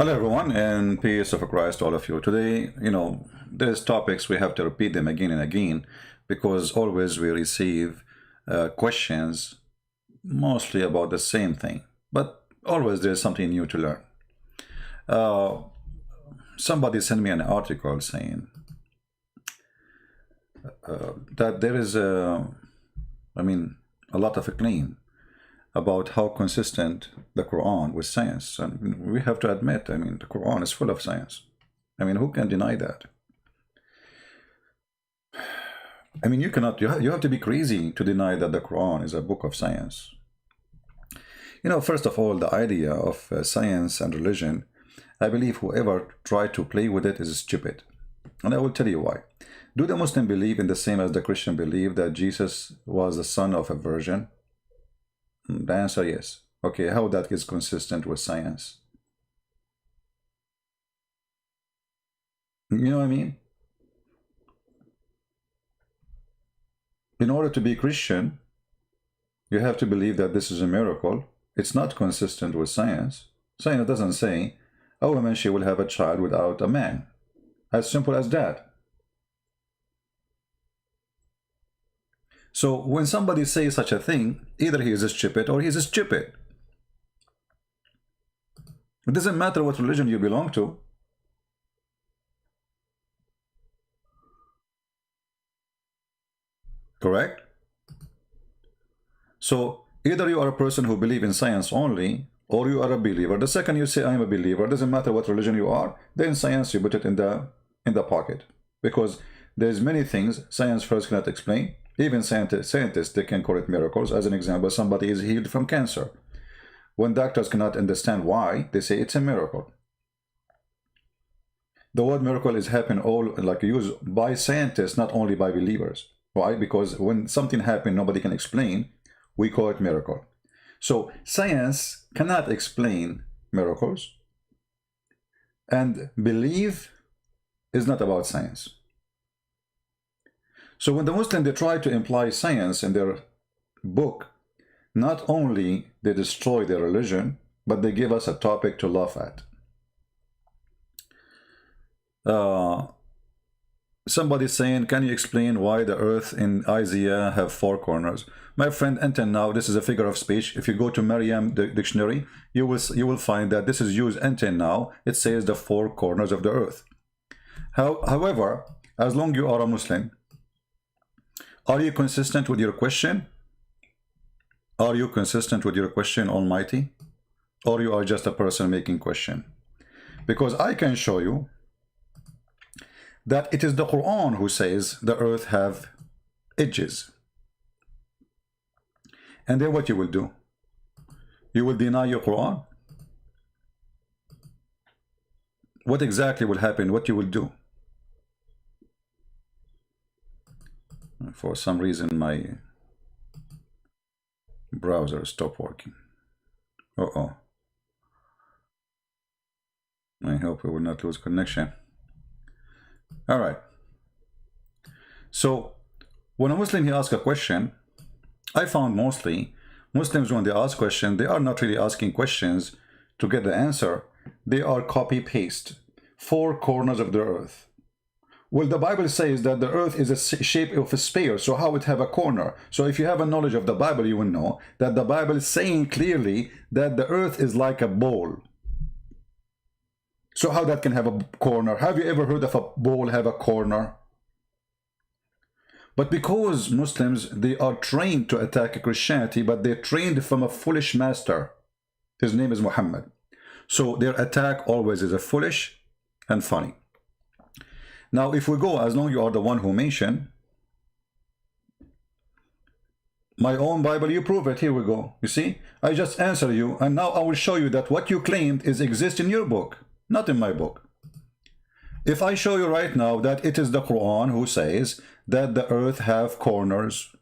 Hello, everyone, and peace of Christ to all of you. Today, there's topics we have to repeat them again and again because always we receive questions mostly about the same thing, but always there's something new to learn. Uh, Somebody sent me an article saying that there is a lot of acclaim about how consistent the Quran with science. And we have to admit, the Quran is full of science. Who can deny that? You have to be crazy to deny that the Quran is a book of science. First of all, the idea of science and religion, I believe whoever tried to play with it is stupid. And I will tell you why. Do the Muslim believe in the same as the Christian believe that Jesus was the son of a virgin? The answer yes. Okay, how that is consistent with science? You know what I mean? In order to be Christian, you have to believe that this is a miracle. It's not consistent with science. Science doesn't say a woman, she will have a child without a man. As simple as that. So when somebody says such a thing, either he is stupid or he is stupid. It doesn't matter what religion you belong to. Correct? So either you are a person who believes in science only, or you are a believer. The second you say I am a believer, doesn't matter what religion you are, then science you put it in the pocket. Because there's many things science first cannot explain. Even scientists, they can call it miracles. As an example, somebody is healed from cancer. When doctors cannot understand why, they say it's a miracle. The word miracle is used by scientists, not only by believers. Why? Because when something happens nobody can explain, we call it miracle. So science cannot explain miracles, and belief is not about science. So when the Muslims, they try to imply science in their book, not only they destroy their religion, but they give us a topic to laugh at. Somebody saying, can you explain why the earth in Isaiah have 4 corners? My friend, until now, this is a figure of speech. If you go to Merriam dictionary, you will find that this is used until now. It says the 4 corners of the earth. However, as long as you are a Muslim, are you consistent with your question? Are you consistent with your question, Almighty? Or you are just a person making question? Because I can show you that it is the Quran who says the earth have edges. And then what you will do? You will deny your Quran? What exactly will happen? What you will do? For some reason my browser stopped working. Uh-oh. I hope we will not lose connection. All right. So when a Muslim he asks a question, I found mostly Muslims, when they ask questions, they are not really asking questions to get the answer. They are copy paste 4 corners of the earth. Well, the Bible says that the earth is a shape of a sphere, so how it have a corner? So if you have a knowledge of the Bible, you will know that the Bible is saying clearly that the earth is like a bowl. So how that can have a corner? Have you ever heard of a bowl have a corner? But because Muslims, they are trained to attack Christianity, but they're trained from a foolish master. His name is Muhammad. So their attack always is a foolish and funny. Now, if we go, as long as you are the one who mentioned, my own Bible, you prove it. Here we go. You see, I just answer you, and now I will show you that what you claimed is exist in your book, not in my book. If I show you right now that it is the Quran who says that the earth have corners,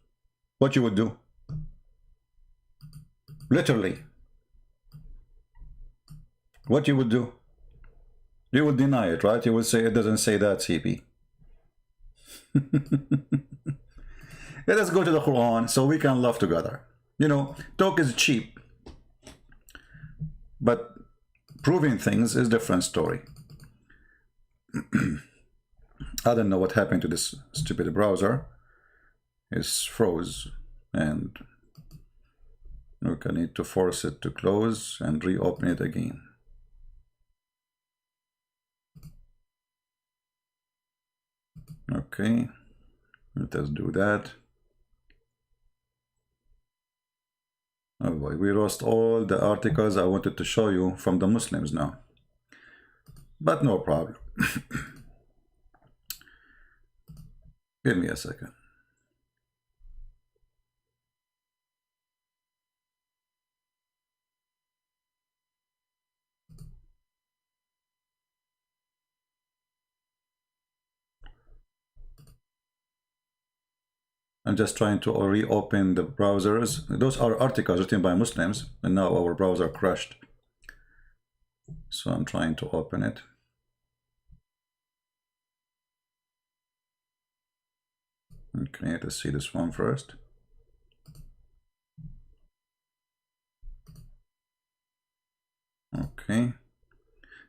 what you would do? Literally. What you would do? You will deny it, right? You will say it doesn't say that, CP. Let us go to the Quran so we can laugh together. Talk is cheap. But Proving things is a different story. I don't know what happened to this stupid browser. It's froze, and I need to force it to close and reopen it again. Okay, let us do that. Oh boy, we lost all the articles I wanted to show you from the Muslims now. But no problem. Give me a second. I'm just trying to reopen the browsers. Those are articles written by Muslims, and now our browser crashed. So I'm trying to open it. Okay, let's see this one first. Okay.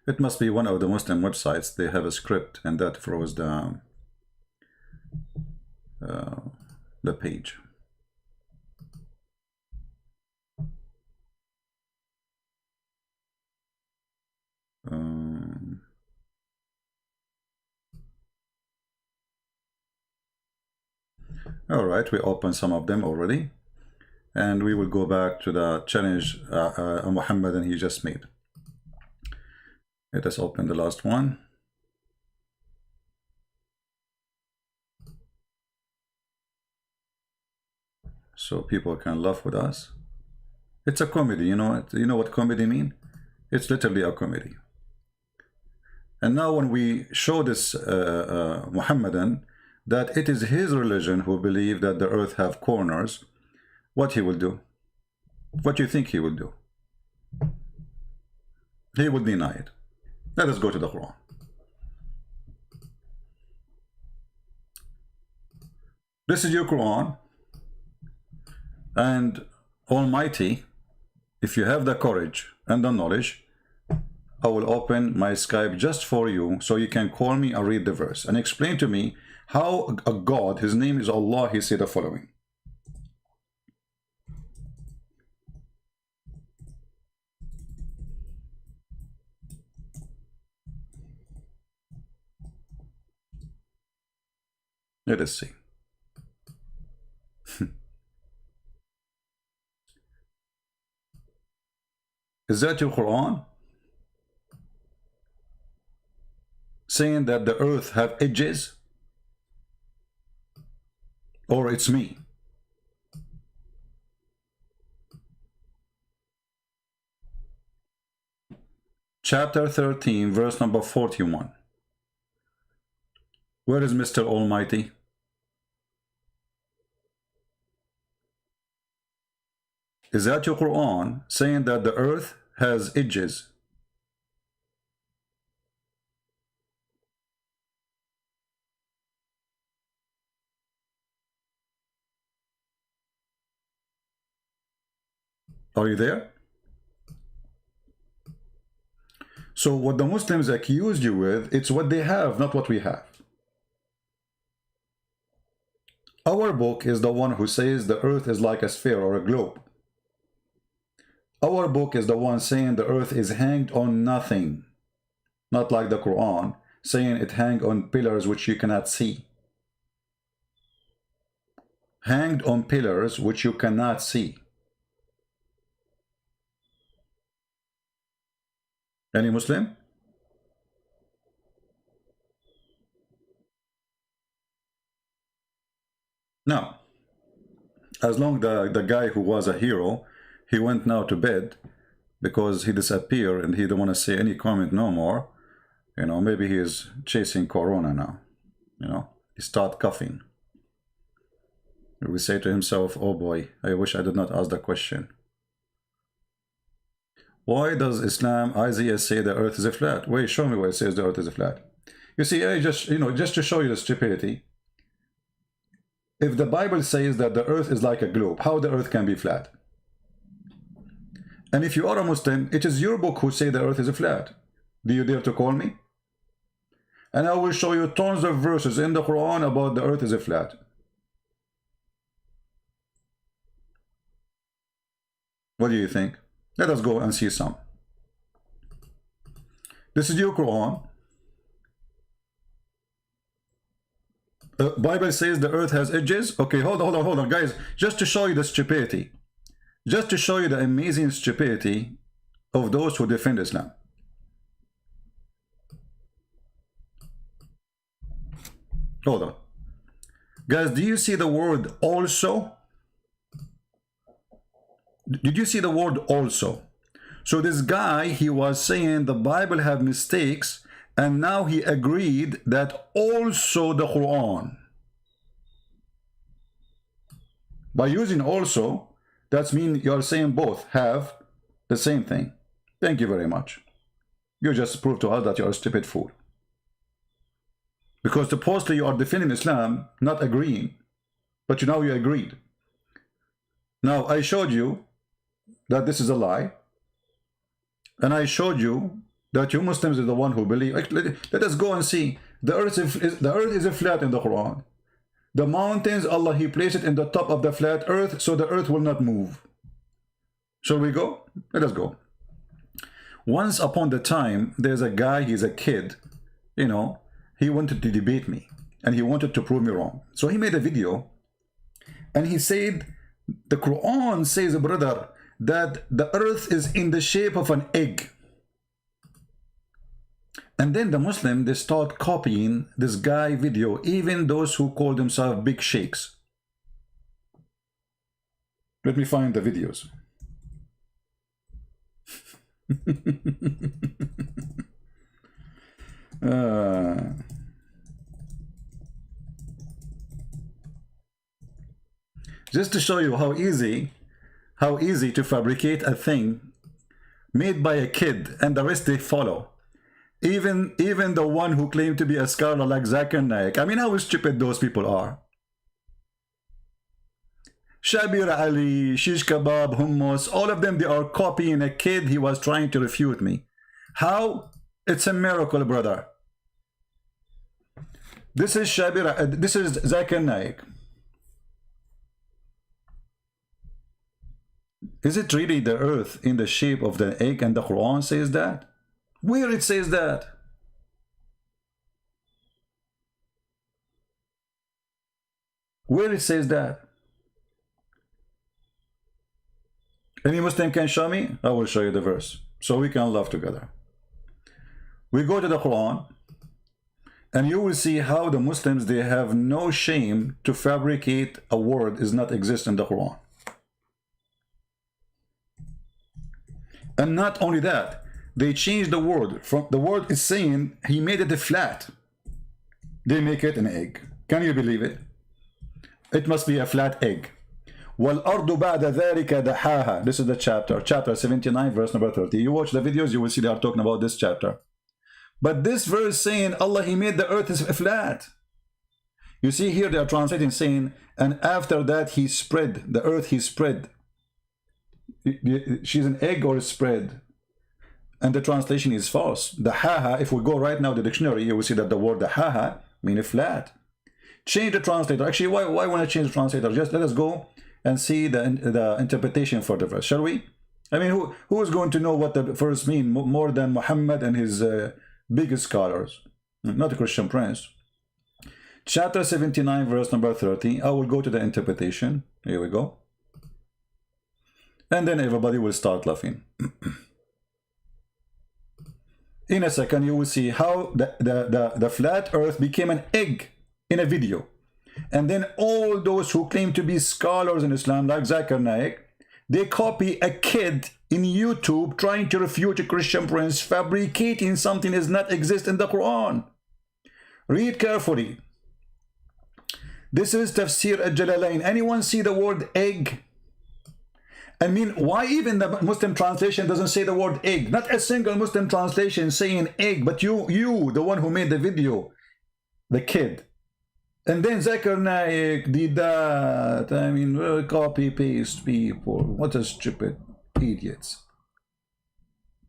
It must be one of the Muslim websites. They have a script, and that froze the page. All right, we opened some of them already, and we will go back to the challenge Muhammad he just made. Let us open the last one. So people can laugh with us. It's a comedy, you know. You know what comedy mean? It's literally a comedy. And now when we show this Muhammadan that it is his religion who believe that the earth have corners, what he will do? What do you think he will do? He will deny it. Let us go to the Quran. This is your Quran, and Almighty, if you have the courage and the knowledge, I will open my Skype just for you so you can call me and read the verse and explain to me how a God, his name is Allah, he said the following. Let us see. Is that your Quran? Saying that the earth have edges? Or it's me? Chapter 13, verse number 41. Where is Mr. Almighty? Is that your Quran saying that the earth has edges? Are you there? So what the Muslims accused you with, it's what they have, not what we have. Our book is the one who says the earth is like a sphere or a globe. Our book is the one saying the earth is hanged on nothing. Not like the Quran, saying it hanged on pillars which you cannot see. Hanged on pillars which you cannot see. Any Muslim? No. As long as the guy who was a hero, he went now to bed because he disappeared and he don't want to say any comment no more. You know, maybe he is chasing Corona now. You know, he start coughing. He will say to himself, oh boy, I wish I did not ask the question. Why does Islam, Isaiah, say the earth is a flat? Wait, show me where it says the earth is a flat. You see, just to show you the stupidity. If the Bible says that the earth is like a globe, how the earth can be flat? And if you are a Muslim, it is your book who say the earth is flat. Do you dare to call me? And I will show you tons of verses in the Quran about the earth is flat. What do you think? Let us go and see some. This is your Quran. The Bible says the earth has edges. Okay, hold on, guys. Just to show you the stupidity. Just to show you the amazing stupidity of those who defend Islam. Hold on. Guys, do you see the word also? Did you see the word also? So this guy, he was saying the Bible have mistakes, and now he agreed that also the Quran. By using also, that means you're saying both have the same thing. Thank you very much. You just proved to us that you're a stupid fool. Because supposedly you are defending Islam, not agreeing. But now you agreed. Now I showed you that this is a lie. And I showed you that you Muslims are the one who believe. Let us go and see. The earth is flat in the Quran. The mountains, Allah, He placed it in the top of the flat earth, so the earth will not move. Shall we go? Let us go. Once upon the time, there's a guy, he's a kid, you know, he wanted to debate me, and he wanted to prove me wrong. So he made a video, and he said, the Quran says, brother, that the earth is in the shape of an egg. And then the Muslim, they start copying this guy video, even those who call themselves big sheikhs. Let me find the videos. Just to show you how easy to fabricate a thing made by a kid, and the rest they follow. Even the one who claimed to be a scholar like Zakir Naik. I mean, how stupid those people are. Shabir Ali, Shish Kebab, Hummus, all of them, they are copying a kid. He was trying to refute me. How? It's a miracle, brother. This is Shabir, this is Zakir Naik. Is it really the earth in the shape of the egg, and the Quran says that? Where it says that? Where it says that? Any Muslim can show me? I will show you the verse, so we can love together. We go to the Quran, and you will see how the Muslims, they have no shame to fabricate a word does not exist in the Quran. And not only that, they changed the word. From the word is saying, he made it a flat. They make it an egg. Can you believe it? It must be a flat egg. وَالْأَرْضُ بَعْدَ ذَلِكَ دَحَاهَا. This is the chapter 79, verse number 30. You watch the videos, you will see they are talking about this chapter. But this verse saying, Allah, He made the earth flat. You see here they are translating saying, and after that He spread, the earth He spread. She's an egg or a spread. And the translation is false. The haha, if we go right now to the dictionary, you will see that the word the haha means flat. Change the translator. Actually, why want to change the translator? Just let us go and see the interpretation for the verse, shall we? I mean, who is going to know what the verse means more than Muhammad and his biggest scholars? Not a Christian Prince. Chapter 79, verse number 30. I will go to the interpretation. Here we go. And then everybody will start laughing. In a second, you will see how the flat earth became an egg in a video. And then all those who claim to be scholars in Islam, like Zakir Naik, they copy a kid in YouTube trying to refute a Christian Prince, fabricating something that does not exist in the Quran. Read carefully. This is Tafsir al-Jalalain. Anyone see the word egg? I mean, why even the Muslim translation doesn't say the word egg? Not a single Muslim translation saying egg, but you, the one who made the video, the kid. And then Zakir Naik did that. I mean, copy paste people. What a stupid idiots.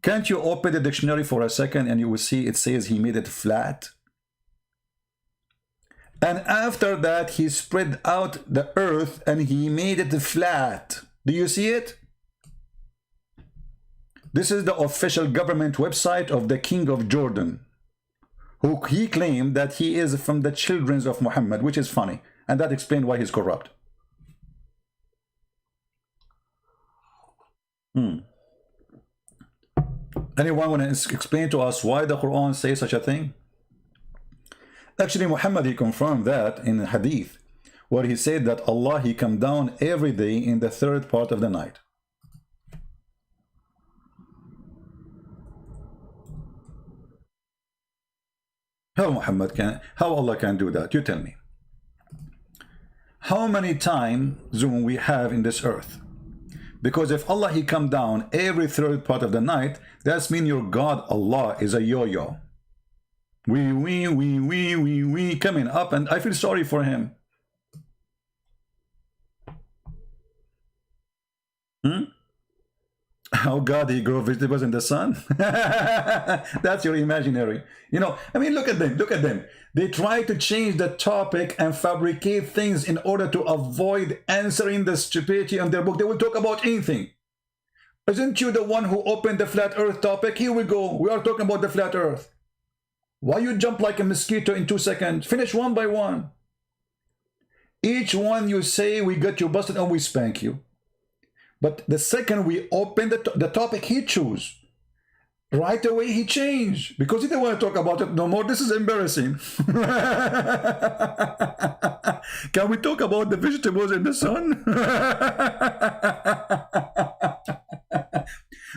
Can't you open the dictionary for a second and you will see it says he made it flat? And after that, he spread out the earth and he made it flat. Do you see it? This is the official government website of the King of Jordan, who he claimed that he is from the children of Muhammad, which is funny. And that explains why he's corrupt. Anyone want to explain to us why the Quran says such a thing? Actually, Muhammad, he confirmed that in a hadith, where he said that Allah, he come down every day in the third part of the night. How Allah can do that? You tell me. How many time zone we have in this earth? Because if Allah, he come down every third part of the night, that's mean your God, Allah, is a yo-yo. We coming up, and I feel sorry for him. How God, he grow vegetables in the sun? That's your imaginary. You know, I mean, look at them, look at them. They try to change the topic and fabricate things in order to avoid answering the stupidity on their book. They will talk about anything. Isn't you the one who opened the flat earth topic? Here we go. We are talking about the flat earth. Why you jump like a mosquito in 2 seconds? Finish one by one. Each one you say, we got you busted and we spank you. But the second we open the topic he choose, right away he changed. Because he didn't want to talk about it no more. This is embarrassing. Can we talk about the vegetables in the sun?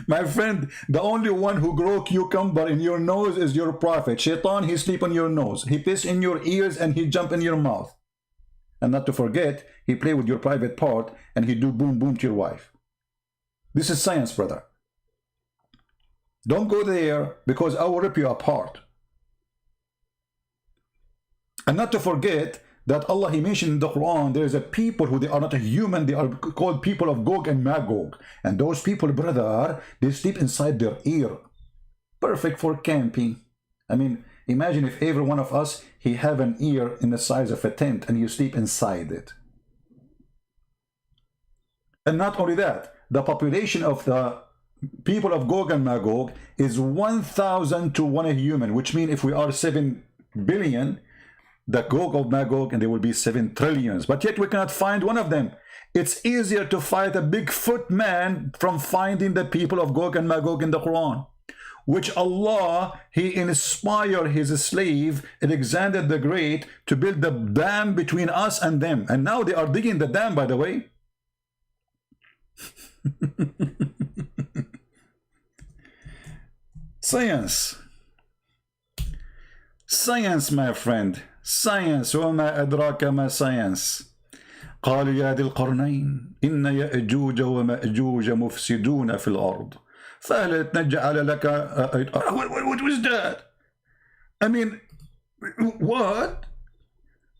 My friend, the only one who grow cucumber in your nose is your prophet. Shaitan, he sleep on your nose. He piss in your ears and he jump in your mouth. And not to forget, he play with your private part and he do boom boom to your wife. This is science, brother. Don't go there because I will rip you apart. And not to forget that Allah, he mentioned in the Quran, there is a people who they are not a human, they are called people of Gog and Magog. And those people, brother, they sleep inside their ear. Perfect for camping. I mean, imagine if every one of us, he have an ear in the size of a tent and you sleep inside it. And not only that, the population of the people of Gog and Magog is 1,000 to 1 human, which means if we are 7 billion, the Gog of Magog, and there will be 7 trillions. But yet we cannot find one of them. It's easier to fight a Bigfoot man from finding the people of Gog and Magog in the Quran, which Allah, he inspired his slave, Alexander the Great, to build the dam between us and them. And now they are digging the dam, by the way. Science. Science, my friend. Science. وما أدراك ما science. قال يا ذي القرنين إن يأجوج ومأجوج مفسدون في الأرض فهل نجعل لك what was that? I mean, what?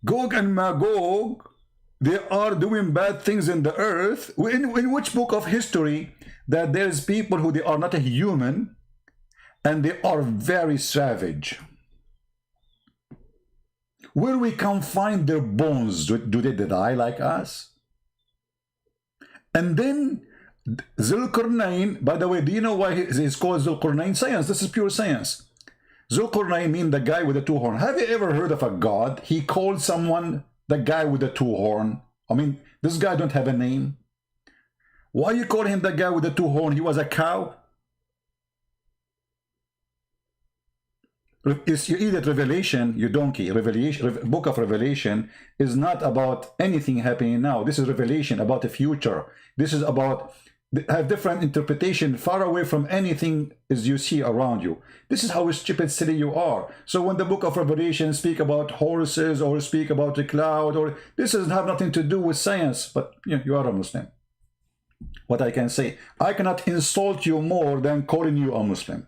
Gog and Magog, they are doing bad things in the earth. In which book of history that there's people who they are not a human and they are very savage? Where we can find their bones? Do they die like us? And then Zulqarnain, by the way, do you know why he's called Zulqarnain? Science, this is pure science. Zulqarnain means the guy with the 2 horns. Have you ever heard of a god? He called someone the guy with the 2 horns. I mean, this guy don't have a name. Why you call him the guy with the 2 horns? He was a cow? You eat at Revelation, you donkey. Book of Revelation is not about anything happening now. This is Revelation about the future. This is about have different interpretation far away from anything as you see around you. This is how stupid silly you are. So when the book of Revelation speak about horses or speak about the cloud, or this doesn't have nothing to do with science, but you are a Muslim. What I can say, I cannot insult you more than calling you a Muslim.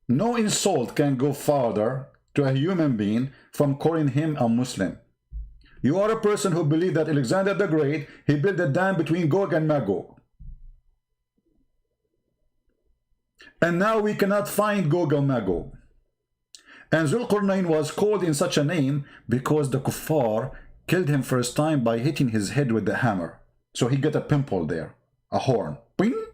No insult can go farther to a human being from calling him a Muslim. You are a person who believes that Alexander the Great, he built a dam between Gog and Magog. And now we cannot find Gog and Magog. And Zulqarnain was called in such a name because the kuffar killed him first time by hitting his head with the hammer. So he got a pimple there, a horn. Bing!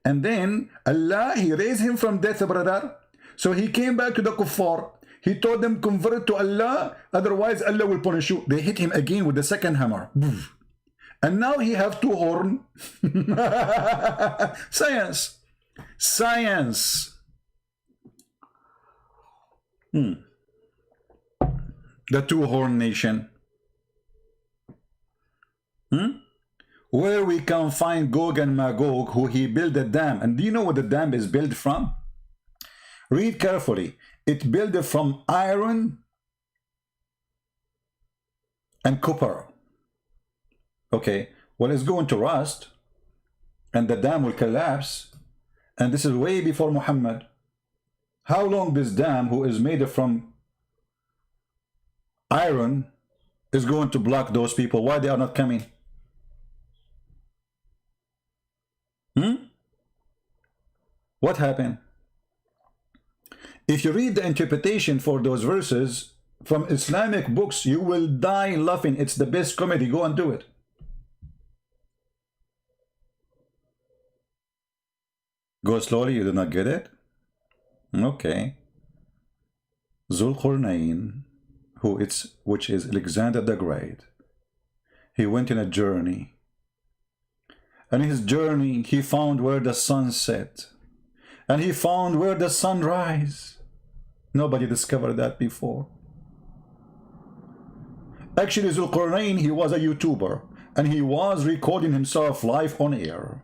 And then Allah, he raised him from death, brother. So he came back to the kuffar. He told them, convert to Allah, otherwise Allah will punish you. They hit him again with the second hammer. And now he have two horns. Science. Science. The two-horn nation. Where we can find Gog and Magog, who he built a dam. And do you know what the dam is built from? Read carefully. It built from iron and copper. Okay, well, it's going to rust and the dam will collapse. And this is way before Muhammad. How long this dam, who is made from iron, is going to block those people? Why they are not coming? What happened? If you read the interpretation for those verses from Islamic books, you will die laughing. It's the best comedy. Go and do it. Go slowly. You did not get it? Okay. Zulqarnain, which is Alexander the Great, he went in a journey. And in his journey, he found where the sun set. And he found where the sun rise. Nobody discovered that before. Actually, Zulqarnain, he was a YouTuber. And he was recording himself live on air.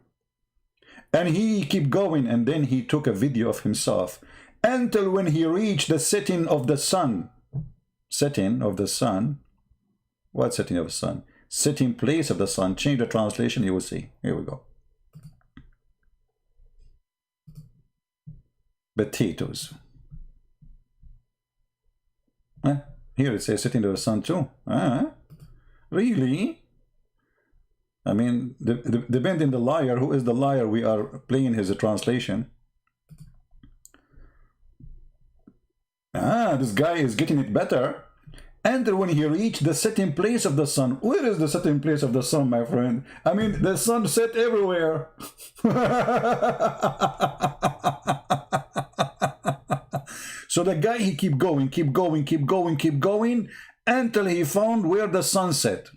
And he kept going, and then he took a video of himself. Until when he reached the setting of the sun. Setting of the sun. What setting of the sun? Setting place of the sun. Change the translation, you will see. Here we go. Potatoes. Here it says setting of the sun too. Really? I mean, depending the liar, who is the liar, we are playing his translation. This guy is getting it better. And when he reached the setting place of the sun, where is the setting place of the sun, my friend? I mean, the sun set everywhere. So the guy, he keep going, until he found where the sun set.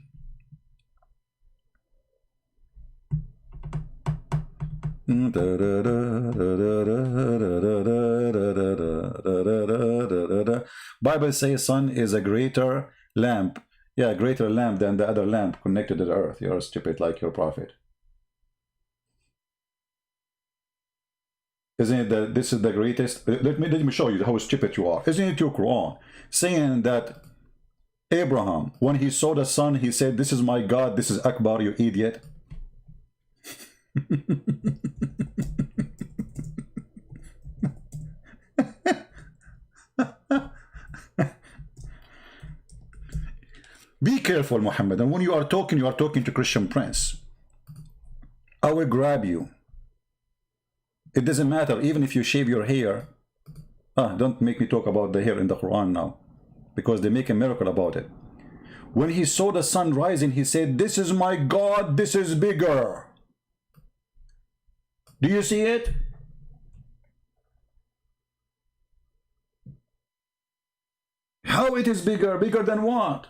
Bible says sun is a greater lamp. Yeah, greater lamp than the other lamp connected to the earth. You're stupid like your prophet. Isn't it that this is the greatest? Let me show you how stupid you are. Isn't it your Quran saying that Abraham, when he saw the sun, he said, this is my God, this is Akbar, you idiot? Be careful, Muhammad. And when you are talking to Christian Prince. I will grab you. It doesn't matter, even if you shave your hair. Don't make me talk about the hair in the Quran now, because they make a miracle about it. When he saw the sun rising, he said, this is my God, this is bigger. Do you see it? How it is bigger? Bigger than what?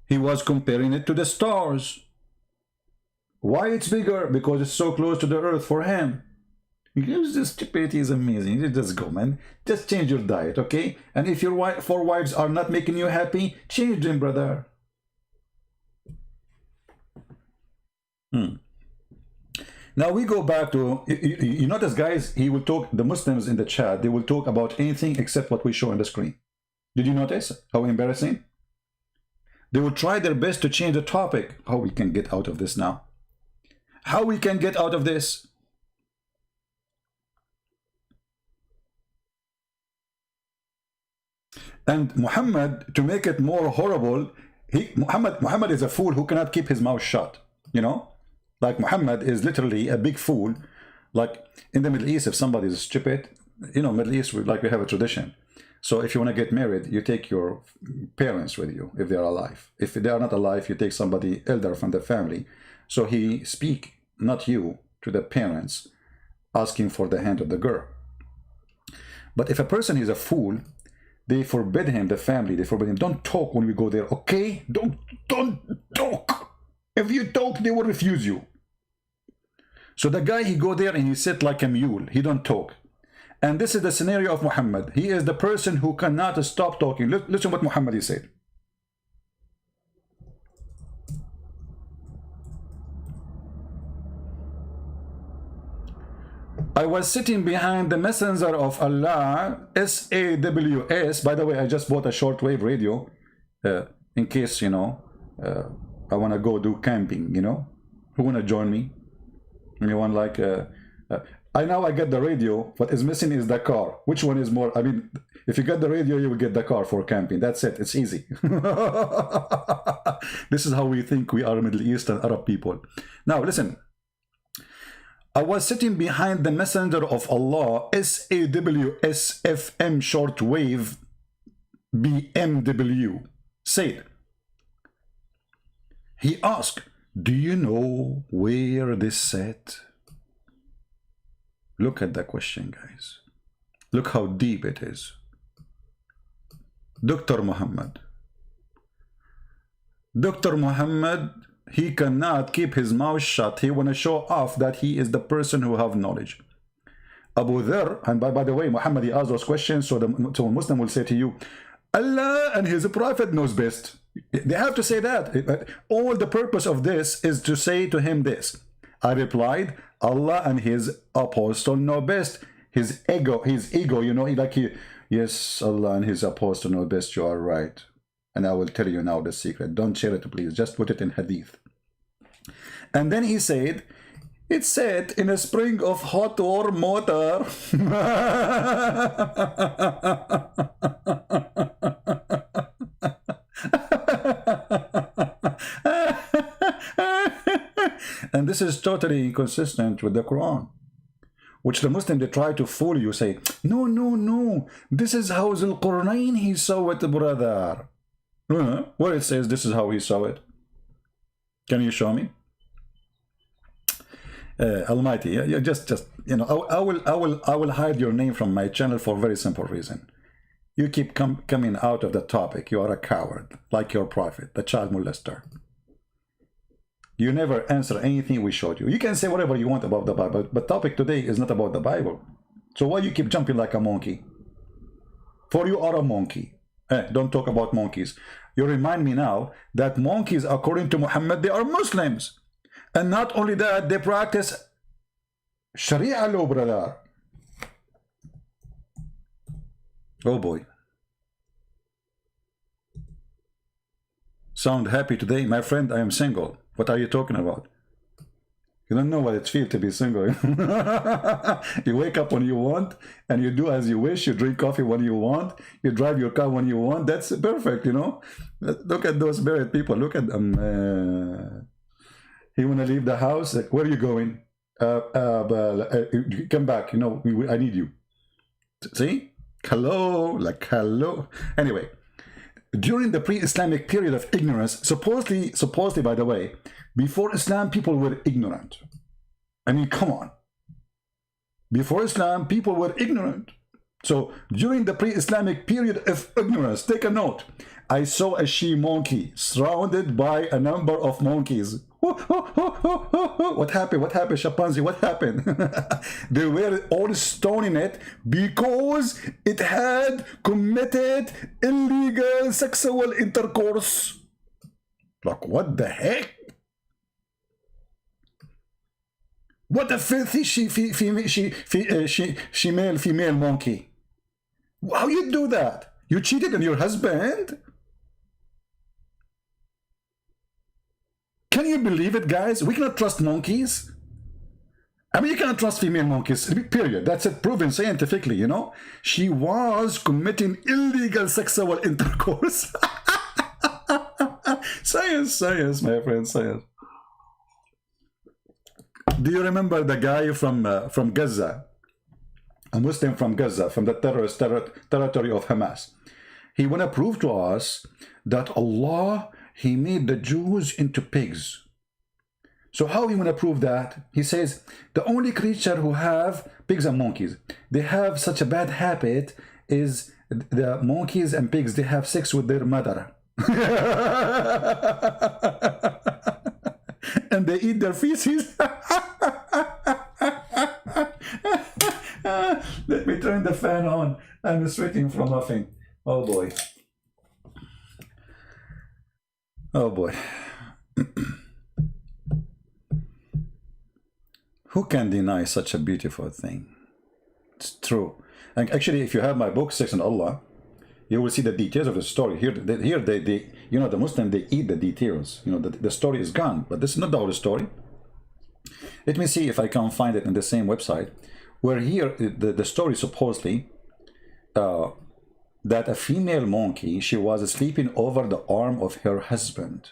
He was comparing it to the stars. Why it's bigger? Because it's so close to the earth for him. This stupidity is amazing. You just go, man. Just change your diet, okay? And if your four wives are not making you happy, change them, brother. Now we go back to, you notice, guys, he will talk, the Muslims in the chat, they will talk about anything except what we show on the screen. Did you notice how embarrassing? They will try their best to change the topic. How we can get out of this now? How we can get out of this? And Muhammad, to make it more horrible, Muhammad is a fool who cannot keep his mouth shut. You know, like Muhammad is literally a big fool, Like in the Middle East, if somebody is stupid, you know, Middle East, we have a tradition. So if you want to get married, you take your parents with you if they are alive. If they are not alive, you take somebody elder from the family. So he speak, not you, to the parents, asking for the hand of the girl. But if a person is a fool, they forbid him, the family, they forbid him, don't talk when we go there, okay? Don't talk. If you talk, they will refuse you. So the guy, he go there and he sit like a mule. He don't talk. And this is the scenario of Muhammad. He is the person who cannot stop talking. Listen what Muhammad he said. I was sitting behind the messenger of Allah, SAWS. By the way, I just bought a shortwave radio in case, you know, I want to go do camping, you know. Who want to join me? Anyone like... I get the radio. What is missing is the car. Which one is more? I mean, if you get the radio, you will get the car for camping. That's it. It's easy. This is how we think we are Middle Eastern Arab people. Now, listen. I was sitting behind the messenger of Allah, SAWSFM shortwave BMW. Said, he asked, do you know where this sat? Look at the question, guys. Look how deep it is. Dr. Muhammad. Dr. Muhammad, he cannot keep his mouth shut. He want to show off that he is the person who have knowledge. Abu Dhar, and by the way, Muhammad, he asked those questions, so a Muslim will say to you, Allah and his prophet knows best. They have to say that. All the purpose of this is to say to him this. I replied, Allah and his apostle know best. His ego, you know, yes, Allah and his apostle know best, you are right. And I will tell you now the secret. Don't share it, please. Just put it in hadith. And then he said, it's set in a spring of hot warm water. And this is totally inconsistent with the Quran, which the Muslim, they try to fool you, say, no, this is how Zul Qurnayn he saw it, brother. Where it says this is how he saw it. Can you show me? Almighty, yeah, just you know, I will hide your name from my channel for a very simple reason. You keep coming out of the topic. You are a coward, like your prophet, the child molester. You never answer anything we showed you. You can say whatever you want about the Bible, but topic today is not about the Bible. So why you keep jumping like a monkey? For you are a monkey. Don't talk about monkeys. You remind me now that monkeys, according to Muhammad, they are Muslims. And not only that, they practice Sharia law, brother. Oh boy. Sound happy today? My friend, I am single. What are you talking about? You don't know what it feels to be single. You wake up when you want, and you do as you wish. You drink coffee when you want. You drive your car when you want. That's perfect, you know. Look at those married people. Look at them. He want to leave the house. Like, where are you going? Come back. You know, I need you. See? Hello, like hello. Anyway. During the pre-Islamic period of ignorance, supposedly, by the way, before Islam, people were ignorant. I mean, come on. Before Islam, people were ignorant. So during the pre-Islamic period of ignorance, take a note. I saw a she-monkey surrounded by a number of monkeys. What happened? What happened, chimpanzee? What happened? They were all stoning it because it had committed illegal sexual intercourse. Like, what the heck? What a filthy female monkey. How you do that? You cheated on your husband? Can you believe it, guys? We cannot trust monkeys. I mean, you cannot trust female monkeys, period. That's it, proven scientifically, you know? She was committing illegal sexual intercourse. Science, my friend, science. Do you remember the guy from Gaza, a Muslim from Gaza, from the terrorist territory of Hamas? He want to prove to us that Allah, he made the Jews into pigs. So how you want to prove that? He says the only creature who have, pigs and monkeys, they have such a bad habit is the monkeys and pigs, they have sex with their mother. And they eat their feces. Let me turn the fan on. I'm sweating from laughing. Oh boy. Oh boy. Who can deny such a beautiful thing? It's true. And actually, if you have my book, Sex and Allah, you will see the details of the story. Here they you know, the Muslim, they eat the details. You know, the story is gone, but this is not the whole story. Let me see if I can find it in the same website, where here the story supposedly that a female monkey, she was sleeping over the arm of her husband.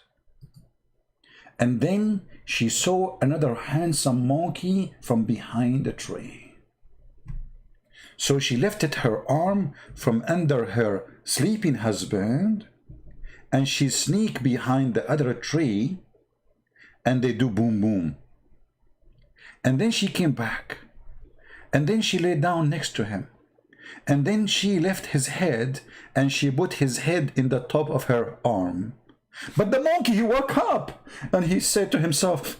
And then she saw another handsome monkey from behind a tree. So she lifted her arm from under her sleeping husband, and she sneaked behind the other tree, and they do boom boom. And then she came back, and then she lay down next to him, and then she left his head, and she put his head in the top of her arm. But the monkey, he woke up, and he said to himself,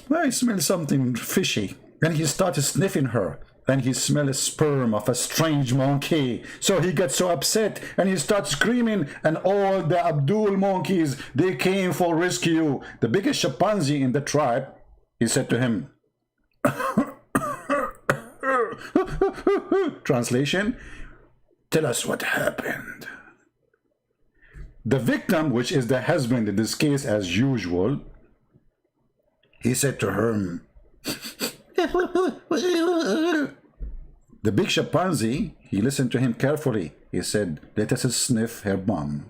I smell something fishy. And he started sniffing her, and he smelled a sperm of a strange monkey. So he got so upset, and he started screaming, and all the Abdul monkeys, they came for rescue. The biggest chimpanzee in the tribe, he said to him, translation, tell us what happened. The victim, which is the husband in this case as usual, he said to her, the big chimpanzee, he listened to him carefully. He said, let us sniff her bum.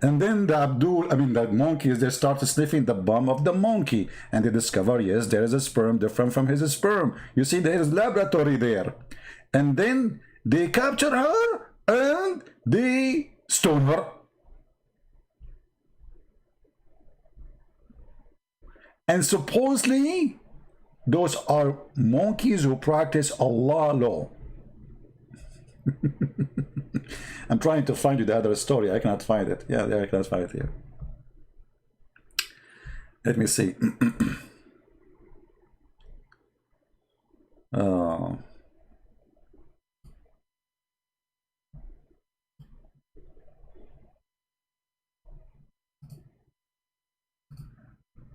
And then the monkeys, they started sniffing the bum of the monkey. And they discover, yes, there is a sperm different from his sperm. You see, there is laboratory there. And then they capture her and they stone her. And supposedly, those are monkeys who practice Allah law. I'm trying to find you the other story. I cannot find it. Yeah, I cannot find it here. Let me see.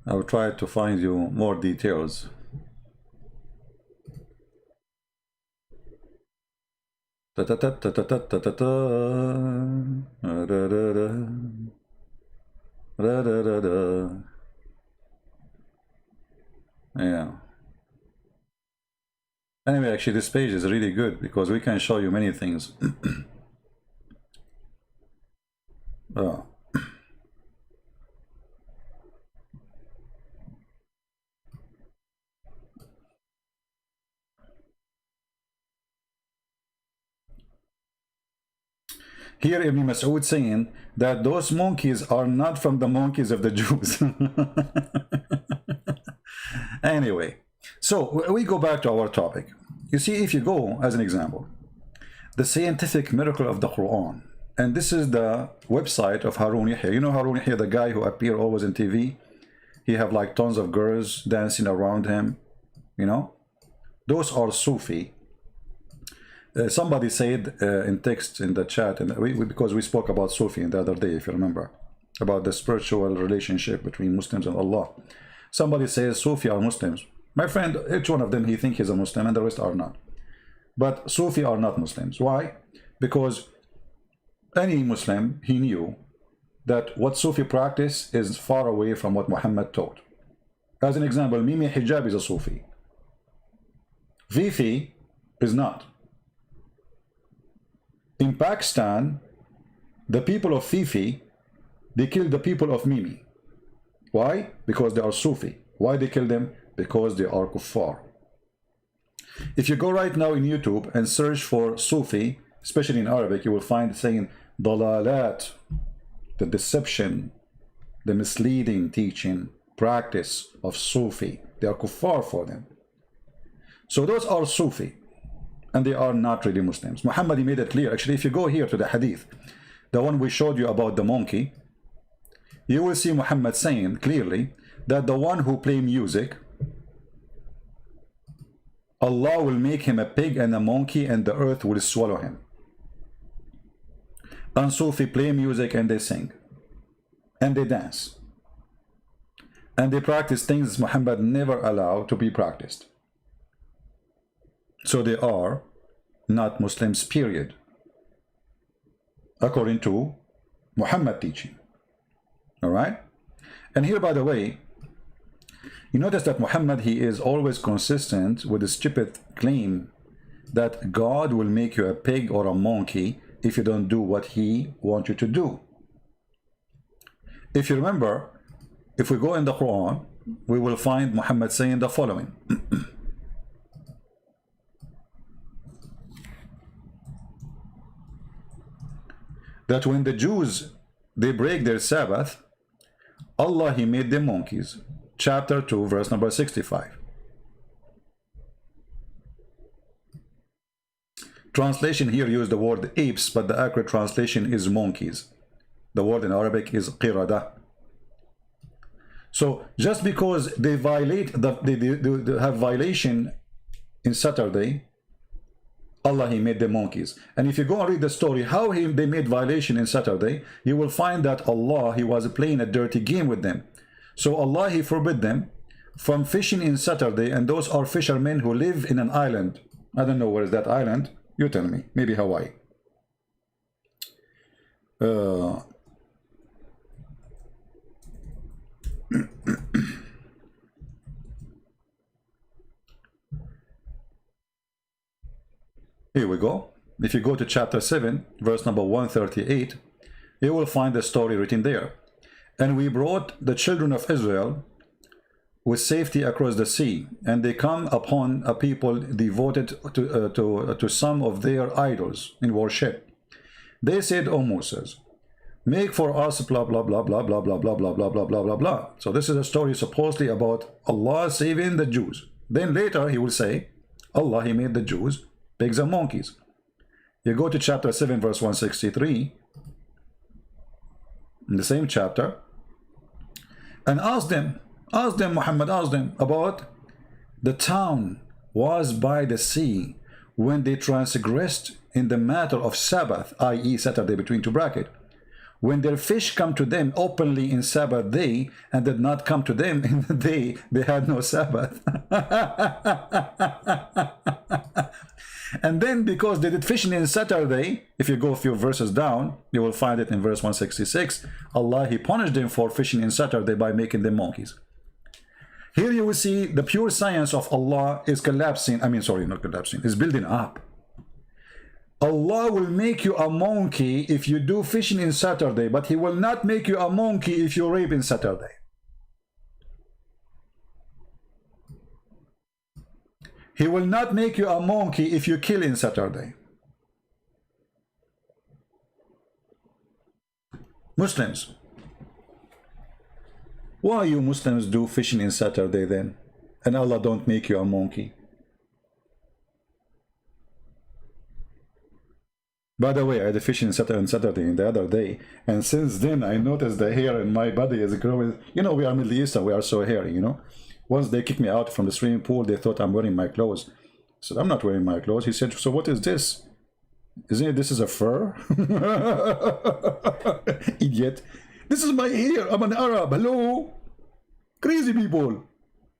I will try to find you more details. Yeah. Anyway, actually, this page is really good because we can show you many things. Oh. Here Ibn Mas'ud saying that those monkeys are not from the monkeys of the Jews. Anyway, so we go back to our topic. You see, if you go, as an example, the scientific miracle of the Quran, and this is the website of Harun Yahya. You know Harun Yahya, the guy who appear always in TV? He have like tons of girls dancing around him, you know? Those are Sufi. Somebody said in text in the chat, and because we spoke about Sufi the other day, if you remember, about the spiritual relationship between Muslims and Allah. Somebody says Sufi are Muslims. My friend, each one of them, he thinks he's a Muslim, and the rest are not. But Sufi are not Muslims. Why? Because any Muslim, he knew that what Sufi practice is far away from what Muhammad taught. As an example, Mimi Hijab is a Sufi. Fifi is not. In Pakistan, the people of Fifi, they killed the people of Mimi. Why? Because they are Sufi. Why they kill them? Because they are kuffar. If you go right now in YouTube and search for Sufi, especially in Arabic, you will find saying dalalat, the deception, the misleading teaching, practice of Sufi. They are kuffar for them. So those are Sufi, and they are not really Muslims. Muhammad, he made it clear. Actually, if you go here to the hadith, the one we showed you about the monkey, you will see Muhammad saying clearly that the one who play music, Allah will make him a pig and a monkey, and the earth will swallow him. And Sufi play music and they sing, and they dance, and they practice things Muhammad never allowed to be practiced. So they are not Muslims, period, according to Muhammad teaching. All right? And here, by the way, you notice that Muhammad, he is always consistent with the stupid claim that God will make you a pig or a monkey if you don't do what he wants you to do. If you remember, if we go in the Quran, we will find Muhammad saying the following. That when the Jews, they break their Sabbath, Allah, he made them monkeys. Chapter 2, verse number 65. Translation here use the word apes, but the accurate translation is monkeys. The word in Arabic is qirada. So just because they violate, they have violation in Saturday, Allah, he made them monkeys. And if you go and read the story, how they made violation in Saturday, you will find that Allah, he was playing a dirty game with them. So Allah, he forbid them from fishing in Saturday, and those are fishermen who live in an island. I don't know where is that island. You tell me. Maybe Hawaii. Here we go. If you go to chapter 7, verse number 138, you will find the story written there. And we brought the children of Israel with safety across the sea, and they come upon a people devoted to some of their idols in worship. They said, O Moses, make for us blah blah blah blah blah blah blah blah blah blah blah blah blah. So this is a story supposedly about Allah saving the Jews. Then later he will say, Allah, he made the Jews pigs and monkeys. You go to chapter 7, verse 163, in the same chapter, and ask them, Muhammad, ask them about the town was by the sea when they transgressed in the matter of Sabbath, i.e. Saturday between two brackets, when their fish come to them openly in Sabbath day and did not come to them in the day they had no Sabbath. And then because they did fishing in Saturday, if you go a few verses down, you will find it in verse 166, Allah, he punished them for fishing in Saturday by making them monkeys. Here you will see the pure science of Allah is collapsing. I mean, sorry, not collapsing, is building up. Allah will make you a monkey if you do fishing in Saturday, but he will not make you a monkey if you rape in Saturday. He will not make you a monkey if you kill in Saturday. Muslims, why you Muslims do fishing in Saturday then, and Allah don't make you a monkey? By the way, I had a fishing on Saturday the other day, and since then I noticed the hair in my body is growing. You know, we are Middle Eastern, we are so hairy, you know. Once they kicked me out from the swimming pool, they thought I'm wearing my clothes. I said, I'm not wearing my clothes. He said, so what is this? Isn't it, this is a fur? Idiot. This is my hair. I'm an Arab. Hello? Crazy people.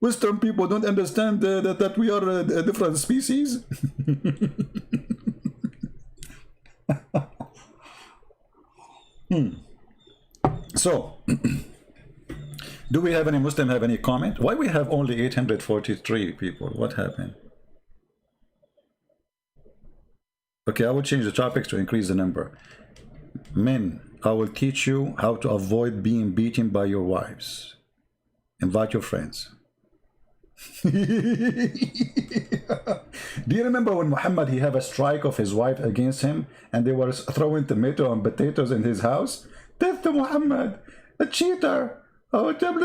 Western people don't understand that we are a different species. So, do we have any Muslim have any comment? Why we have only 843 people? What happened? Okay, I will change the topics to increase the number. Men, I will teach you how to avoid being beaten by your wives. Invite your friends. Do you remember when Muhammad he have a strike of his wife against him and they were throwing tomato and potatoes in his house? Death to Muhammad, a cheater, oh, a child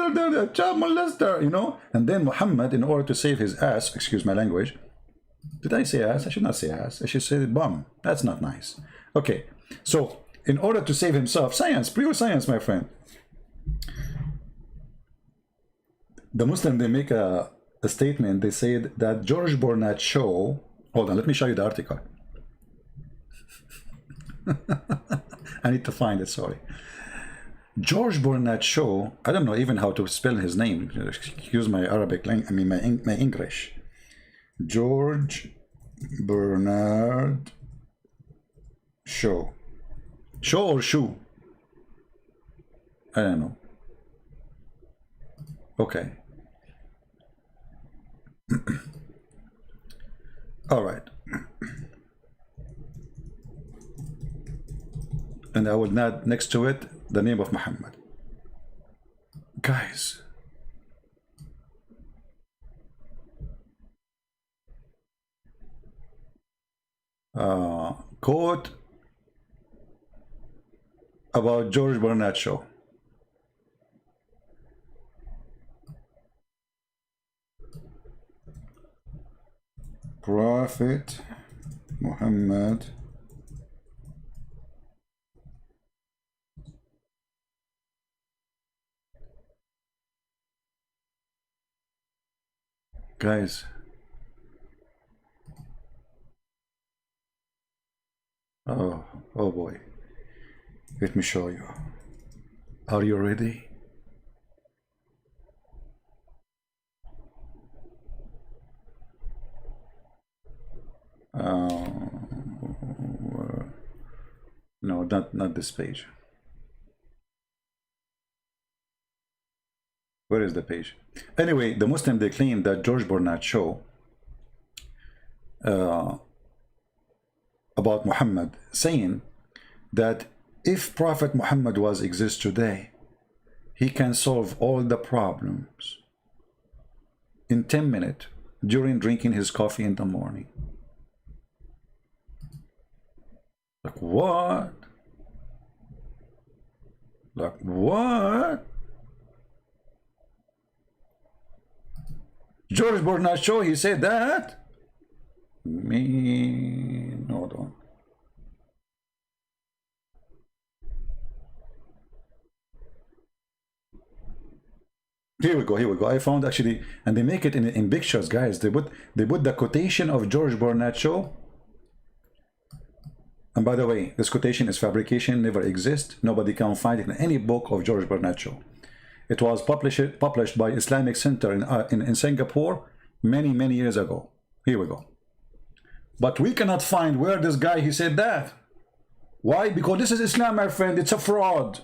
molester, you know? And then Muhammad, in order to save his ass, excuse my language, did I say ass? I should not say ass. I should say bum. That's not nice. Okay, so in order to save himself, science, pure science, my friend. The Muslim, they make a statement. They said that George Bernard Shaw, hold on, let me show you the article. I need to find it, sorry. George Bernard Shaw, I don't know even how to spell his name. Excuse my Arabic, I mean my English. George Bernard Shaw. Shaw or shoe? I don't know. Okay. All right. And I will add next to it the name of Muhammad. Guys, quote about George Bernard Shaw. Prophet Muhammad guys, oh boy, let me show you. Are you ready? No, not this page. Where is the page? Anyway, the Muslim, they claim that George Bernard Shaw about Muhammad, saying that if Prophet Muhammad was exist today, he can solve all the problems in 10 minutes during drinking his coffee in the morning. Like what? Like what? George Bernard Shaw, he said that? Me, no, don't. Here we go, here we go. I found actually, and they make it in pictures, guys. They put the quotation of George Bernard Shaw. And by the way, this quotation is fabrication, never exists. Nobody can find it in any book of George Bernard Shaw. It was published by Islamic Center in Singapore many years ago. Here we go. But we cannot find where this guy, he said that. Why? Because this is Islam, my friend. It's a fraud.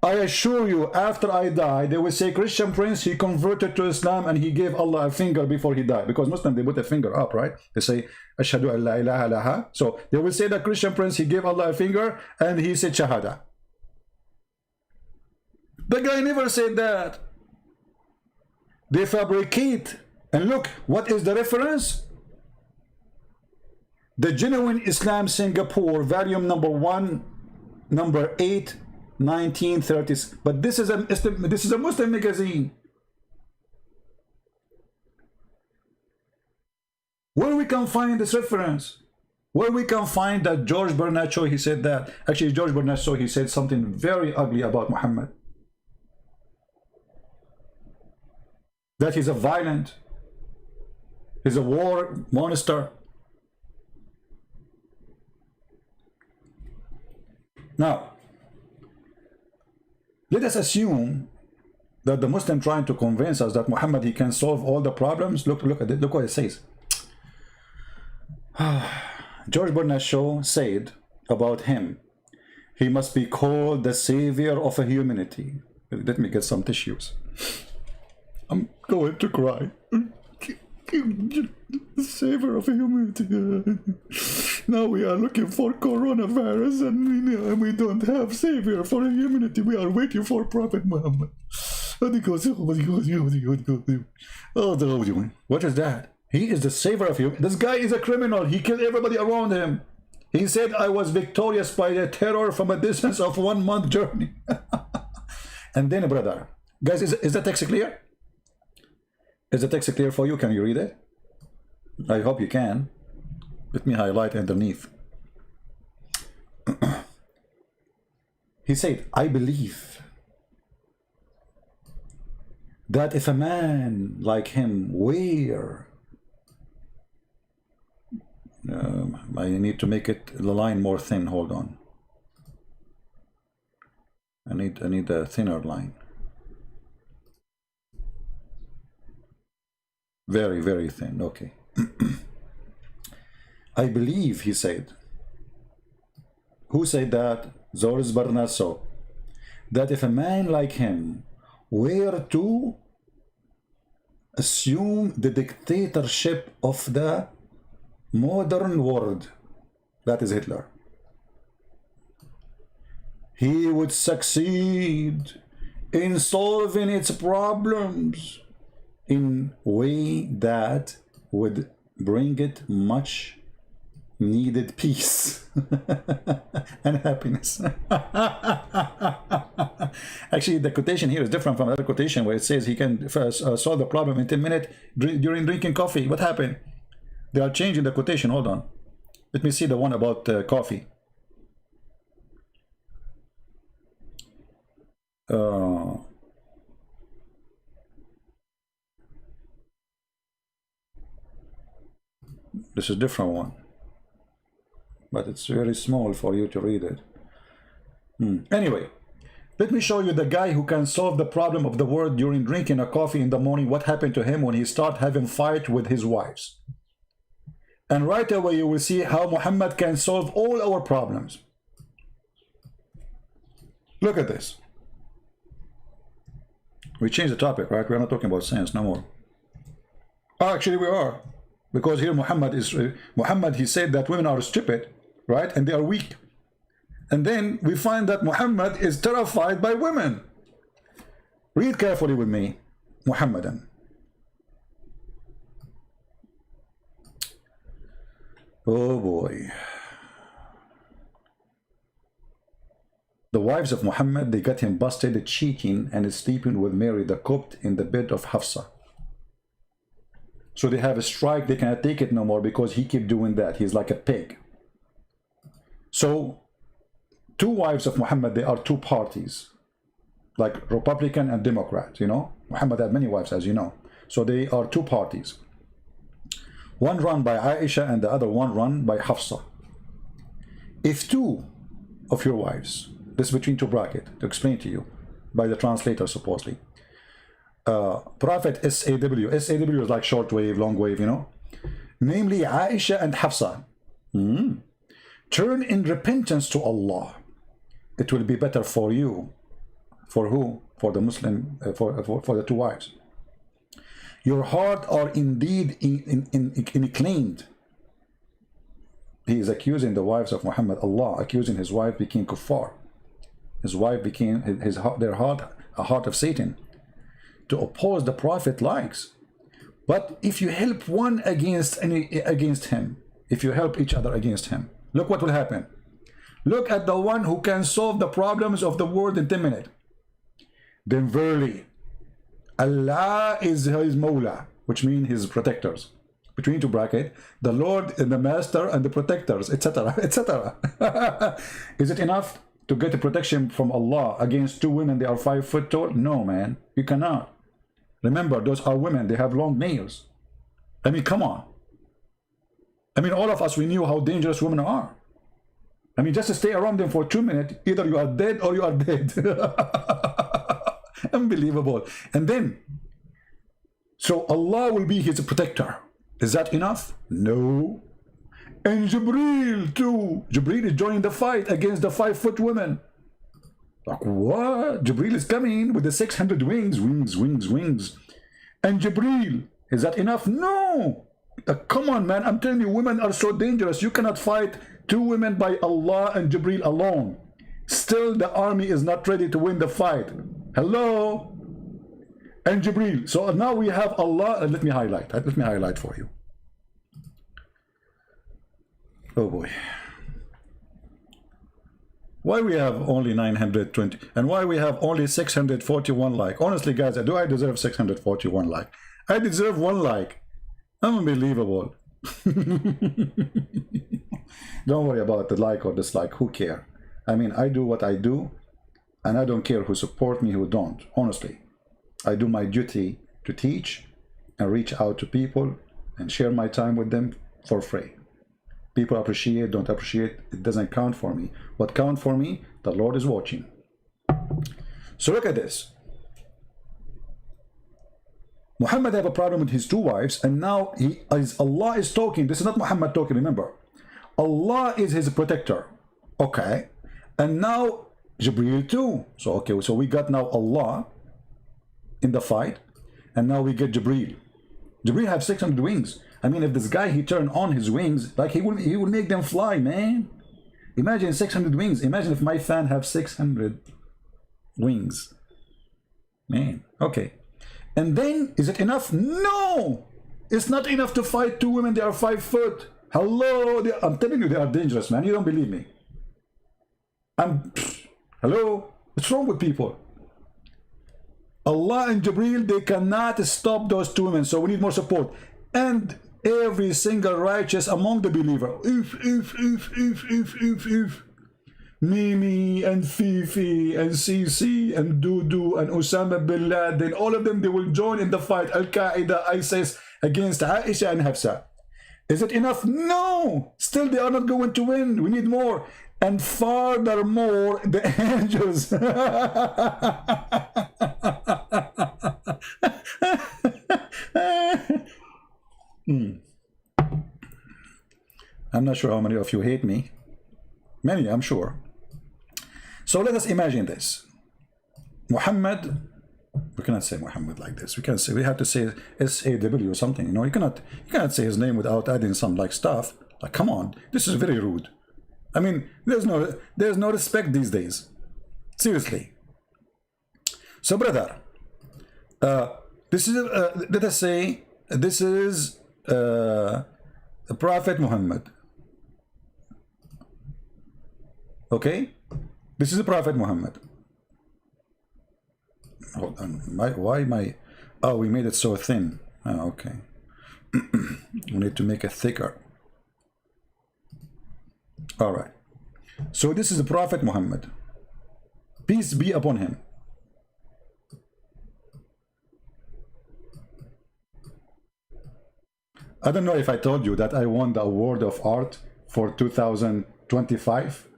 I assure you, after I die, they will say Christian prince, he converted to Islam and he gave Allah a finger before he died. Because Muslim, they put a finger up, right? They say, Ashhadu an la ilaha illallah. So they will say that Christian prince, he gave Allah a finger and he said Shahada. The guy never said that. They fabricate. And look, what is the reference? The Genuine Islam Singapore, volume number 1, number 8, 1930s. But this is a Muslim magazine. Where we can find this reference? Where we can find that George Bernard Shaw, he said that. Actually, George Bernard Shaw, he said something very ugly about Muhammad. That he's a violent, he's a war monster. Now, let us assume that the Muslim trying to convince us that Muhammad, he can solve all the problems. Look at it. Look what it says. George Bernard Shaw said about him, he must be called the savior of humanity. Let me get some tissues. I'm going to cry. The savior of humanity. Now we are looking for coronavirus and we don't have savior for humanity. We are waiting for Prophet Muhammad. What is that? He is the savior of you. This guy is a criminal. He killed everybody around him. He said, I was victorious by the terror from a distance of 1 month journey. And then, brother, guys, is the text clear? Is the text clear for you? Can you read it? I hope you can. Let me highlight underneath. He said, I believe that if a man like him were, I need to make it the line more thin. Hold on. I need a thinner line. Very, very thin. Okay. I believe, he said. Who said that? Zoris Barnaso. That if a man like him were to assume the dictatorship of the modern world, that is Hitler, he would succeed in solving its problems in a way that would bring it much needed peace and happiness. Actually, the quotation here is different from the other quotation where it says he can solve the problem in 10 minutes during drinking coffee. What happened? They are changing the quotation. Hold on. Let me see the one about coffee. This is a different one, but it's very small for you to read it. Anyway, let me show you the guy who can solve the problem of the world during drinking a coffee in the morning. What happened to him when he started having fight with his wives. And right away you will see how Muhammad can solve all our problems. Look at this. We changed the topic, right? We're not talking about science no more. Oh, actually we are. Because here Muhammad, he said that women are stupid, right? And they are weak. And then we find that Muhammad is terrified by women. Read carefully with me, Muhammadan. Oh boy. The wives of Muhammad, they got him busted cheating and sleeping with Mary the Copt in the bed of Hafsa. So they have a strike, they cannot take it no more because he keep doing that. He's like a pig. So two wives of Muhammad, they are two parties, like Republican and Democrat, you know. Muhammad had many wives, as you know. So they are two parties. One run by Aisha and the other one run by Hafsa. If two of your wives, this is between two brackets, to explain to you, by the translator supposedly, Prophet SAW is like short wave, long wave, you know, namely Aisha and Hafsa, turn in repentance to Allah, it will be better for you. For who? For the Muslim, for the two wives. Your heart are indeed inclined. He is accusing the wives of Muhammad. Allah accusing his wife became kuffar. His wife became their heart a heart of Satan, to oppose the Prophet likes. But if you help one against him, if you help each other against him, look what will happen. Look at the one who can solve the problems of the world in 10 minutes. Then verily, Allah is his Mawla, which means his protectors. Between two brackets, the Lord and the Master and the protectors, etc., etc. Is it enough to get a protection from Allah against two women? They are 5 foot tall? No, man, you cannot. Remember, those are women. They have long nails. I mean, come on. I mean, all of us, we knew how dangerous women are. I mean, just to stay around them for 2 minutes, either you are dead or you are dead. Unbelievable. And then, so Allah will be his protector. Is that enough? No. And Jibreel too. Jibreel is joining the fight against the 5 foot women. Like, what? Jibreel is coming with the 600 wings. Wings. And Jibreel, is that enough? No. Come on, man. I'm telling you, women are so dangerous. You cannot fight 2 women by Allah and Jibreel alone. Still, the army is not ready to win the fight. Hello? and Jibril. So now we have Allah, and let me highlight for you. Oh boy. Why we have only 920 and why we have only 641 like? Honestly, guys, do I deserve 641 like? I deserve 1 like. Unbelievable. Don't worry about the like or dislike. Who care? I mean, I do what I do, and I don't care who support me, who don't. Honestly, I do my duty to teach and reach out to people and share my time with them for free. People appreciate, don't appreciate, it doesn't count for me. What counts for me, the Lord is watching. So look at this. Muhammad have a problem with his 2 wives, and now Allah is talking. This is not Muhammad talking, remember. Allah is his protector. Okay. And now Jibreel too. So okay, so we got now Allah in the fight, and now we get Jibreel. Jibreel have 600 wings. I mean, if this guy, he turn on his wings, like he will make them fly, man. Imagine 600 wings. Imagine if my fan have 600 wings. Man, okay. And then, is it enough? No! It's not enough to fight 2 women. They are 5 foot. Hello? I'm telling you, they are dangerous, man. You don't believe me. Hello? What's wrong with people? Allah and Jibreel, they cannot stop those 2 women. So we need more support. And every single righteous among the believer. If. Mimi and Fifi and Sisi and Dudu and Osama bin Laden, all of them, they will join in the fight. Al-Qaeda, ISIS against Aisha and Hafsa. Is it enough? No! Still, they are not going to win. We need more. And furthermore, the angels. I'm not sure how many of you hate me. Many, I'm sure. So let us imagine this. Muhammad, we cannot say Muhammad like this. We have to say SAW or something. You know, you cannot say his name without adding some like stuff. Like, come on, this is very rude. I mean, there's no respect these days. Seriously. So, brother, this is let us say this is the Prophet Muhammad. Okay, this is the Prophet Muhammad. Hold on, why my? Oh, we made it so thin. Oh, okay. We need to make it thicker. All right. So this is the Prophet Muhammad. Peace be upon him. I don't know if I told you that I won the award of art for 2025.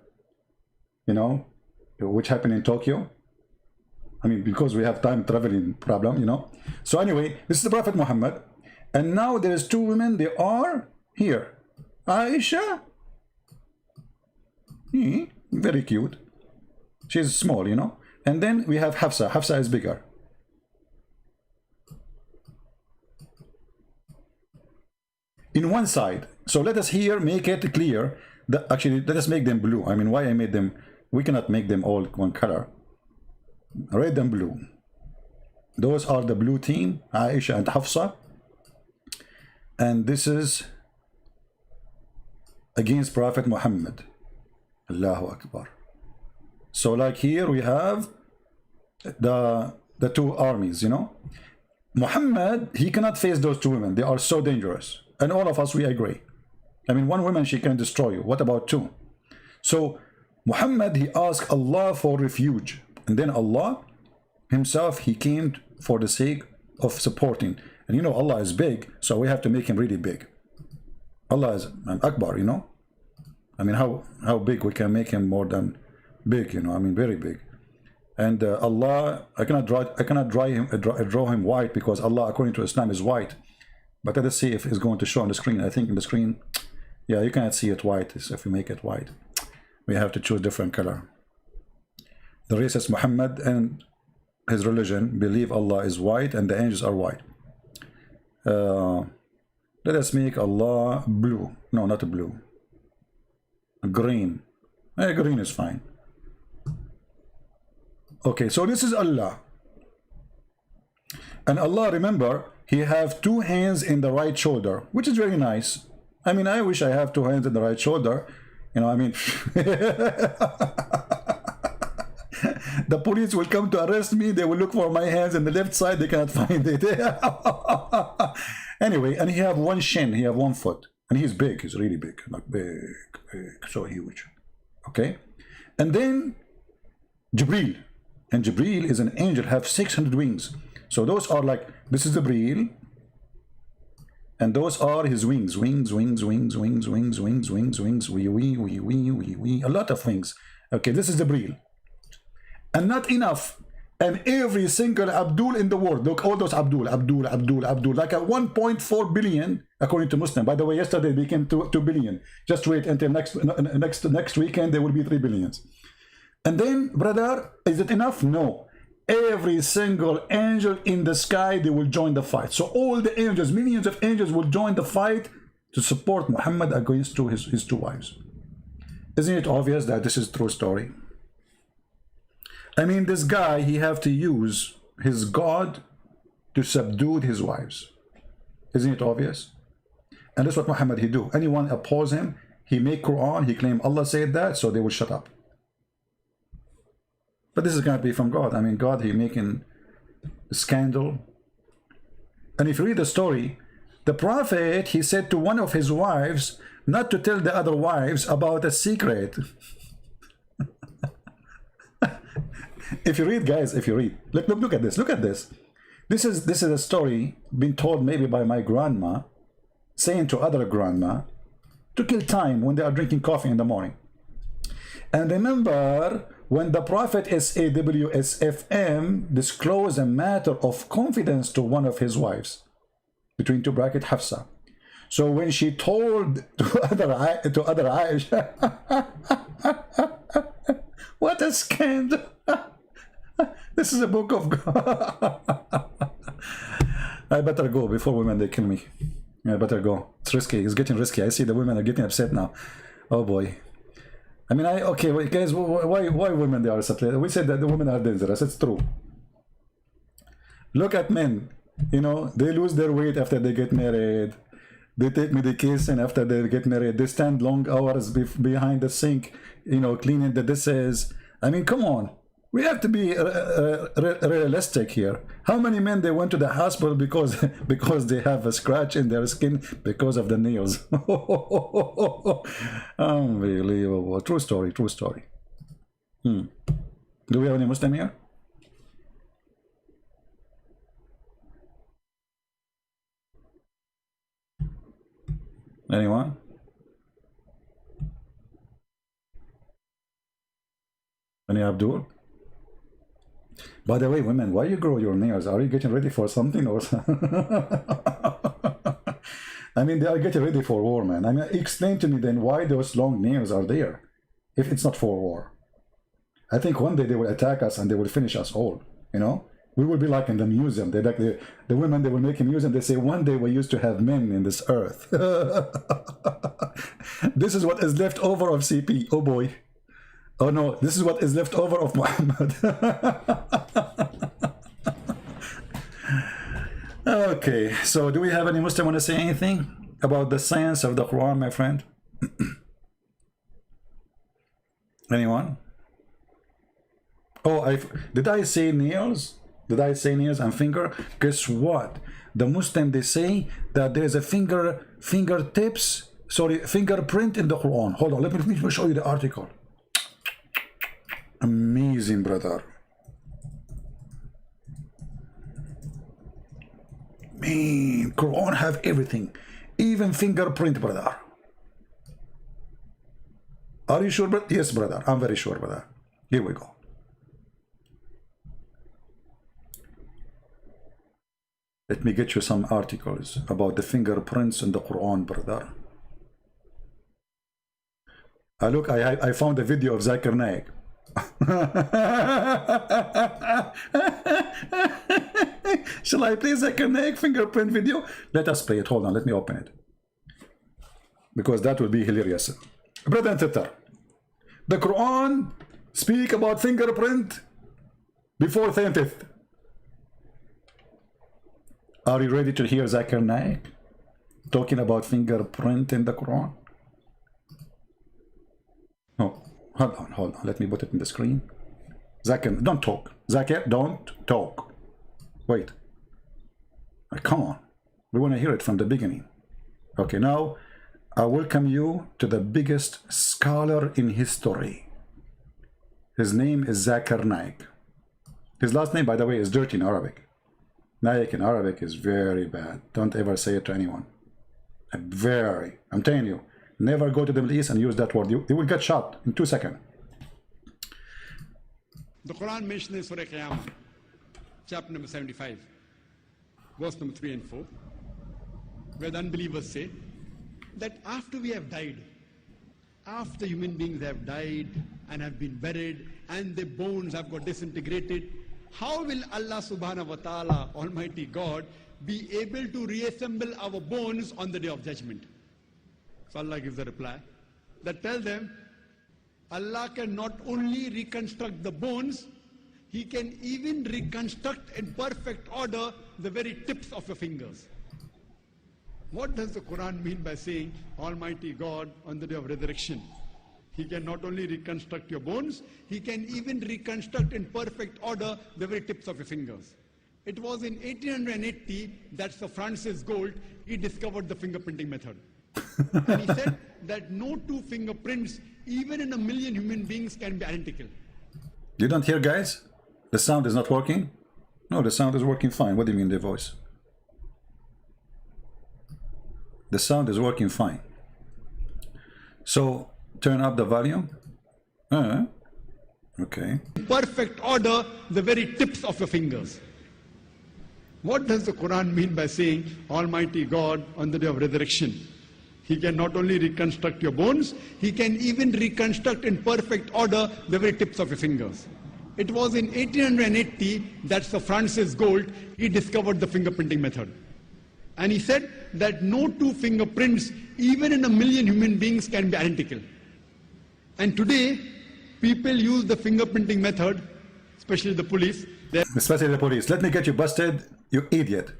You know, which happened in Tokyo. I mean, because we have time traveling problem, you know. So anyway, this is the Prophet Muhammad. And now there's 2 women. They are here. Aisha. Very cute. She's small, you know. And then we have Hafsa. Hafsa is bigger. In one side. So let us here make it clear that actually let us make them blue. I mean, why I made them, we cannot make them all one color. Red and blue. Those are the blue team, Aisha and Hafsa. And this is against Prophet Muhammad. Allahu Akbar. So like here we have the 2 armies, you know. Muhammad, he cannot face those 2 women. They are so dangerous. And all of us, we agree. I mean, 1 woman, she can destroy you. What about 2? So Muhammad, he asked Allah for refuge. And then Allah himself, he came for the sake of supporting. And you know, Allah is big, so we have to make him really big. Allah is an Akbar, you know. I mean, how big we can make him more than big, you know. I mean, very big. And Allah, I cannot draw him white, because Allah, according to Islam, is white. But let us see if it's going to show on the screen. I think in the screen, yeah, you cannot see it white. If we make it white, we have to choose different color. The racist Muhammad and his religion believe Allah is white and the angels are white. Let us make Allah blue. No, not blue. Green. Green is fine. Okay, so this is Allah. And Allah, remember, He have two hands in the right shoulder, which is very nice. I mean, I wish I have two hands in the right shoulder. You know, I mean, the police will come to arrest me. They will look for my hands in the left side. They cannot find it. Anyway, and he have one shin. He have one foot. And he's big. He's really big. Like big, so huge. Okay? And then Jibreel. And Jibreel is an angel, have 600 wings. So those are like, this is Jibreel. And those are his wings. Wings, wings, wings, wings, wings, wings, wings, wings. Wee. A lot of wings. Okay, this is Jibreel. And not enough. And every single Abdul in the world, look, all those Abdul, like a 1.4 billion, according to Muslim. By the way, yesterday they became 2 billion. Just wait until next weekend, there will be 3 billions. And then, brother, is it enough? No. Every single angel in the sky, they will join the fight. So all the angels, millions of angels will join the fight to support Muhammad against his two wives. Isn't it obvious that this is a true story? I mean, this guy, he have to use his God to subdue his wives. Isn't it obvious? And that's what Muhammad he do. Anyone oppose him, he make Quran, he claim Allah said that, so they will shut up. But this is going to be from God. I mean, God, he making a scandal. And if you read the story, the prophet, he said to one of his wives not to tell the other wives about a secret. If you read, guys, if you read, look at this. Look at this. This is a story being told maybe by my grandma, saying to other grandma to kill time when they are drinking coffee in the morning. And remember, when the Prophet SAWSFM disclosed a matter of confidence to one of his wives, between two brackets, Hafsa. So when she told to other Aisha, what a scandal! This is a book of God. I better go before women they kill me. I better go. It's risky. It's getting risky. I see the women are getting upset now. Oh boy. I mean, okay, wait, guys. Why women they are upset? We said that the women are dangerous. It's true. Look at men. You know, they lose their weight after they get married. They take medication after they get married. They stand long hours behind the sink, you know, cleaning the dishes. I mean, come on. We have to be realistic here. How many men they went to the hospital because they have a scratch in their skin because of the nails? Unbelievable. True story, true story. Do we have any Muslim here? Anyone? Any Abdul? By the way, women, why you grow your nails? Are you getting ready for something or I mean, they are getting ready for war, man. I mean, explain to me then why those long nails are there if it's not for war. I think one day they will attack us and they will finish us all, you know? We will be like in the museum. They like the women, they will make a museum. They say, one day we used to have men in this earth. This is what is left over of CP. Oh boy. Oh no, this is what is left over of Muhammad. Okay, so do we have any Muslim want to say anything about the science of the Quran, my friend? Anyone? Oh, did I say nails? Did I say nails and finger? Guess what? The Muslim, they say that there's a fingerprint in the Quran. Hold on, let me show you the article. Amazing, brother. Man, Quran have everything, even fingerprint, brother. Are you sure, brother? Yes, brother. I'm very sure, brother. Here we go. Let me get you some articles about the fingerprints in the Quran, brother. Look, I found a video of Zakir Naik. Shall I play Zakir Naik fingerprint video? Let us play it. Hold on, let me open it, because that will be hilarious. Brother and sister, the Quran speak about fingerprint before 10th. Are you ready to hear Zakir Naik talking about fingerprint in the Quran? Oh, hold on. Let me put it in the screen. Zakir, don't talk. Zakir, don't talk. Wait. Come on. We want to hear it from the beginning. Okay, now I welcome you to the biggest scholar in history. His name is Zakir Naik. His last name, by the way, is dirty in Arabic. Naik in Arabic is very bad. Don't ever say it to anyone. I'm telling you, never go to the Middle East and use that word. You will get shot in 2 seconds. The Quran mentions in Surah Qiyamah, chapter number 75, verse number 3 and 4, where the unbelievers say that after we have died, after human beings have died and have been buried and their bones have got disintegrated, how will Allah subhanahu wa ta'ala, Almighty God, be able to reassemble our bones on the day of judgment? So Allah gives a reply that tell them, Allah can not only reconstruct the bones, He can even reconstruct in perfect order the very tips of your fingers. What does the Quran mean by saying Almighty God on the day of resurrection? He can not only reconstruct your bones, He can even reconstruct in perfect order the very tips of your fingers. It was in 1880 that Sir Francis Gould, he discovered the fingerprinting method. And he said that no two fingerprints, even in a million human beings, can be identical. You don't hear, guys? The sound is not working? No, the sound is working fine. What do you mean the voice? The sound is working fine. So, turn up the volume. Okay. Perfect order, the very tips of your fingers. What does the Quran mean by saying Almighty God on the day of resurrection? He can not only reconstruct your bones, He can even reconstruct in perfect order the very tips of your fingers. It was in 1880 that Sir Francis Gould, he discovered the fingerprinting method. And he said that no two fingerprints, even in a million human beings, can be identical. And today, people use the fingerprinting method, especially the police. Especially the police. Let me get you busted, you idiot.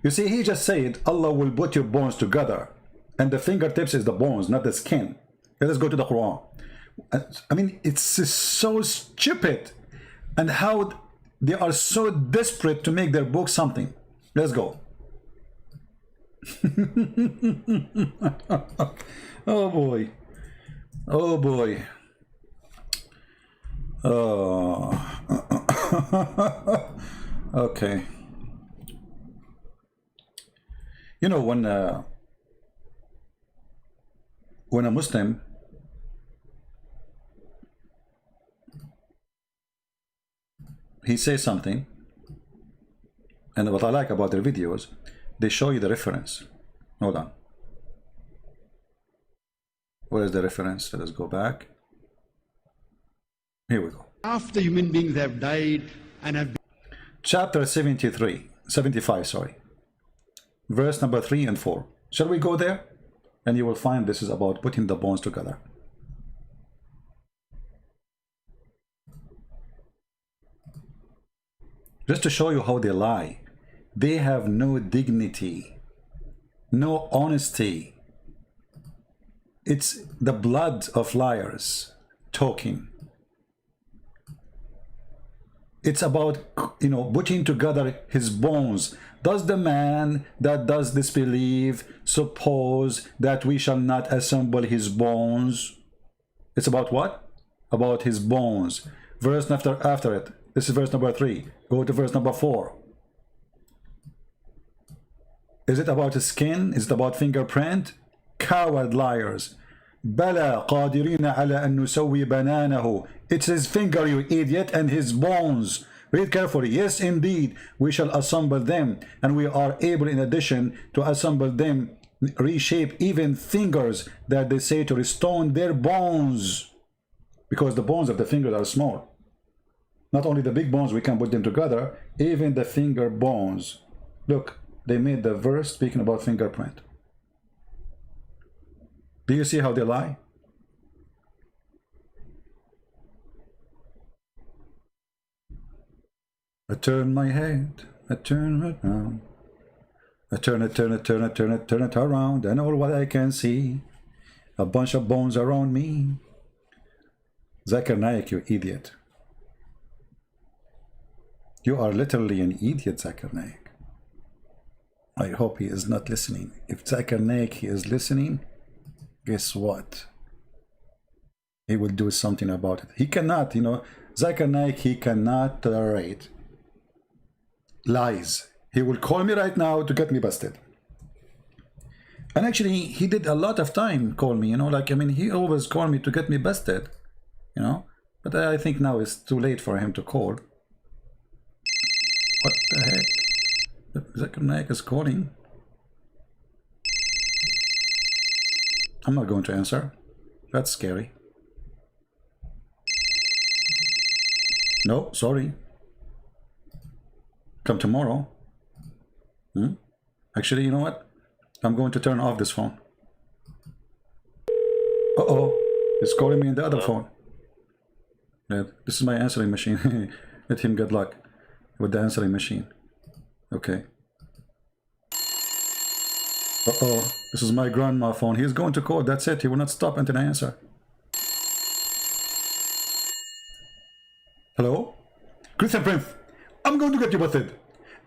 You see, he just said Allah will put your bones together. And the fingertips is the bones, not the skin. Let us go to the Quran. I mean, it's so stupid. And how they are so desperate to make their book something. Let's go. Oh boy. Oh boy. Oh. Okay. You know, when a Muslim he says something, and what I like about their videos, they show you the reference. Hold on. Where is the reference? Let us go back. Here we go. After human beings have died and have been... Chapter 75, sorry. Verse number 3 and 4. Shall we go there? And you will find this is about putting the bones together. Just to show you how they lie. They have no dignity, no honesty. It's the blood of liars talking. It's about, you know, putting together his bones. Does the man that does disbelieve suppose that we shall not assemble his bones? It's about what? About his bones. Verse after it. This is verse number 3. Go to verse number 4. Is it about his skin? Is it about fingerprint? Coward liars. Bala qadirina ala an nusawi bananahu. It's his finger, you idiot, and his bones. Read carefully. Yes, indeed, we shall assemble them, and we are able, in addition, to assemble them, reshape even fingers that they say to restore their bones, because the bones of the fingers are small. Not only the big bones, we can put them together, even the finger bones. Look, they made the verse speaking about fingerprint. Do you see how they lie? I turn my head, I turn it round. I turn it, turn it, turn it, turn it, turn it around, and all what I can see, a bunch of bones around me. Zakir Naik, you idiot. You are literally an idiot, Zakir Naik. I hope he is not listening. If Zakir Naik he is listening, guess what? He will do something about it. He cannot, you know, Zakir Naik, he cannot tolerate lies. He will call me right now to get me busted. And actually, he did a lot of time call me, you know, like, I mean, he always called me to get me busted, you know. But I think now it's too late for him to call. What the heck? Zakir Naik is calling. I'm not going to answer. That's scary. No, sorry. Come tomorrow. Actually, you know what? I'm going to turn off this phone. Uh-oh. He's calling me in the other phone. Yeah, this is my answering machine. Let him get luck with the answering machine. Okay. Uh-oh. This is my grandma phone. He's going to call. That's it. He will not stop until I answer. Hello? Christian Prince, I'm going to get you busted.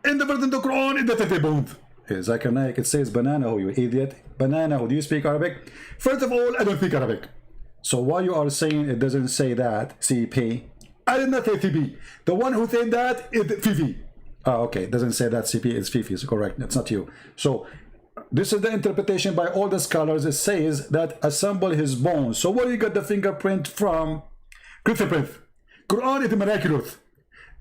In the verse in the Quran, in the 30 bones. Zakir Naik, it says banana, you idiot. Banana, do you speak Arabic? First of all, I don't speak Arabic. So why you are saying it doesn't say that, CP? I did not say CP. The one who said that is Fifi. Okay, it doesn't say that CP is Fifi, it's correct. It's not you. So this is the interpretation by all the scholars. It says that assemble his bones. So where you got the fingerprint from? Christian Prince. Quran is miraculous.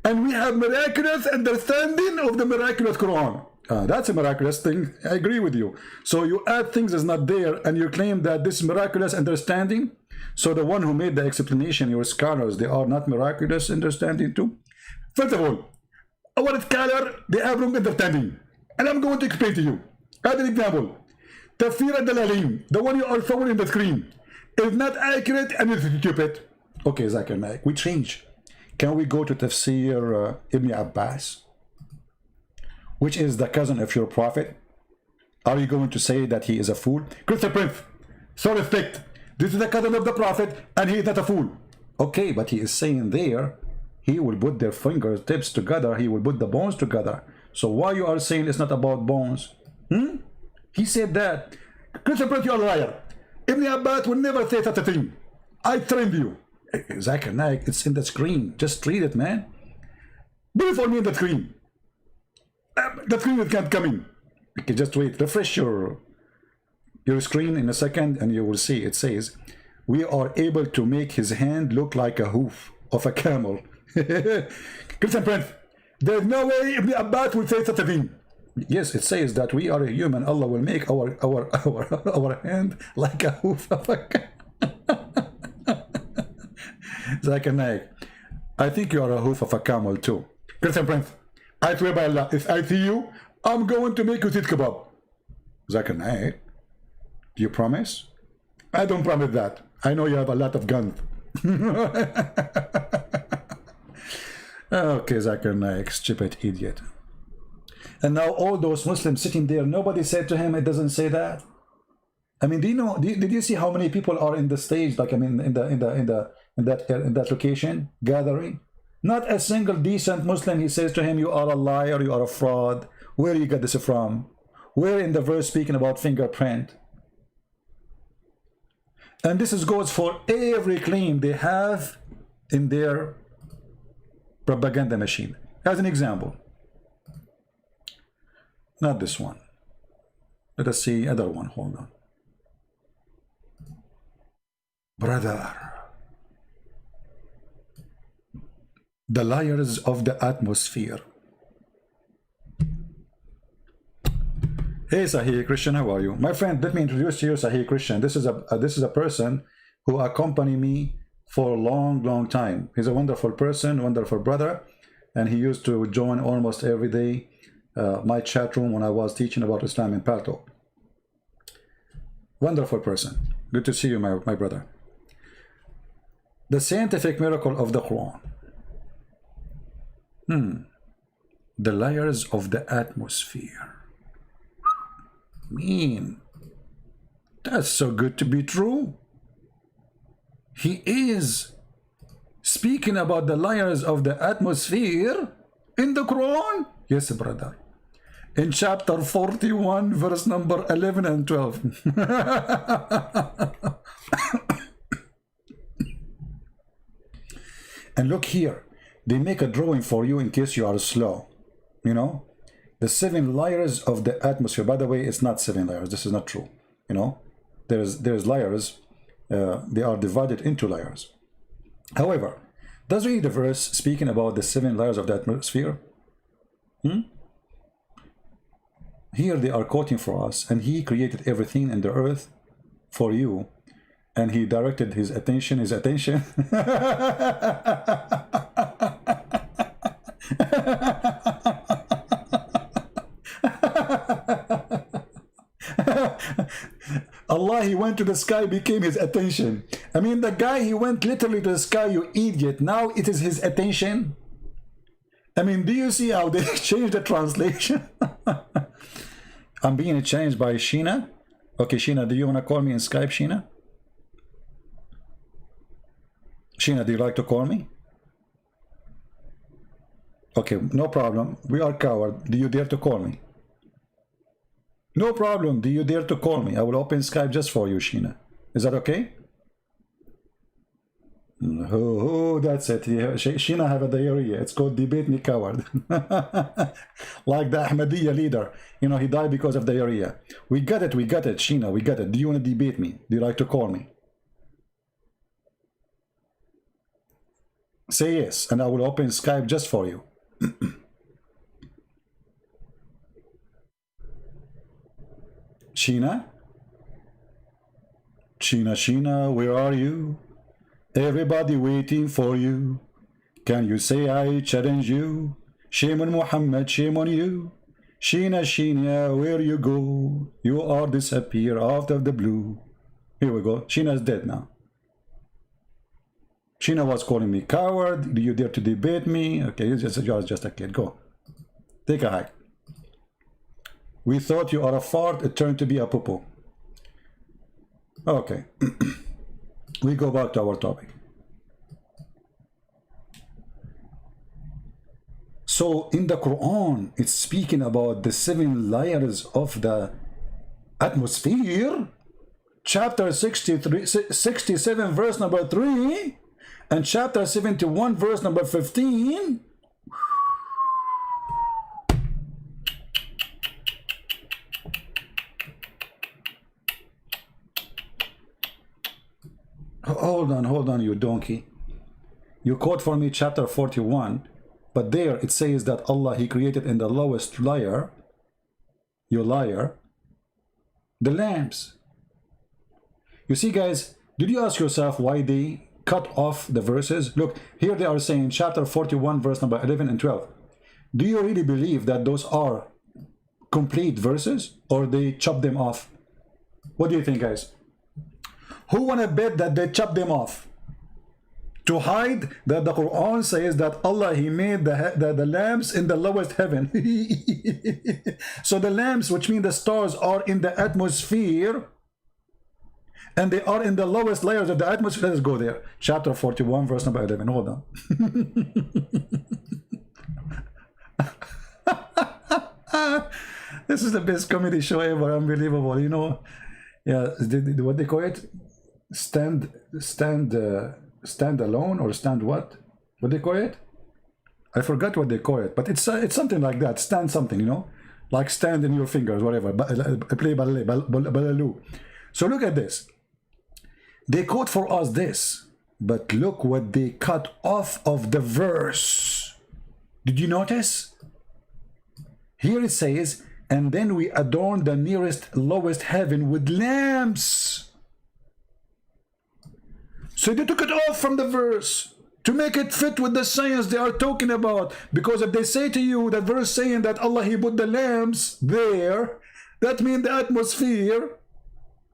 And we have miraculous understanding of the miraculous Quran. That's a miraculous thing. I agree with you. So you add things that's not there and you claim that this miraculous understanding. So the one who made the explanation, your scholars, they are not miraculous understanding too. First of all, our scholar, they have wrong understanding. And I'm going to explain to you. As an example, Tafsir al-Dalalim, the one you are showing in the screen, is not accurate and it's stupid. Okay, Zakir Naik, we change. Can we go to Tafsir Ibn Abbas, which is the cousin of your prophet? Are you going to say that he is a fool? Christian Prince, so respect. This is the cousin of the prophet and he is not a fool. Okay, but he is saying there, he will put their fingertips together, he will put the bones together. So why you are saying it's not about bones? He said that. Christian Prince, you are a liar. Ibn Abbas will never say such a thing. I trained you. Zakir Naik, it's in the screen. Just read it, man. Do it for me in the screen. The screen is not coming. Okay, just wait. Refresh your screen in a second and you will see. It says, we are able to make his hand look like a hoof of a camel. Christian Prince, there's no way Ibn Abbas will say such a thing. Yes, it says that we are a human. Allah will make our hand like a hoof of a camel. Zakir Naik, I think you are a hoof of a camel too. Christian Prince, I swear by Allah, if I see you, I'm going to make you sit kebab. Zakir Naik, do you promise? I don't promise that. I know you have a lot of guns. Okay, Zakir Naik, stupid idiot. And now all those Muslims sitting there, nobody said to him, it doesn't say that. I mean, do you know? Did you see how many people are in the stage? Like, I mean, in that location gathering? Not a single decent Muslim. He says to him, "You are a liar. You are a fraud. Where you get this from? Where in the verse speaking about fingerprint?" And this goes for every claim they have in their propaganda machine. As an example, not this one. Let us see other one. Hold on. Brother, the liars of the atmosphere. Hey Sahih Christian, how are you? My friend, let me introduce to you Sahih Christian. This is a person who accompanied me for a long time. He's a wonderful person, wonderful brother, and he used to join almost every day my chat room when I was teaching about Islam in Palto. Wonderful person. Good to see you, my brother. The scientific miracle of the Quran. The layers of the atmosphere. mean, that's so good to be true. He is speaking about the layers of the atmosphere in the Quran. Yes, brother. In chapter 41, verse number 11 and 12. And look here. They make a drawing for you in case you are slow. You know? The 7 layers of the atmosphere. By the way, it's not 7 layers. This is not true. You know? There's layers. They are divided into layers. However, does read the verse speaking about the 7 layers of the atmosphere? Here they are quoting for us, and he created everything in the earth for you, and he directed his attention. Allah, he went to the sky, became his attention. I mean, the guy, he went literally to the sky, you idiot. Now it is his attention. I mean, do you see how they changed the translation? I'm being changed by Sheena. Okay, Sheena, do you want to call me in Skype, Sheena? Sheena, do you like to call me? Okay, no problem. We are coward. Do you dare to call me? No problem. Do you dare to call me? I will open Skype just for you, Sheena. Is that okay? Oh, that's it. Sheena have a diarrhea. It's called debate me coward. Like the Ahmadiyya leader. You know, he died because of diarrhea. We got it, Sheena, we got it. Do you want to debate me? Do you like to call me? Say yes, and I will open Skype just for you. Sheena? Sheena, where are you? Everybody waiting for you. Can you say I challenge you? Shame on Muhammad, shame on you. Sheena, where you go? You are disappear out of the blue. Here we go. Sheena's dead now. Sheena was calling me coward. Do you dare to debate me? Okay, you're just a kid. Go. Take a hike. We thought you are a fart. It turned to be a poo-poo. Okay. We go back to our topic. So in the Quran, it's speaking about the 7 layers of the atmosphere. Chapter 67, verse number 3, and chapter 71, verse number 15. Hold on, you donkey. You quote for me chapter 41, but there it says that Allah, he created in the lowest layer, you liar, the lamps. You see, guys, did you ask yourself why they cut off the verses? Look, here they are saying chapter 41, verse number 11 and 12. Do you really believe that those are complete verses, or they chop them off? What do you think, guys? Who want to bet that they chop them off to hide that the Quran says that Allah, he made the lamps in the lowest heaven? So the lamps, which mean the stars, are in the atmosphere, and they are in the lowest layers of the atmosphere. Let's go there. Chapter 41, verse number 11. Hold on. This is the best comedy show ever. Unbelievable. You know, yeah, what they call it? Stand alone, or stand what? What they call it? I forgot what they call it, but it's something like that. Stand something, you know, like stand in your fingers, whatever. Play balaloo. So look at this. They quote for us this, but look what they cut off of the verse. Did you notice? Here it says, and then we adorn the nearest lowest heaven with lamps. So they took it off from the verse to make it fit with the science they are talking about. Because if they say to you that verse saying that Allah, he put the lamps there, that means the atmosphere.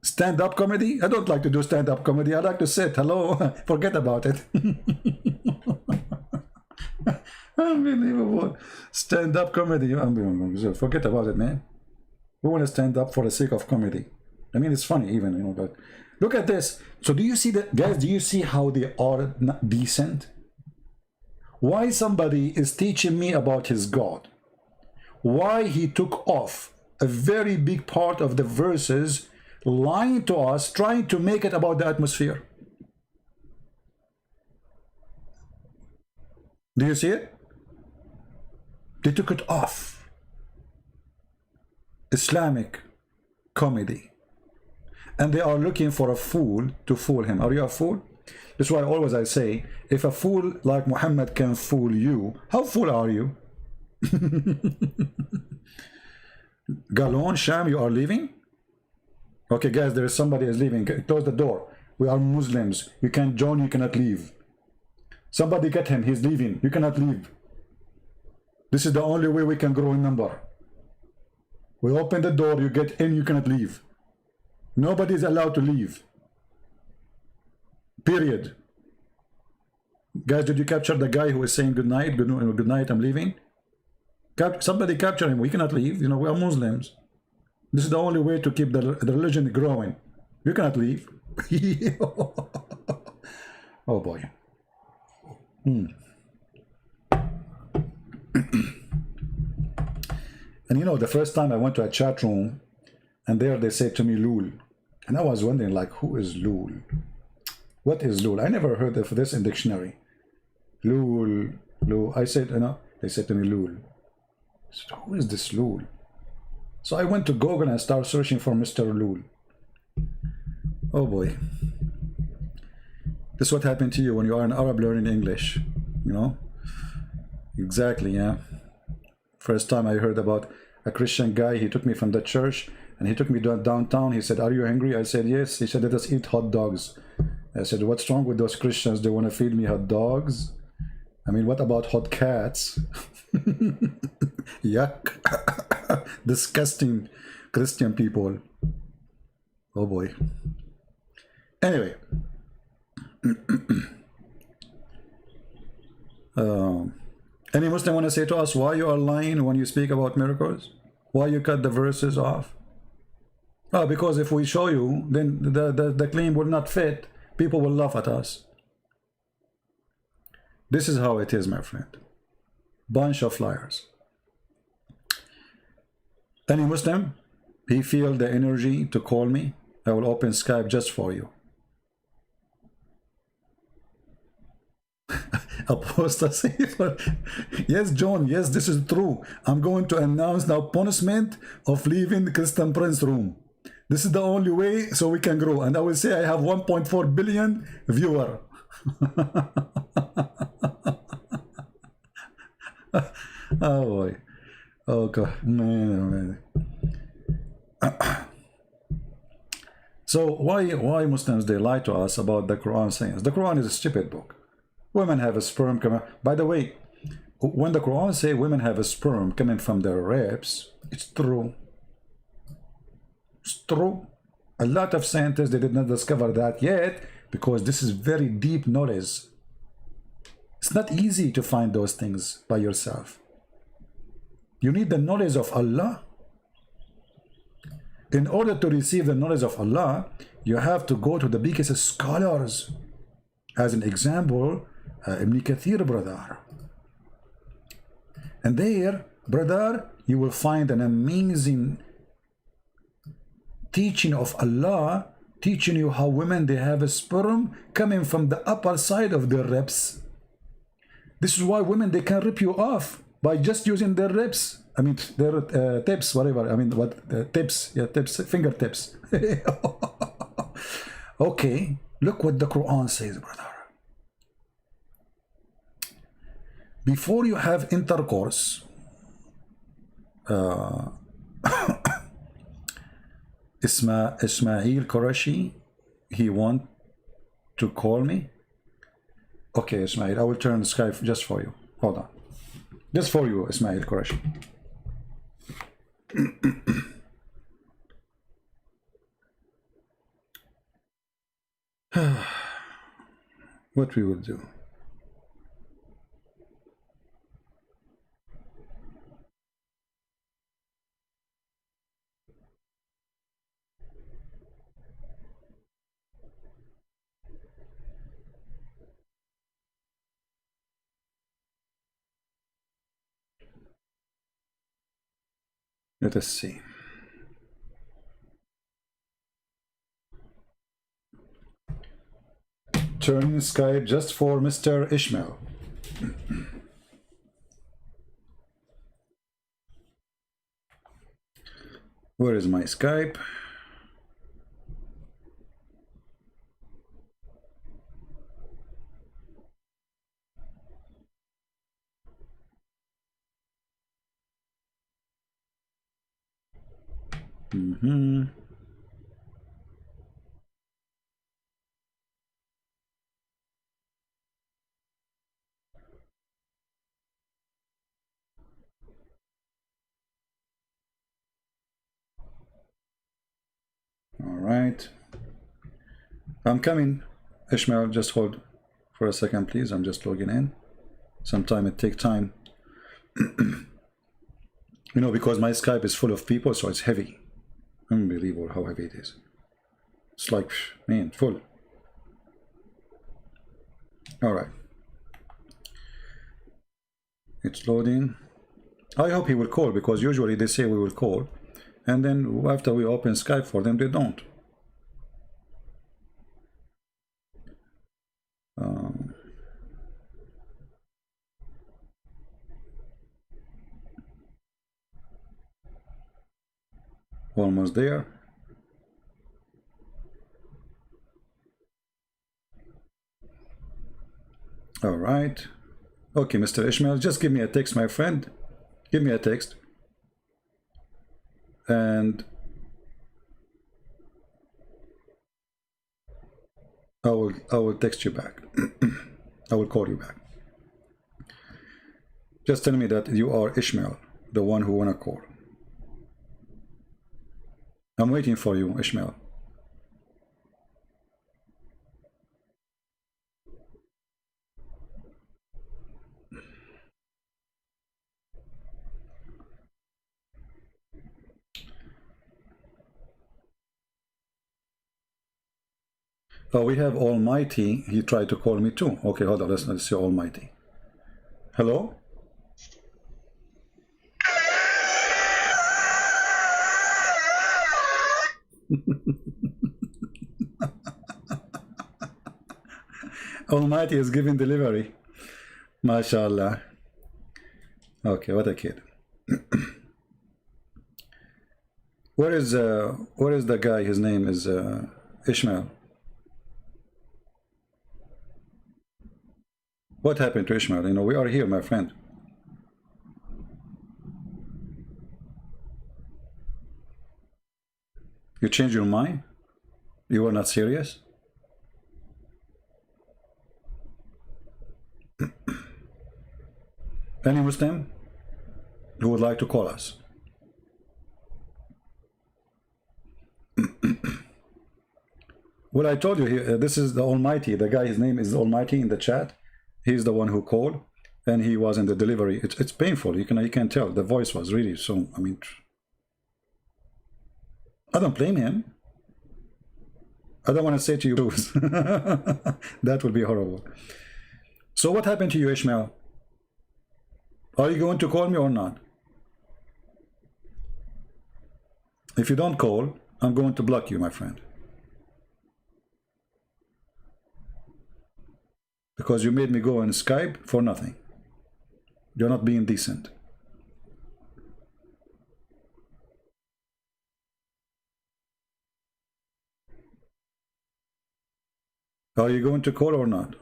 Stand-up comedy? I don't like to do stand-up comedy. I like to sit. Hello. Forget about it. Unbelievable. Stand-up comedy. Forget about it, man. We want to stand up for the sake of comedy. I mean, it's funny even, you know, but look at this. So do you see that, guys? Do you see how they are not decent? Why somebody is teaching me about his God? Why he took off a very big part of the verses, lying to us, trying to make it about the atmosphere? Do you see it? They took it off. Islamic comedy. And they are looking for a fool to fool him. Are you a fool? That's why always I say, if a fool like Muhammad can fool you, how fool are you? Galon, Sham, you are leaving? Okay, guys, there is somebody is leaving. Close the door. We are Muslims. You can't join, you cannot leave. Somebody get him, he's leaving. You cannot leave. This is the only way we can grow in number. We open the door, you get in, you cannot leave. Nobody is allowed to leave. Period. Guys, did you capture the guy who is saying good night? Good night, I'm leaving. Somebody capture him. We cannot leave. You know, we are Muslims. This is the only way to keep the religion growing. You cannot leave. Oh boy. And you know, the first time I went to a chat room, and there they said to me, Lul. And I was wondering, like, who is Lul? What is Lul? I never heard of this in dictionary. Lul, Lul. I said, you know, they said to me, Lul. I said, who is this Lul? So I went to Google and started searching for Mr. Lul. Oh boy. This is what happened to you when you are an Arab learning English, you know? Exactly, yeah. First time I heard about a Christian guy, he took me from the church and he took me downtown. He said, are you hungry? I said, yes. He said, let us eat hot dogs. I said, what's wrong with those Christians? They want to feed me hot dogs? I mean, what about hot cats? Yuck. Disgusting Christian people. Oh boy. Anyway. Any Muslim want to say to us why you are lying when you speak about miracles? Why you cut the verses off? Oh, because if we show you, then the claim will not fit. People will laugh at us. This is how it is, my friend. Bunch of liars. Any Muslim, he feel the energy to call me. I will open Skype just for you. Apostasy. Yes, John, yes, this is true. I'm going to announce now punishment of leaving the Christian Prince room. This is the only way so we can grow. And I will say I have 1.4 billion viewer. Oh boy. Oh God. Man, man. So why Muslims, they lie to us about the Quran sayings? The Quran is a stupid book. Women have a sperm coming. By the way, when the Quran say women have a sperm coming from their ribs, it's true. It's true. A lot of scientists, they did not discover that yet because this is very deep knowledge. It's not easy to find those things by yourself. You need the knowledge of Allah. In order to receive the knowledge of Allah, you have to go to the biggest scholars. As an example, Ibn Kathir, brother. And there, brother, you will find an amazing teaching of Allah, teaching you how women, they have a sperm coming from the upper side of their ribs. This is why women, they can rip you off by just using their ribs. I mean, their tips, whatever. I mean, what tips? Yeah, tips, fingertips. Okay, look what the Quran says, brother. Before you have intercourse, Ismail Qurashi, he want to call me. Okay, Ismail, I will turn the Skype just for you. Hold on. Just for you, Ismail Qurashi. What we will do. Let us see. Turn Skype just for Mr. Ishmael. Where is my Skype? All right. I'm coming. Ishmael, just hold for a second, please. I'm just logging in. Sometime it takes time. You know, because my Skype is full of people, so it's heavy. Unbelievable how heavy it is. It's like, man, full. All right. It's loading. I hope he will call, because usually they say we will call, and then after we open Skype for them, they don't. Almost there. All right. Okay, Mr. Ishmael, just give me a text, my friend. Give me a text. And I will text you back. I will call you back. Just tell me that you are Ishmael, the one who wanna call. I'm waiting for you, Ishmael. Oh, we have Almighty. He tried to call me too. Okay, hold on. Let's see Almighty. Hello? Almighty is giving delivery. MashaAllah. Okay, what a kid. Where is the guy? His name is Ishmael. What happened to Ishmael? You know, we are here, my friend. You changed your mind? You are not serious? Any Muslim who would like to call us? Well, I told you here, this is the Almighty. The guy, his name is Almighty in the chat. He's the one who called, and he was in the delivery. It's painful. You can tell the voice was really so. I mean, I don't blame him. I don't want to say to you, that would be horrible. So what happened to you, Ishmael? Are you going to call me or not? If you don't call, I'm going to block you, my friend. Because you made me go on Skype for nothing. You're not being decent. Are you going to call or not?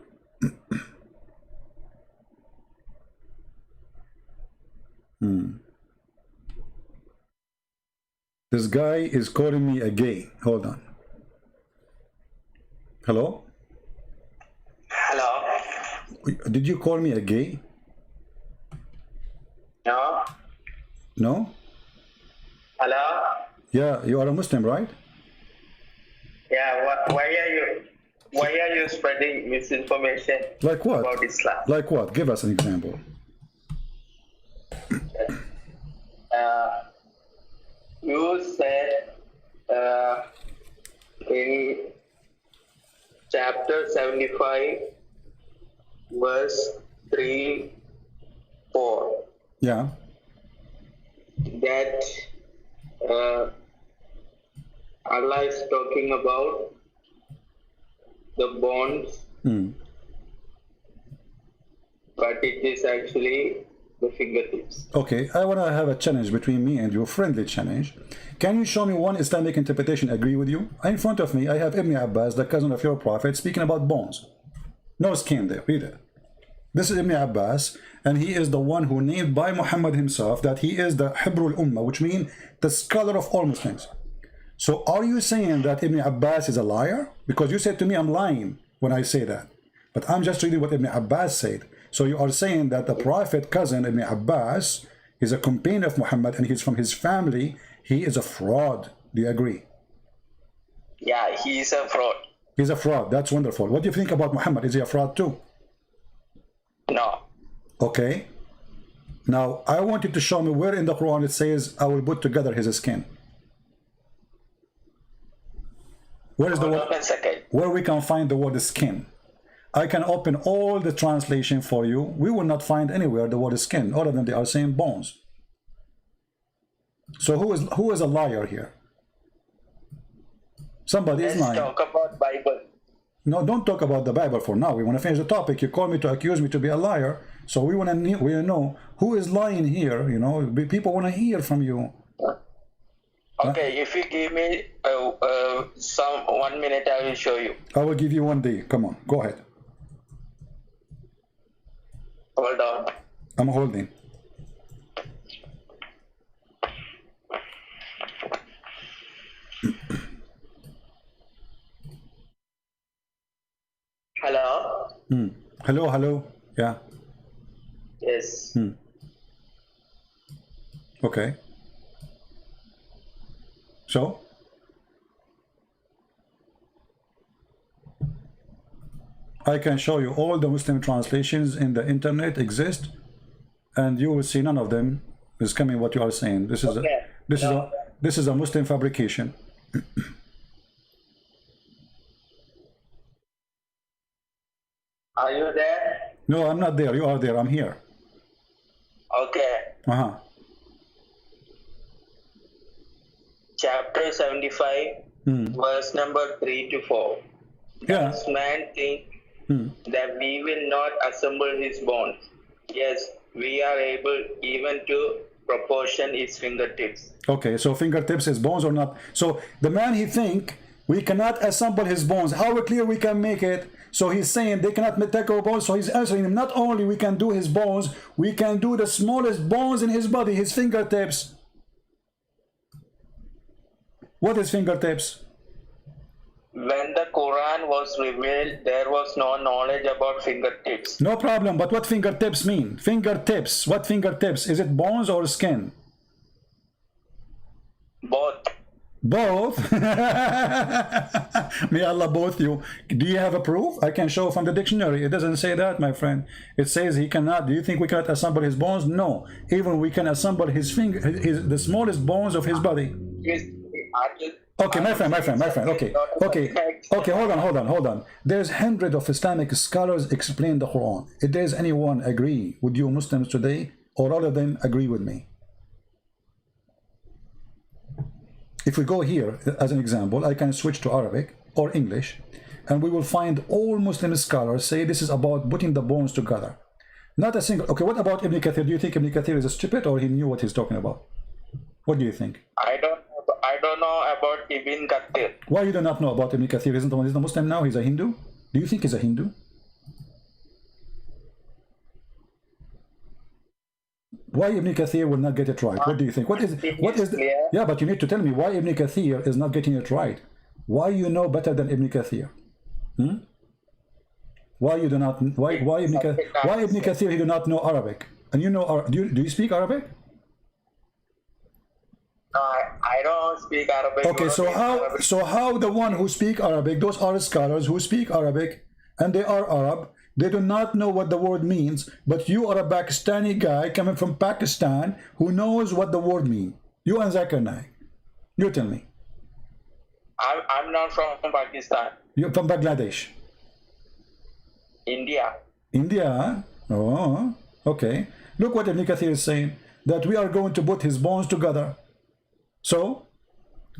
This guy is calling me a gay. Hold on. Hello? Hello? Did you call me a gay? No? No? Hello? Yeah, you are a Muslim, right? Yeah, why are you spreading misinformation Like what? about Islam? Like what? Give us an example. You said in chapter 75, verse 3, 4, Yeah. that Allah is talking about the bones, but it is actually the fingertips. Okay, I want to have a challenge between me and you, friendly challenge. Can you show me one Islamic interpretation agree with you? In front of me, I have Ibn Abbas, the cousin of your prophet, speaking about bones. No skin there, read it. This is Ibn Abbas, and he is the one who named by Muhammad himself that he is the Hibrul Ummah, which means the scholar of all Muslims. So are you saying that Ibn Abbas is a liar? Because you said to me I'm lying when I say that. But I'm just reading what Ibn Abbas said. So you are saying that the prophet cousin Ibn Abbas is a companion of Muhammad and he's from his family. He is a fraud. Do you agree? Yeah, he is a fraud. He's a fraud. That's wonderful. What do you think about Muhammad? Is he a fraud too? No. Okay. Now, I want you to show me where in the Quran it says, I will put together his skin. Where is the word? Where we can find the word skin? I can open all the translation for you. We will not find anywhere the word skin. All of them, they are saying bones. So who is a liar here? Somebody is lying. Let's talk about Bible. No, don't talk about the Bible for now. We want to finish the topic. You call me to accuse me to be a liar. So we want to know who is lying here. You know, people want to hear from you. Okay, if you give me some 1 minute, I will show you. I will give you 1 day. Come on, go ahead. Hold on. I'm holding. Hello? Hello, hello. Yeah. Yes. Okay. So? I can show you all the Muslim translations in the internet exist, and you will see none of them is coming what you are saying. This is this is a Muslim fabrication. Are you there? No, I'm not there. You are there. I'm here. Okay. Chapter 75, verse number 3 to 4. Yeah. Does man think that we will not assemble his bones? Yes, we are able even to proportion his fingertips. Okay, so fingertips is bones or not? So the man he think we cannot assemble his bones. How clear we can make it? So he's saying they cannot take our bones. So he's answering him, not only we can do his bones, we can do the smallest bones in his body, his fingertips. What is fingertips? When the Quran was revealed, there was no knowledge about fingertips. No problem, but what fingertips mean? Fingertips, what fingertips? Is it bones or skin? Both. Both? May Allah both you. Do you have a proof? I can show from the dictionary. It doesn't say that, my friend. It says he cannot. Do you think we cannot assemble his bones? No. Even we can assemble his finger, the smallest bones of his body. Yes. Okay, my friend. Okay, hold on. There's hundreds of Islamic scholars explain the Quran. If there's anyone agree with you Muslims today, or all of them agree with me? If we go here, as an example, I can switch to Arabic or English, and we will find all Muslim scholars say this is about putting the bones together. Not a single. Okay, what about Ibn Kathir? Do you think Ibn Kathir is stupid, or he knew what he's talking about? What do you think? I don't know about Ibn Kathir. Why you do not know about Ibn Kathir? Isn't he's a Muslim now? He's a Hindu? Do you think he's a Hindu? Why Ibn Kathir will not get it right? What do you think? What is yeah, but you need to tell me why Ibn Kathir is not getting it right. Why you know better than Ibn Kathir? Why you do not? Why Ibn Kathir he do not know Arabic? And you know, do you speak Arabic? No, I don't speak Arabic. Okay, so how the one who speak Arabic, those are scholars who speak Arabic, and they are Arab. They do not know what the word means, but you are a Pakistani guy coming from Pakistan who knows what the word means. You and Zakir Naik. You tell me. I'm not from Pakistan. You're from Bangladesh. India. India? Oh, okay. Look what Ibn Kathir is saying, that we are going to put his bones together. So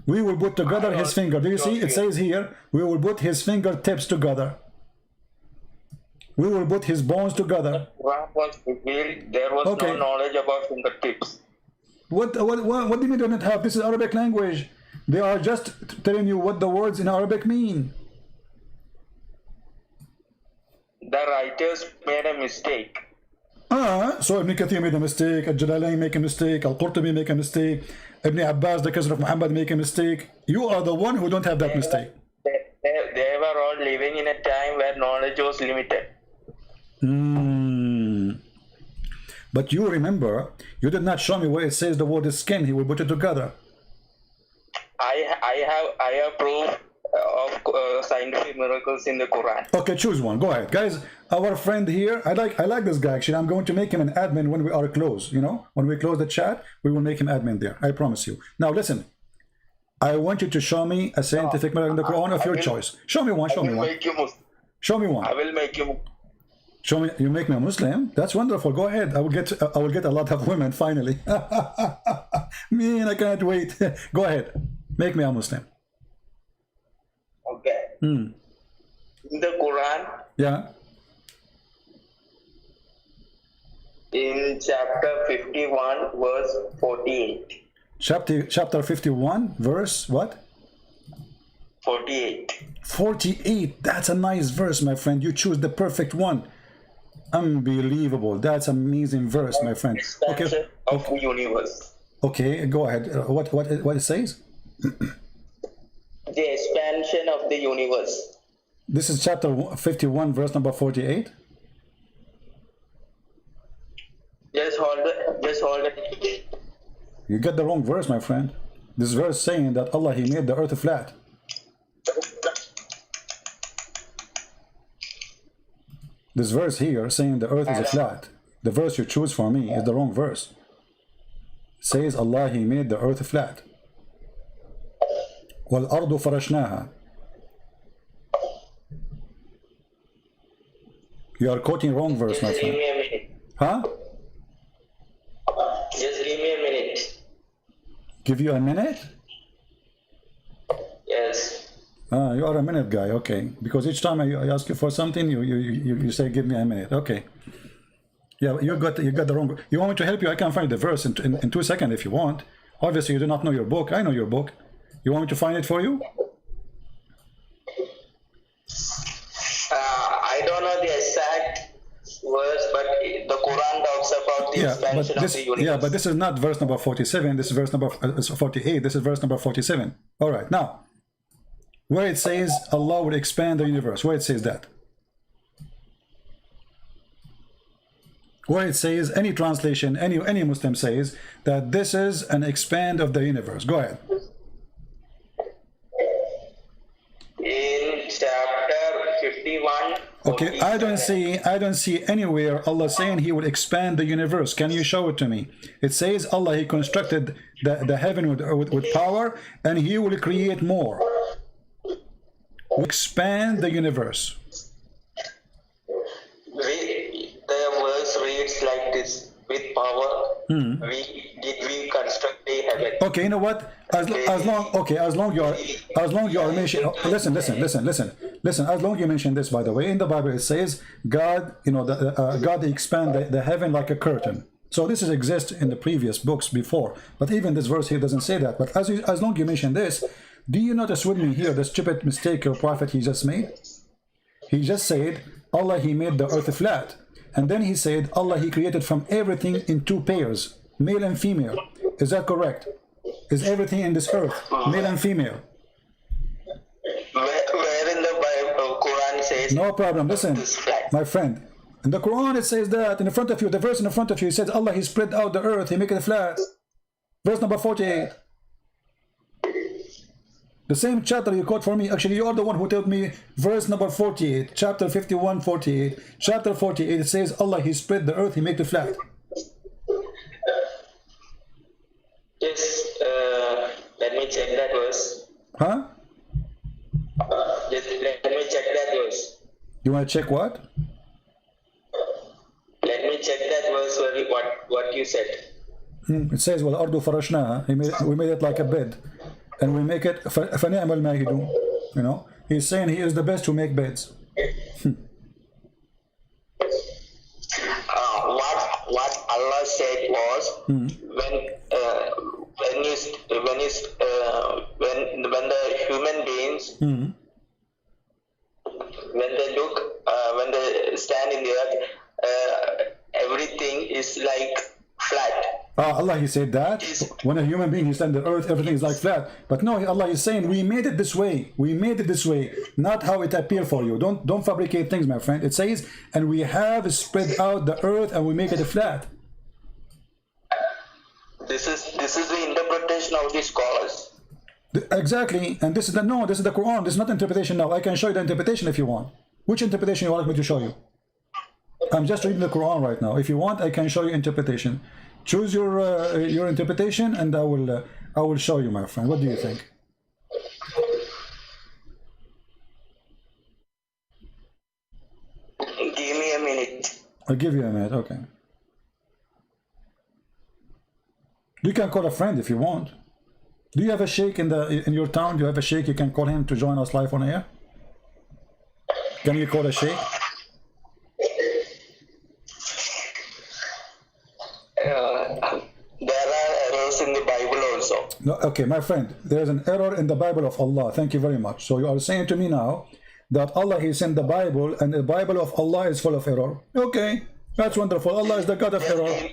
we will put together his finger. Do you see? It says here, we will put his fingertips together. We will put his bones together. Quran was revealed, there was no knowledge about fingertips. What do you mean they don't have? This is Arabic language. They are just telling you what the words in Arabic mean. The writers made a mistake. So Ibn Kathir made a mistake, Al-Jalalain make a mistake, Al-Qurtubi make a mistake, Ibn Abbas, the cousin of Muhammad, make a mistake. You are the one who don't have that mistake. They were all living in a time where knowledge was limited. But you remember, you did not show me where it says the word is skin. He will put it together. I have proof of scientific miracles in the Quran. Okay, choose one. Go ahead, guys. Our friend here, I like this guy. Actually, I'm going to make him an admin when we are close. You know, when we close the chat, we will make him admin there. I promise you. Now listen. I want you to show me a scientific miracle in the Quran of your choice. Show me one. Show me one. Show me one. I will make you. Show me. You make me a Muslim. That's wonderful. Go ahead. I will get a lot of women finally. Man, I can't wait. Go ahead. Make me a Muslim. Okay. In the Quran. Yeah. In chapter 51, verse 48. Chapter 51, verse what? 48. 48. That's a nice verse, my friend. You choose the perfect one. Unbelievable. That's amazing verse, my friend. Expansion of the universe. Okay, go ahead. What it says? The expansion of the universe. This is chapter 51, verse number 48. Just hold it. You get the wrong verse, my friend. This verse saying that Allah, He made the earth flat. This verse here saying the earth is flat. The verse you choose for me is the wrong verse. It says Allah, He made the earth flat. وَالْأَرْضُ فَرَشْنَاهَا. You are quoting wrong verse, my friend. Give me a minute. Huh? Just give me a minute. Give you a minute? Yes. You are a minute guy, okay. Because each time I ask you for something, you say give me a minute, okay. Yeah, you got the wrong. You want me to help you? I can find the verse in 2 seconds if you want. Obviously, you do not know your book. I know your book. You want me to find it for you? I don't know the exact verse, but the Quran talks about the expansion of the universe. Yeah, but this is not verse number 47. This is verse number 48. This is verse number 47. All right, now, where it says Allah will expand the universe, where it says that? Where it says, any translation, any Muslim says that this is an expand of the universe. Go ahead. In chapter 51. Okay, I don't see anywhere Allah saying He will expand the universe. Can you show it to me? It says Allah, He constructed the heaven with power, and He will create more. Expand the universe. The verse reads like this: with power, we construct the heaven. Okay, you know what? As long you are mentioning. Listen. As long you mention this, by the way, in the Bible it says God, God expand the heaven like a curtain. So this exists in the previous books before, but even this verse here doesn't say that. But as long you mention this, do you notice with me here the stupid mistake your prophet he just made? He just said Allah, He made the earth flat, and then he said Allah, He created from everything in two pairs, male and female. Is that correct? Is everything in this earth male and female? Where in the Bible, Quran says? No problem. Listen, my friend. In the Quran it says that in front of you, the verse in front of you, it says Allah, He spread out the earth, He make it flat. Verse number 48. The same chapter you quote for me. Actually, you are the one who told me verse number 48, chapter 51, 48. Chapter 48, it says Allah, He spread the earth, He make it flat. Yes, let me check that verse. Huh? Just let me check that verse. You want to check what? Let me check that verse, what you said. It says, well, ardu farashnaha. We made it like a bed, and we make it فَنِعْمَ الْمَاهِدُونَ. You know, he's saying he is the best to make beds. What Allah said was when the human beings when they stand in the earth, everything is like flat. Allah, he said that when a human being is on the earth, everything is like flat. But no, Allah is saying we made it this way. We made it this way, not how it appeared for you. Don't fabricate things, my friend. It says, and we have spread out the earth and we make it flat. This is the interpretation of the scholars. Exactly, and this is the Quran. This is not interpretation now. I can show you the interpretation if you want. Which interpretation you want me to show you? I'm just reading the Quran right now. If you want, I can show you interpretation. Choose your interpretation, and I will show you, my friend. What do you think? Give me a minute. I'll give you a minute. Okay. You can call a friend if you want. Do you have a sheikh in your town? Do you have a sheikh? You can call him to join us live on air. Can you call a sheikh? There are errors in the Bible also. No, okay, my friend, there is an error in the Bible of Allah. Thank you very much. So you are saying to me now that Allah is in the Bible and the Bible of Allah is full of error. Okay, that's wonderful. Allah is the God of error.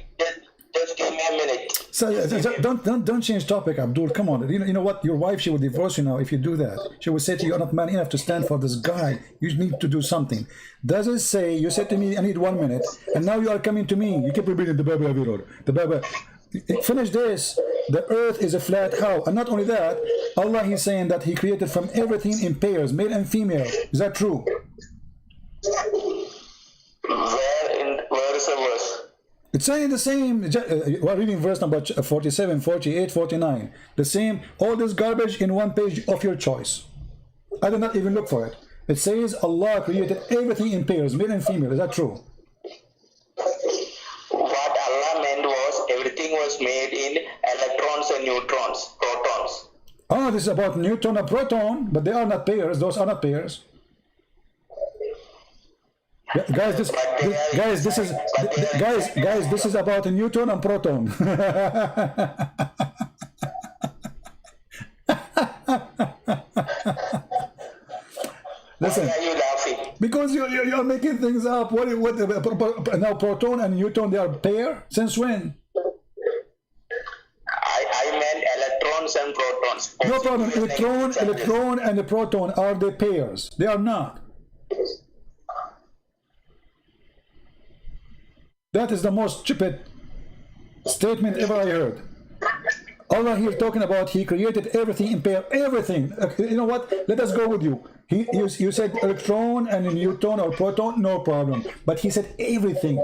Just give me a minute. So don't change topic, Abdul. Come on. You know what? Your wife, she will divorce you now if you do that. She will say to you, "You're not man enough to stand for this guy. You need to do something." Does it say you said to me, "I need 1 minute," and now you are coming to me? You keep repeating the Bible of error. The Bible. Finish this. The earth is a flat. How? And not only that, Allah is saying that He created from everything in pairs, male and female. Is that true? Where is the verse? It's saying the same. We're reading verse number 47, 48, 49. The same, all this garbage in one page of your choice. I did not even look for it. It says Allah created everything in pairs, male and female. Is that true? What Allah meant was everything was made in electrons and neutrons, protons. Oh, this is about neutron and proton, but they are not pairs. Those are not pairs. Guys, this is about a neutron and proton. Listen, why are you laughing? because you're making things up. What now? Proton and neutron, they are pair. Since when? I meant electrons and protons. No problem. Electron and the proton, are they pairs? They are not. That is the most stupid statement ever I heard. Allah here talking about He created everything in pair, everything. You know what? Let us go with you. You said electron and a neutron or proton, no problem. But He said everything.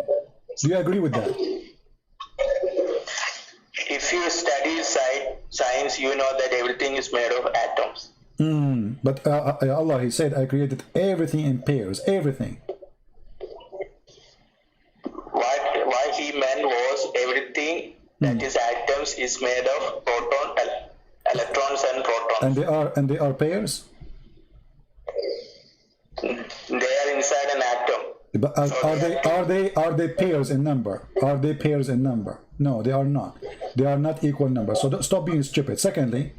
Do you agree with that? If you study science, you know that everything is made of atoms. But Allah, He said, I created everything in pairs, everything. What He meant was everything that is atoms is made of electrons and protons. And they are pairs? They are inside an atom. But are they pairs in number? Are they pairs in number? No, they are not. They are not equal numbers. So stop being stupid. Secondly,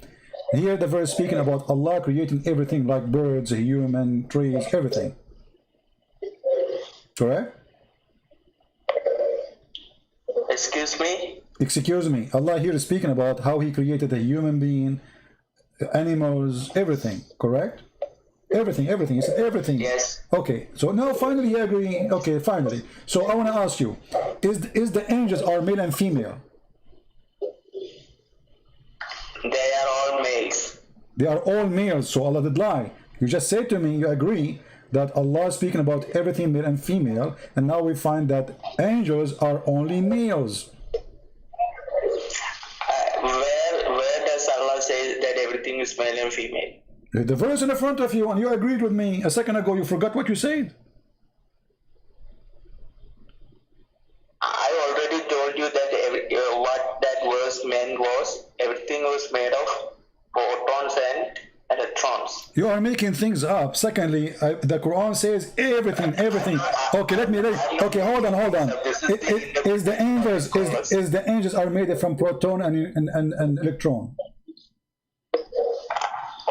here the verse speaking about Allah creating everything like birds, human, trees, everything. Correct? Excuse me? Excuse me. Allah here is speaking about how He created a human being, animals, everything. Correct? Everything. He said everything. Yes. Okay. So now finally he agreed. Okay, finally. So I want to ask you, is the angels are male and female? They are all males. They are all males. So Allah did lie. You just said to me, you agree that Allah is speaking about everything male and female, and now we find that angels are only males. Where does Allah say that everything is male and female? The verse in the front of you, and you agreed with me a second ago. You forgot what you said. I already told you that what that meant was everything was made of protons and electrons. You are making things up. Secondly, the Quran says everything. Okay, okay, hold on. Is the angels are made from proton and electron?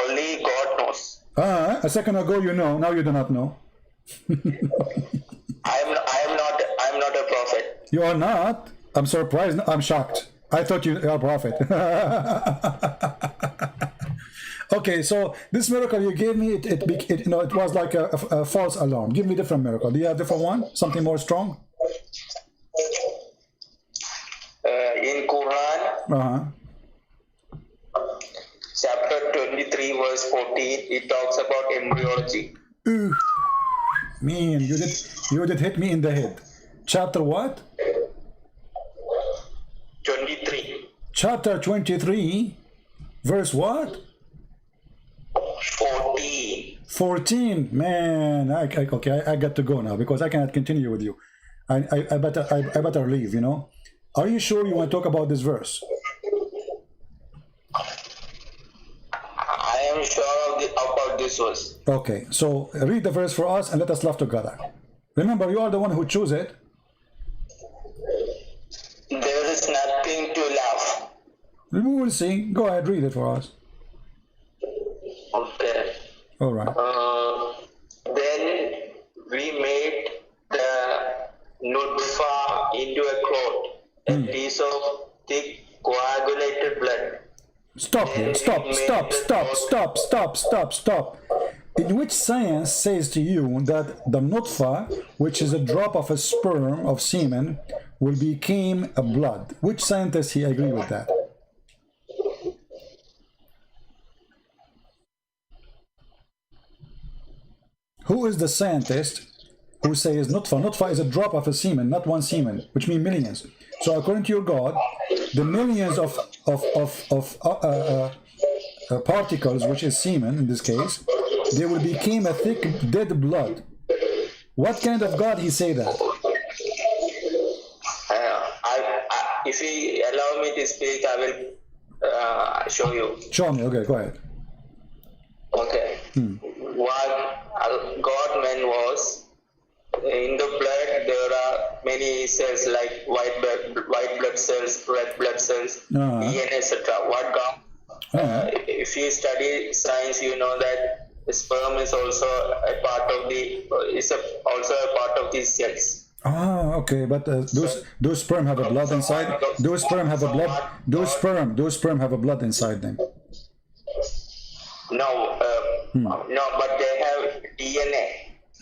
Only God knows. A second ago you know, now you do not know. I am not a prophet. You are not? I'm surprised. I'm shocked. I thought you are a prophet. Okay, so this miracle you gave me, it was like a false alarm. Give me a different miracle. Do you have a different one? Something more strong? In Quran, chapter 23, verse 14, it talks about embryology. Ooh, man, you did hit me in the head. Chapter what? 23. Chapter 23, verse what? 14. 14. Man, okay, I got to go now because I cannot continue with you. I better leave, you know. Are you sure you want to talk about this verse? I am sure about this verse. Okay, so read the verse for us and let us laugh together. Remember, you are the one who chose it. There is nothing to laugh. We will see. Go ahead, read it for us. Okay. All right. Then we made the nutfa into a clot, a piece of thick coagulated blood. Stop here. Stop. In which science says to you that the nutfa, which is a drop of a sperm of semen, will become a blood? Which scientist he agree with that? Who is the scientist who says nutfa? Nutfa is a drop of a semen, not one semen, which means millions. So according to your God, the millions of particles, which is semen in this case, they will become a thick dead blood. What kind of God he say that? If you allow me to speak, I will show you. Show me. Okay, go ahead. Okay. What God meant was, in the blood there are many cells like white blood cells, red blood cells, DNA, etc. What God? If you study science, you know that the sperm is also a part of these cells. Okay, but those sperm have a blood inside. Those sperm have a blood. Those sperm have a blood inside them. No, but they have DNA.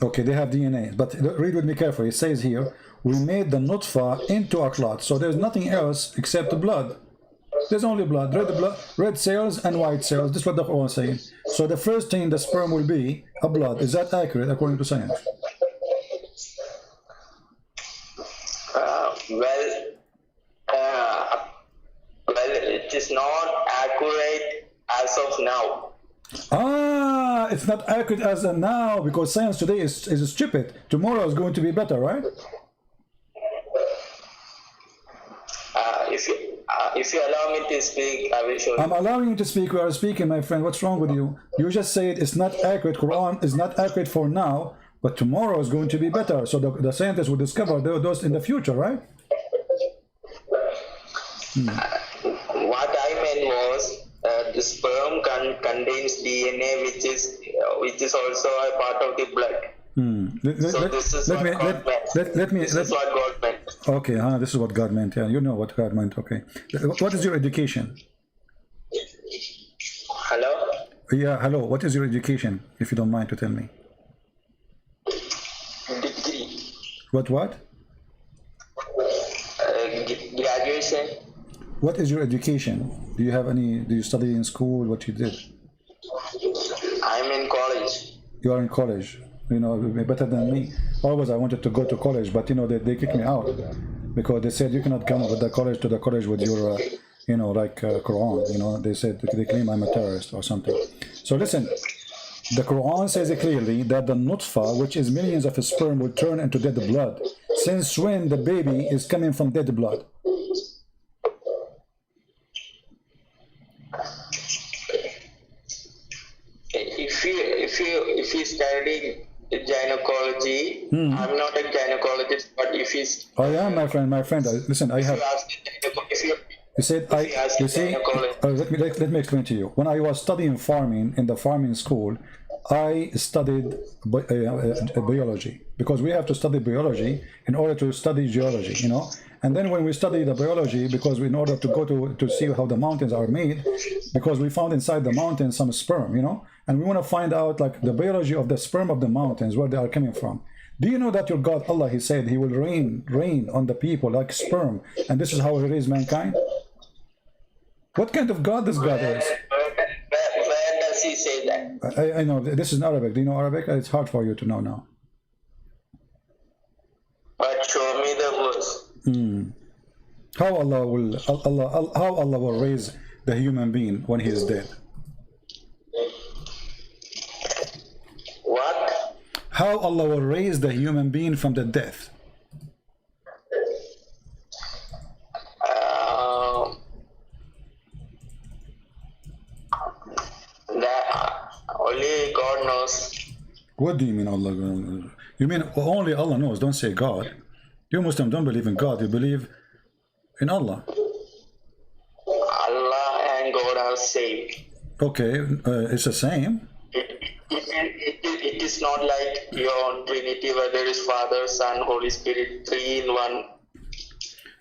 Okay, they have DNA. But read with me carefully. It says here, we made the nutfa into a clot. So there's nothing else except the blood. There's only blood, red cells and white cells. This is what the Quran is saying. So the first thing, the sperm will be a blood. Is that accurate according to science? Well, it is not accurate as of now. It's not accurate as of now because science today is stupid. Tomorrow is going to be better, right? If you allow me to speak, I will show you. I'm allowing you to speak. We are speaking, my friend. What's wrong with you? You just said it's not accurate. Quran is not accurate for now, but tomorrow is going to be better. So the scientists will discover those in the future, right? What I meant was the sperm contains DNA, which is also a part of the blood. This is what God meant. Okay, this is what God meant. Yeah, you know what God meant. Okay, what is your education? Hello. Yeah, hello. What is your education, if you don't mind to tell me? Degree. What? Graduation. What is your education? Do you have any? Do you study in school? What you did? I'm in college. You are in college. You know, better than me. Always I wanted to go to college, but you know they kicked me out because they said you cannot come with the college with your Quran. You know, they said they claim I'm a terrorist or something. So listen, the Quran says it clearly that the nutfa, which is millions of sperm, will turn into dead blood. Since when the baby is coming from dead blood? If you study gynecology, I'm not a gynecologist, but if he's I am, my friend. Listen, I have. You said I. You see, let me explain to you. When I was studying farming in the farming school, I studied biology because we have to study biology in order to study geology. You know, and then when we study the biology, because in order to go to see how the mountains are made, because we found inside the mountains some sperm. You know, and we want to find out like the biology of the sperm of the mountains, where they are coming from. Do you know that your God Allah, He said He will rain on the people like sperm, and this is how He raised mankind? What kind of God this God is? Where does He say that? I know this is in Arabic. Do you know Arabic? It's hard for you to know now. But show me the verse. How Allah will raise the human being when he is dead? What? How Allah will raise the human being from the death? That only God knows. What do you mean Allah? You mean only Allah knows? Don't say God. You Muslim don't believe in God. You believe in Allah. Allah and God are same. Okay, it's the same. It is not like your Trinity where there is Father, Son, Holy Spirit, 3 in 1.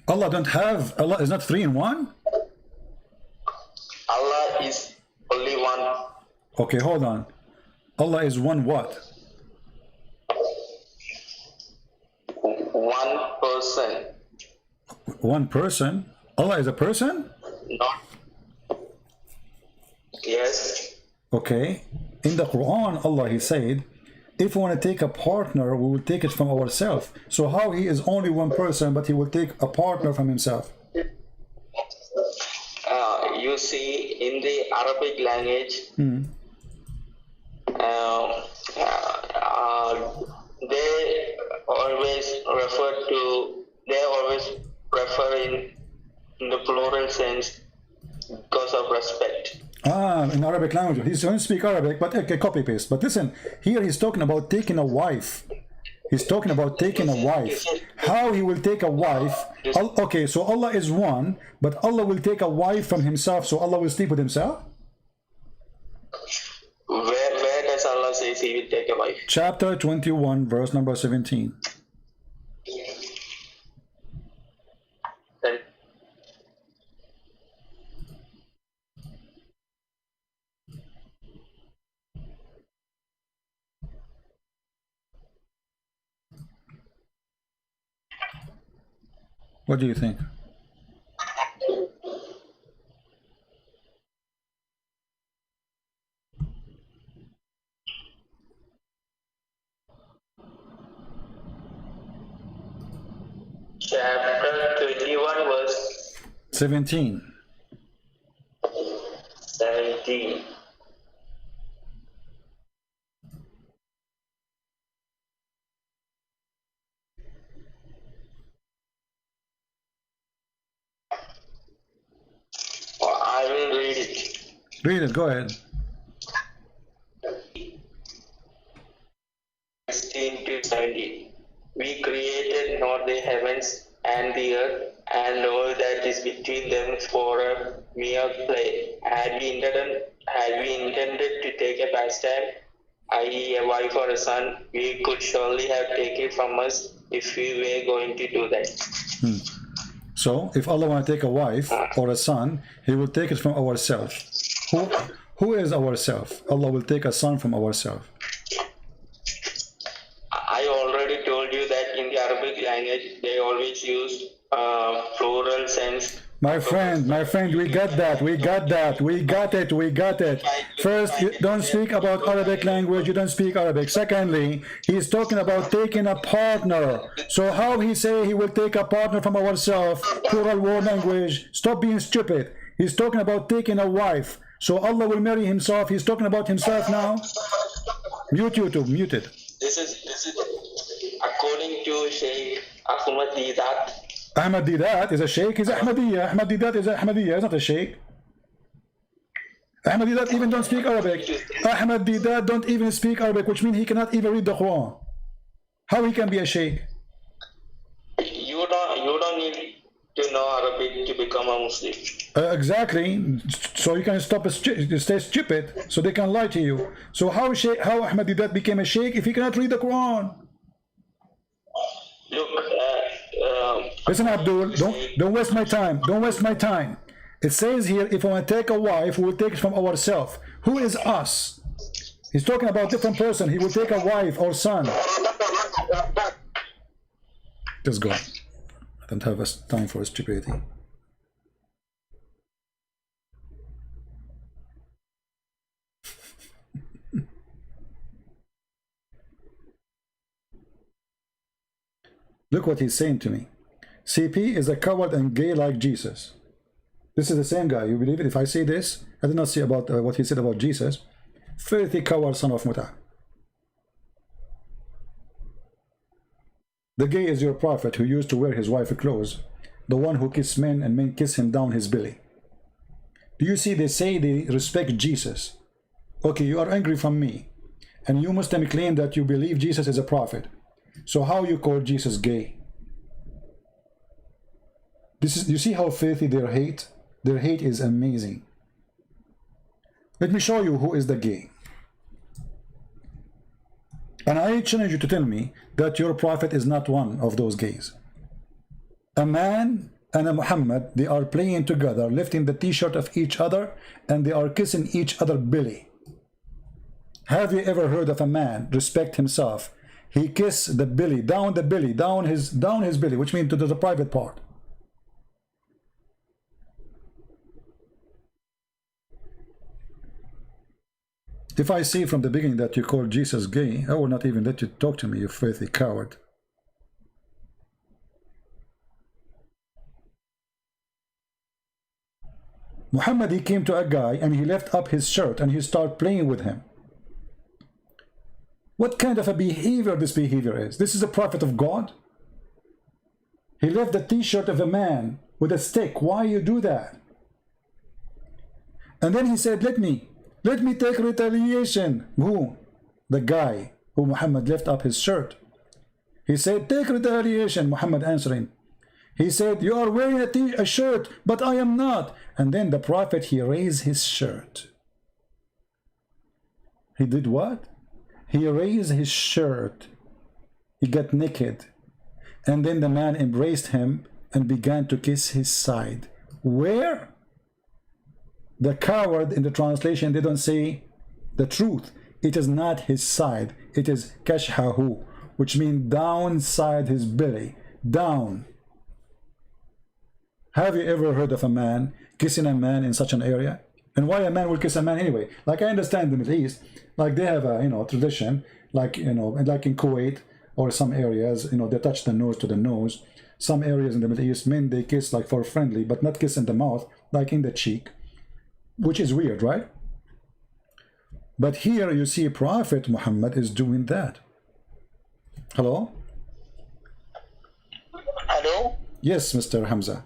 Allah is not 3 in 1? Allah is only one. Okay, hold on. Allah is one what? One person. One person? Allah is a person? Not. Yes. Okay. In the Quran, Allah, He said, if we want to take a partner, we will take it from ourselves. So how He is only one person, but He will take a partner from Himself? You see, in the Arabic language, they always refer in the plural sense because of respect. In Arabic language. He doesn't speak Arabic, but okay, copy paste. But listen, here he's talking about taking a wife. He's talking about taking a wife. How he will take a wife? Okay, so Allah is one, but Allah will take a wife from Himself, so Allah will sleep with Himself? Where does Allah say He will take a wife? Chapter 21, verse number 17. What do you think? Chapter 21, verse 17. 17. I will read it. Read it, go ahead. 16 to 17. We created not the heavens and the earth and all that is between them for a mere play. Had we intended to take a pastime, i.e. a wife or a son, we could surely have taken it from us if we were going to do that. So, if Allah want to take a wife or a son, He will take it from ourselves. Who is ourself? Allah will take a son from ourselves. I already told you that in the Arabic language, they always use plural sense. My friend, we got it. First, you don't speak about Arabic language, you don't speak Arabic. Secondly, he's talking about taking a partner. So how he say he will take a partner from ourselves? Plural word language. Stop being stupid. He's talking about taking a wife. So Allah will marry Himself. He's talking about Himself now. Mute YouTube, mute it. This is according to Sheikh Ahmad Didat. Ahmad Didat is a sheikh, he's Ahmadiyya. Ahmad Didat is Ahmadiyya, he's not a sheikh. Ahmed Didat even don't speak Arabic. Ahmed Didat don't even speak Arabic, which means he cannot even read the Quran. How he can be a sheikh? You don't need to know Arabic to become a Muslim. Exactly. So you can stay stupid, so they can lie to you. So how Ahmed Didat became a sheikh if he cannot read the Quran? Look, Listen, Abdul, don't waste my time. Don't waste my time. It says here, if I want to take a wife, we will take it from ourselves. Who is us? He's talking about a different person. He will take a wife or son. Just go. I don't have time for stupidity. Look what he's saying to me. CP is a coward and gay like Jesus. This is the same guy. You believe it? If I say this, I did not say about what he said about Jesus. Filthy coward, son of Muta. The gay is your prophet who used to wear his wife's clothes, the one who kissed men and men kiss him down his belly. Do you see? They say they respect Jesus. Okay, you are angry from me, and you Muslim claim that you believe Jesus is a prophet. So how you call Jesus gay? You see how filthy their hate? Their hate is amazing. Let me show you who is the gay. And I challenge you to tell me that your prophet is not one of those gays. A man and a Muhammad, they are playing together, lifting the t-shirt of each other, and they are kissing each other belly. Have you ever heard of a man respect himself? He kiss the belly, down his belly, which means to the private part. If I see from the beginning that you call Jesus gay, I will not even let you talk to me, you filthy coward. Muhammad, he came to a guy and he left up his shirt and he started playing with him. What kind of a behavior this behavior is? This is a prophet of God? He left the t-shirt of a man with a stick. Why you do that? And then he said, let me take retaliation. Who? The guy who Muhammad left up his shirt. He said, take retaliation. Muhammad answering. He said, you are wearing a shirt, but I am not. And then the prophet, he raised his shirt. He did what? He raised his shirt. He got naked. And then the man embraced him and began to kiss his side. Where? The coward in the translation, they don't say the truth. It is not his side. It is kashhahu, which means downside his belly. Down. Have you ever heard of a man kissing a man in such an area? And why a man will kiss a man anyway? Like I understand the Middle East, like they have a tradition, like like in Kuwait or some areas, they touch the nose to the nose. Some areas in the Middle East, men they kiss like for friendly, but not kiss in the mouth, like in the cheek, which is weird, right? But here you see Prophet Muhammad is doing that. Hello? Hello? Yes, Mr. Hamza.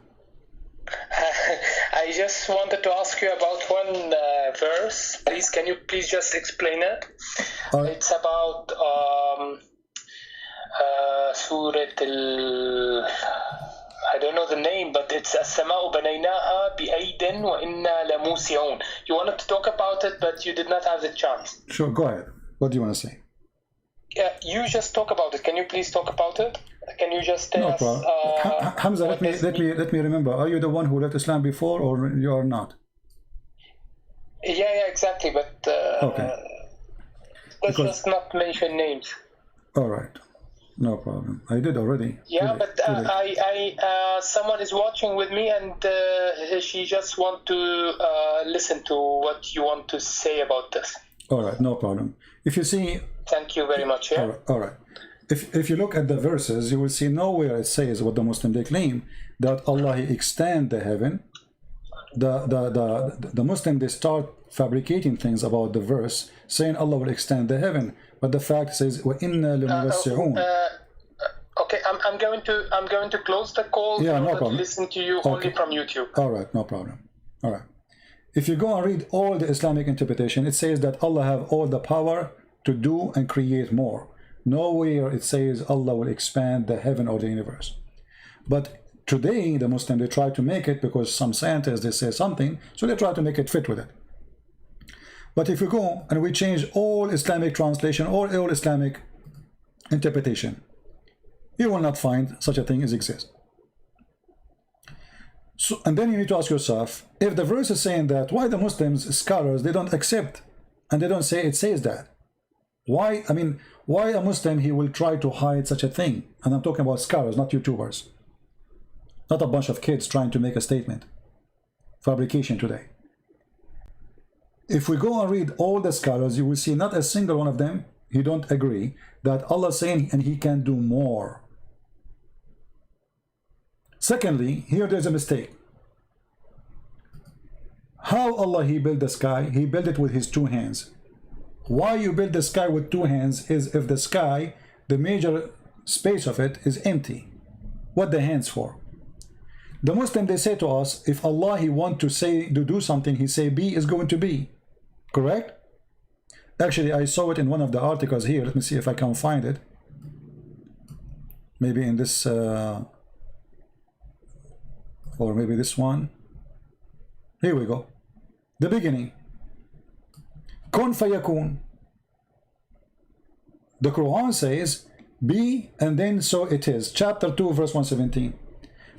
I just wanted to ask you about one verse. Please, can you please just explain it? It's about Surah Al... I don't know the name, but it's السماء بنيناها بأيد وإنا لموسعون. You wanted to talk about it, but you did not have the chance. Sure, go ahead. What do you want to say? Yeah, you just talk about it. Can you please talk about it? Can you just tell us? No problem. Hamza, let me remember. Are you the one who left Islam before, or you are not? Yeah, exactly. But okay. Let's just not mention names. All right, no problem. I did already. Yeah, but someone is watching with me, and she just want to listen to what you want to say about this. All right, no problem. If you see. Thank you very much. Yeah. All right. If you look at the verses, you will see nowhere it says what the Muslim they claim, that Allah extend the heaven. The Muslim they start fabricating things about the verse, saying Allah will extend the heaven, but the fact says وَإِنَّا لَمُوَسِّعُونَ. Okay, I'm going to close the call. Yeah, no problem. Listen to you only from YouTube. All right, no problem. All right. If you go and read all the Islamic interpretation, it says that Allah have all the power to do and create more. Nowhere it says Allah will expand the heaven or the universe. But today, the Muslim, they try to make it, because some scientists, they say something, so they try to make it fit with it. But if you go and we change all Islamic translation or all Islamic interpretation, you will not find such a thing as exists. So, and then you need to ask yourself, if the verse is saying that, why the Muslims, scholars, they don't accept and they don't say it says that? Why, I mean, why a Muslim, he will try to hide such a thing? And I'm talking about scholars, not YouTubers. Not a bunch of kids trying to make a statement. Fabrication today. If we go and read all the scholars, you will see not a single one of them, he don't agree that Allah is saying and he can do more. Secondly, here there's a mistake. How Allah he built the sky? He built it with his two hands. Why you build the sky with two hands is if the sky, the major space of it is empty. What the hands for? The Muslim, they say to us, if Allah he want to do something, he say be is going to be. Correct? Actually, I saw it in one of the articles here. Let me see if I can find it. Maybe in this, or maybe this one. Here we go. The beginning. Kun fayakun. The Quran says, be and then so it is. Chapter 2, verse 117.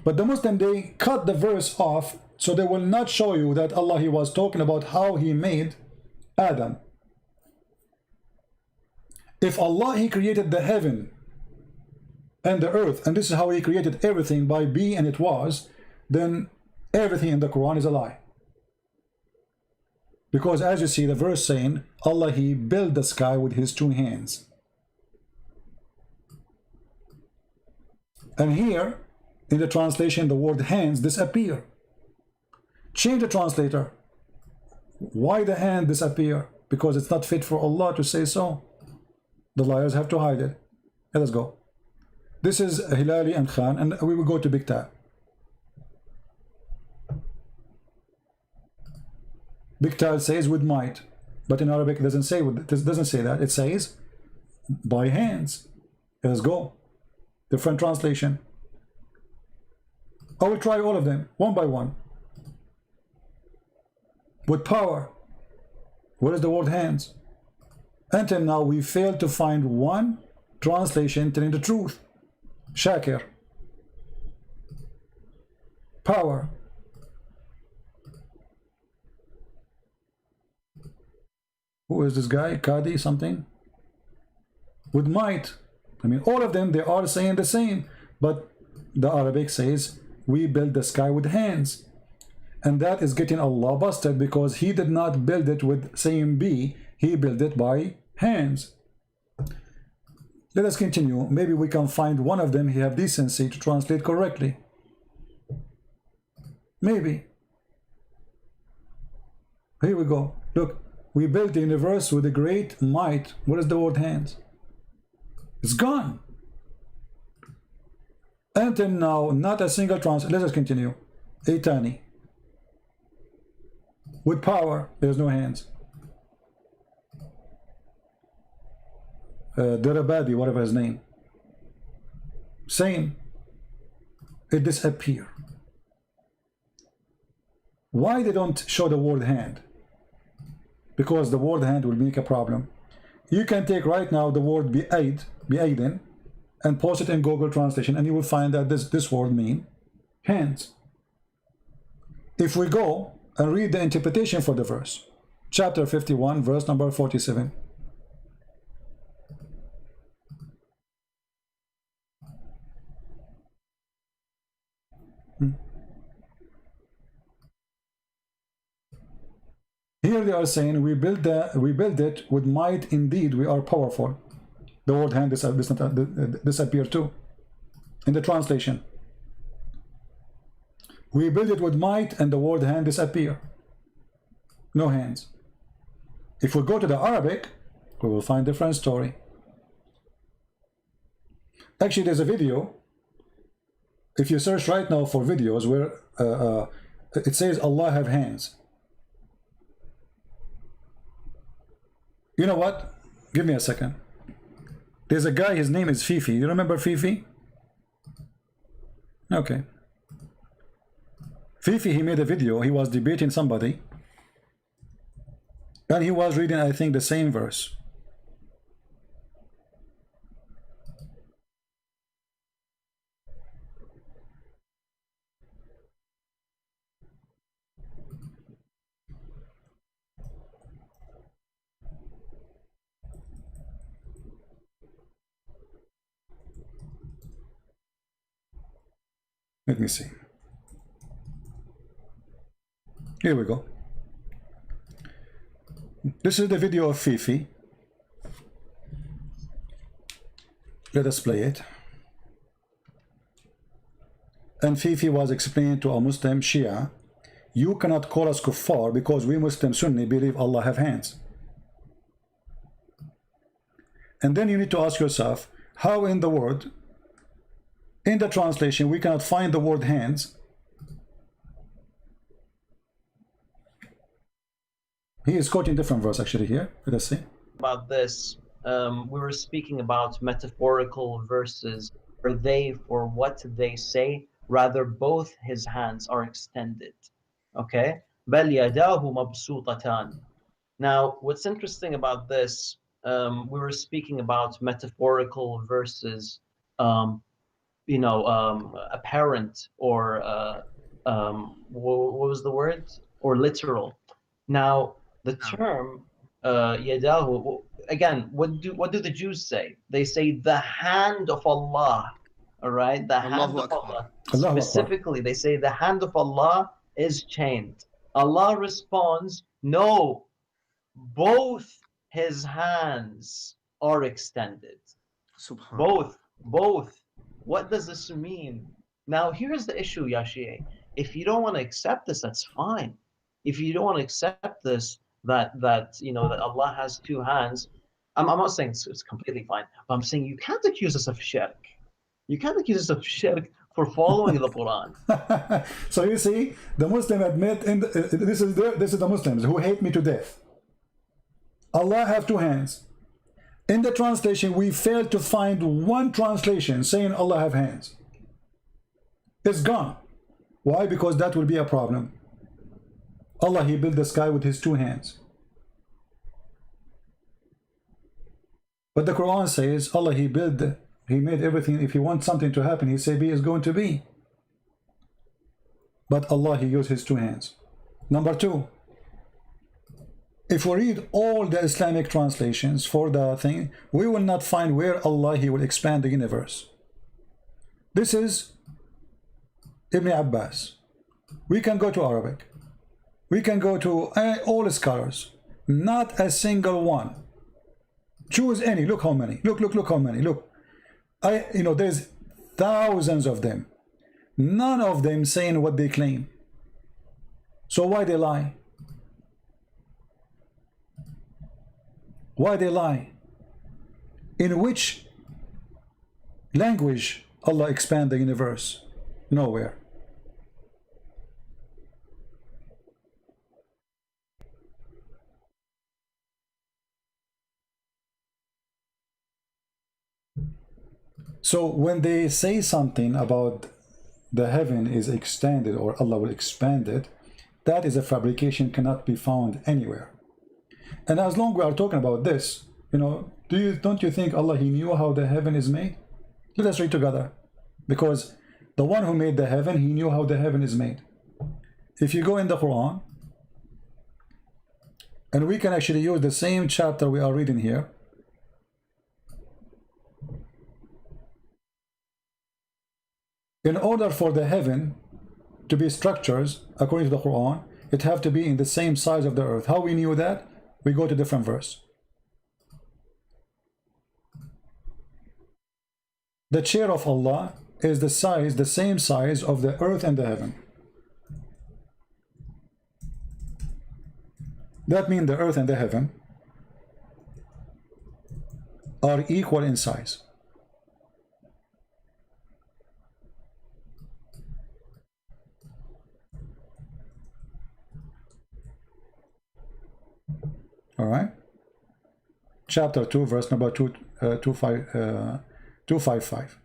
But the Muslim, they cut the verse off, so they will not show you that Allah he was talking about how he made Adam. If Allah he created the heaven and the earth, and this is how he created everything by be and it was, then everything in the Quran is a lie. Because as you see the verse saying, Allah he built the sky with his two hands. And here in the translation the word hands disappear. Change the translator. Why the hand disappear? Because it's not fit for Allah to say so. The liars have to hide it. Let us go. This is Hilali and Khan, and we will go to Big Tab. Big Tab says with might, but in Arabic it doesn't say that. It says by hands. Let us go. Different translation. I will try all of them one by one. With power. Where is the word hands? Until now we failed to find one translation telling the truth. Shakir. Power. Who is this guy? Qadi something? With might. I mean, all of them, they are saying the same. But the Arabic says, we build the sky with hands. And that is getting Allah busted because he did not build it with saying be. He built it by hands. Let us continue. Maybe we can find one of them he have decency to translate correctly. Maybe. Here we go. Look. We built the universe with a great might. What is the word hands? It's gone. Until now, not a single translation. Let us continue. Eitani. With power, there's no hands. Darabadi, whatever his name. Same. It disappear. Why they don't show the word hand? Because the word hand will make a problem. You can take right now the word bi'aidin, and post it in Google Translation, and you will find that this word means hands. If we go and read the interpretation for the verse, chapter 51, verse number 47. Here they are saying, we build it with might, indeed we are powerful. The word hand disappear too in the translation. We build it with might and the word hand disappear. No hands. If we go to the Arabic, we will find a different story. Actually, there's a video. If you search right now for videos where it says Allah have hands. You know what? Give me a second. There's a guy, his name is Fifi. You remember Fifi? Okay. Fifi, he made a video. He was debating somebody. And he was reading, I think, the same verse. Let me see. Here we go. This is the video of Fifi. Let us play it. And Fifi was explaining to a Muslim Shia, you cannot call us kuffar because we Muslim Sunni believe Allah have hands. And then you need to ask yourself, how in the word, in the translation, we cannot find the word hands. He is quoting different verse actually here. Let us see. About this, we were speaking about metaphorical verses. Are they for what they say? Rather, both his hands are extended. Okay? بَلْ يَدَاهُ مَبْسُوطَتَانِ. Now, what's interesting about this, we were speaking about metaphorical verses, apparent or what was the word? Or literal. Now, the term yadahu, again, what do the Jews say? They say the hand of Allah. All right, the hand of Allah. Specifically, they say the hand of Allah is chained. Allah responds, no, both his hands are extended. Both. What does this mean? Now, here's the issue, Yashie. If you don't want to accept this, that's fine. If you don't want to accept this, that Allah has two hands, I'm not saying it's completely fine, but I'm saying you can't accuse us of shirk. You can't accuse us of shirk for following the Quran. So you see, the Muslim admit, this is the Muslims who hate me to death. Allah have two hands. In the translation, we failed to find one translation saying Allah have hands. It's gone. Why? Because that will be a problem. Allah, he built the sky with his two hands. But the Quran says, Allah, he made everything. If he wants something to happen, he say be is going to be. But Allah, he used his two hands. Number two, if we read all the Islamic translations for the thing, we will not find where Allah, he will expand the universe. This is Ibn Abbas. We can go to Arabic. We can go to all scholars. Not a single one. Choose any. Look how many. Look how many. Look. There's thousands of them. None of them saying what they claim. So why they lie? Why they lie? In which language Allah expand the universe? Nowhere. So when they say something about the heaven is extended or Allah will expand it, that is a fabrication, cannot be found anywhere. And as long as we are talking about this, don't you think Allah, he knew how the heaven is made? Let us read together. Because the one who made the heaven, he knew how the heaven is made. If you go in the Quran, and we can actually use the same chapter we are reading here. In order for the heaven to be structures, according to the Quran, it have to be in the same size of the earth. How we knew that? We go to different verse. The chair of Allah is the same size of the earth and the heaven. That means the earth and the heaven are equal in size. All right. chapter 2, verse number 255.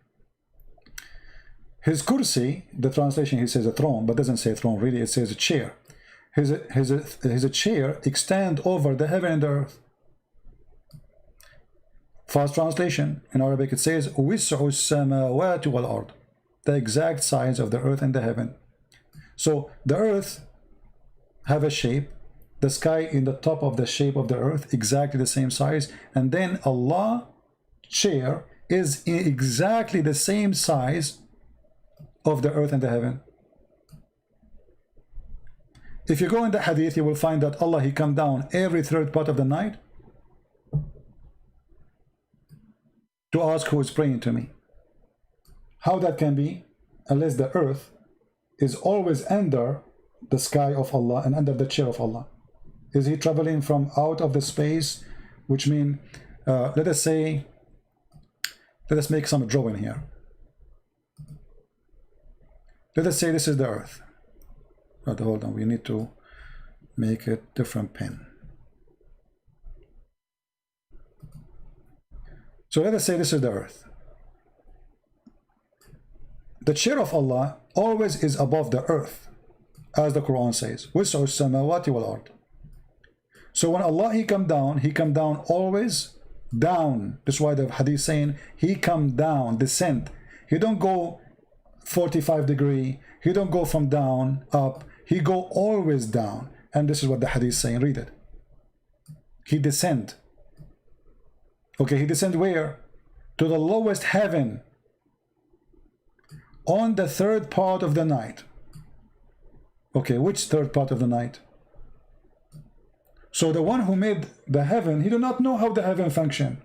His kursi, the translation, he says a throne, but doesn't say throne really, it says a chair. His chair extend over the heaven and the earth. Fast translation, in Arabic it says وسع السماوات والأرض, the exact size of the earth and the heaven. So the earth have a shape, the sky in the top of the shape of the earth, exactly the same size, and then Allah's chair is exactly the same size of the earth and the heaven. If you go in the hadith, you will find that Allah, he come down every third part of the night to ask who is praying to me. How that can be, unless the earth is always under the sky of Allah and under the chair of Allah. Is he traveling from out of the space, which mean, let us make some drawing here. Let us say this is the earth. But hold on, we need to make a different pen. So let us say this is the earth. The chair of Allah always is above the earth, as the Quran says, وَسْعُ السَّمَاوَاتِ وَالْأَرْضِ. So when Allah, he come down always down. That's why the hadith saying, he come down, descend. He don't go 45 degrees, he don't go from down up, he go always down. And this is what the hadith saying, read it. He descend. Okay, he descend where? To the lowest heaven on the third part of the night. Okay, which third part of the night? So the one who made the heaven, he do not know how the heaven function.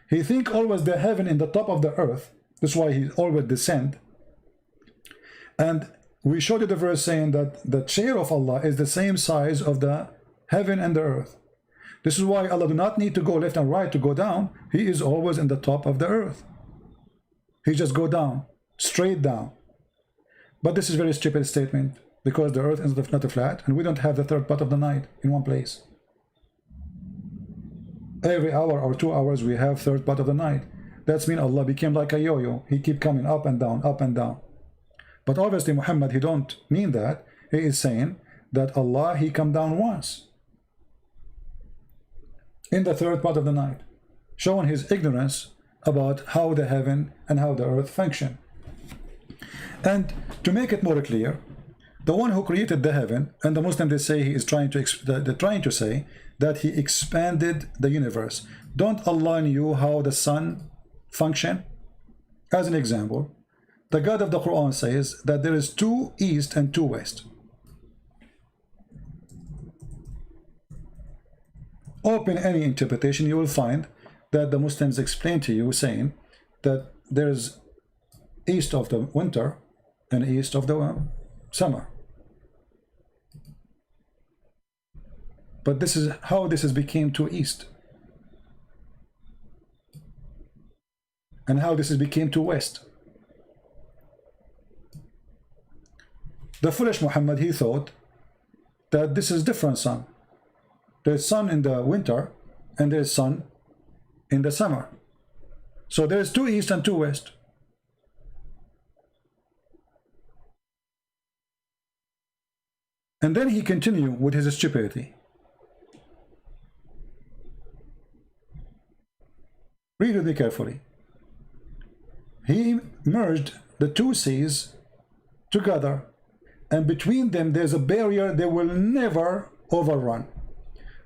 He think always the heaven in the top of the earth. That's why he always descend. And we showed you the verse saying that the chair of Allah is the same size of the heaven and the earth. This is why Allah do not need to go left and right to go down. He is always in the top of the earth. He just go down, straight down. But this is a very stupid statement, because the earth is not flat, and we don't have the third part of the night in one place. Every hour or 2 hours we have third part of the night. That's mean Allah became like a yo-yo. He keep coming up and down, up and down. But obviously Muhammad, he don't mean that. He is saying that Allah, he come down once in the third part of the night, showing his ignorance about how the heaven and how the earth function. And to make it more clear, the one who created the heaven, and the Muslim, they say he is trying to say that he expanded the universe. Don't Allah knew how the sun function? As an example, the God of the Quran says that there is 2 east and 2 west. Open any interpretation, you will find that the Muslims explain to you saying that there is east of the winter and east of the summer. But this is how this has became 2 east, and how this has became 2 west. The foolish Muhammad, he thought that this is different sun. There's sun in the winter and there's sun in the summer. So there's 2 east and 2 west. And then he continued with his stupidity. Read with me carefully. He merged the 2 seas together, and between them there's a barrier they will never overrun.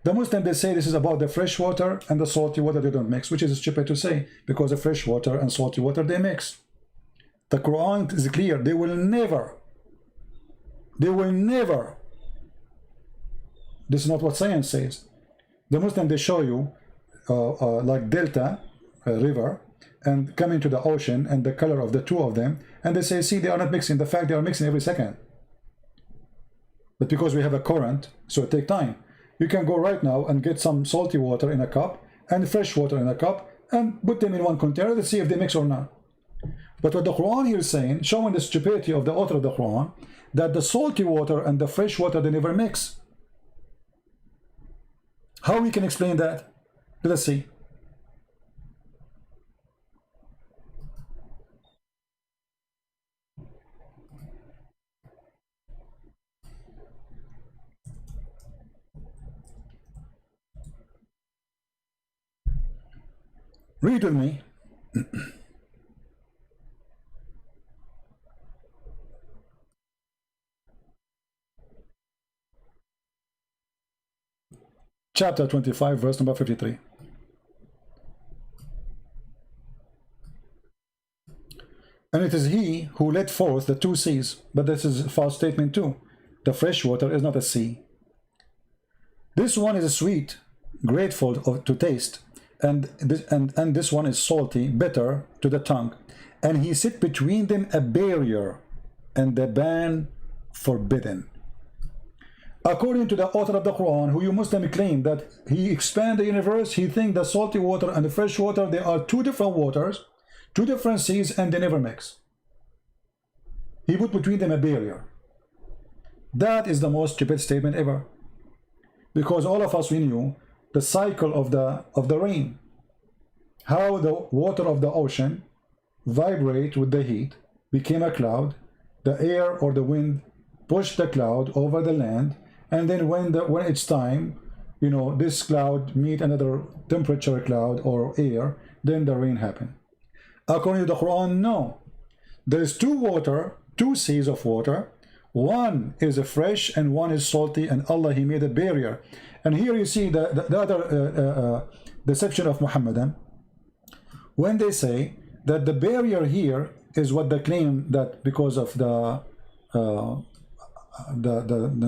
The Muslims, they say this is about the fresh water and the salty water, they don't mix, which is stupid to say, because the fresh water and salty water, they mix. The Quran is clear, they will never, this is not what science says. The Muslim, they show you like delta river and coming to the ocean and the color of the 2 of them, and they say, see, they are not mixing. The fact, they are mixing every second. But because we have a current, so it takes time. You can go right now and get some salty water in a cup and fresh water in a cup and put them in one container to see if they mix or not. But what the Quran here is saying, showing the stupidity of the author of the Quran, that the salty water and the fresh water, they never mix. How we can explain that? to the sea. Read with me. Chapter 25, verse number 53. And it is he who led forth the two seas. But this is a false statement too. The fresh water is not a sea. This one is sweet, grateful to taste, and this one is salty, bitter to the tongue. And he set between them a barrier, and the ban forbidden. According to the author of the Quran, who you Muslim claim that he expand the universe, he thinks the salty water and the fresh water, they are two different waters, two different seas, and they never mix. He put between them a barrier. That is the most stupid statement ever. Because all of us, we knew the cycle of the rain. How the water of the ocean vibrate with the heat, became a cloud, the air or the wind pushed the cloud over the land, and then when it's time, you know, this cloud meet another temperature cloud or air, then the rain happen. According to the Quran, no. There is two seas of water. One is fresh and one is salty, and Allah, he made a barrier. And here you see the other deception of Muhammadan, when they say that the barrier here is what they claim, that because of the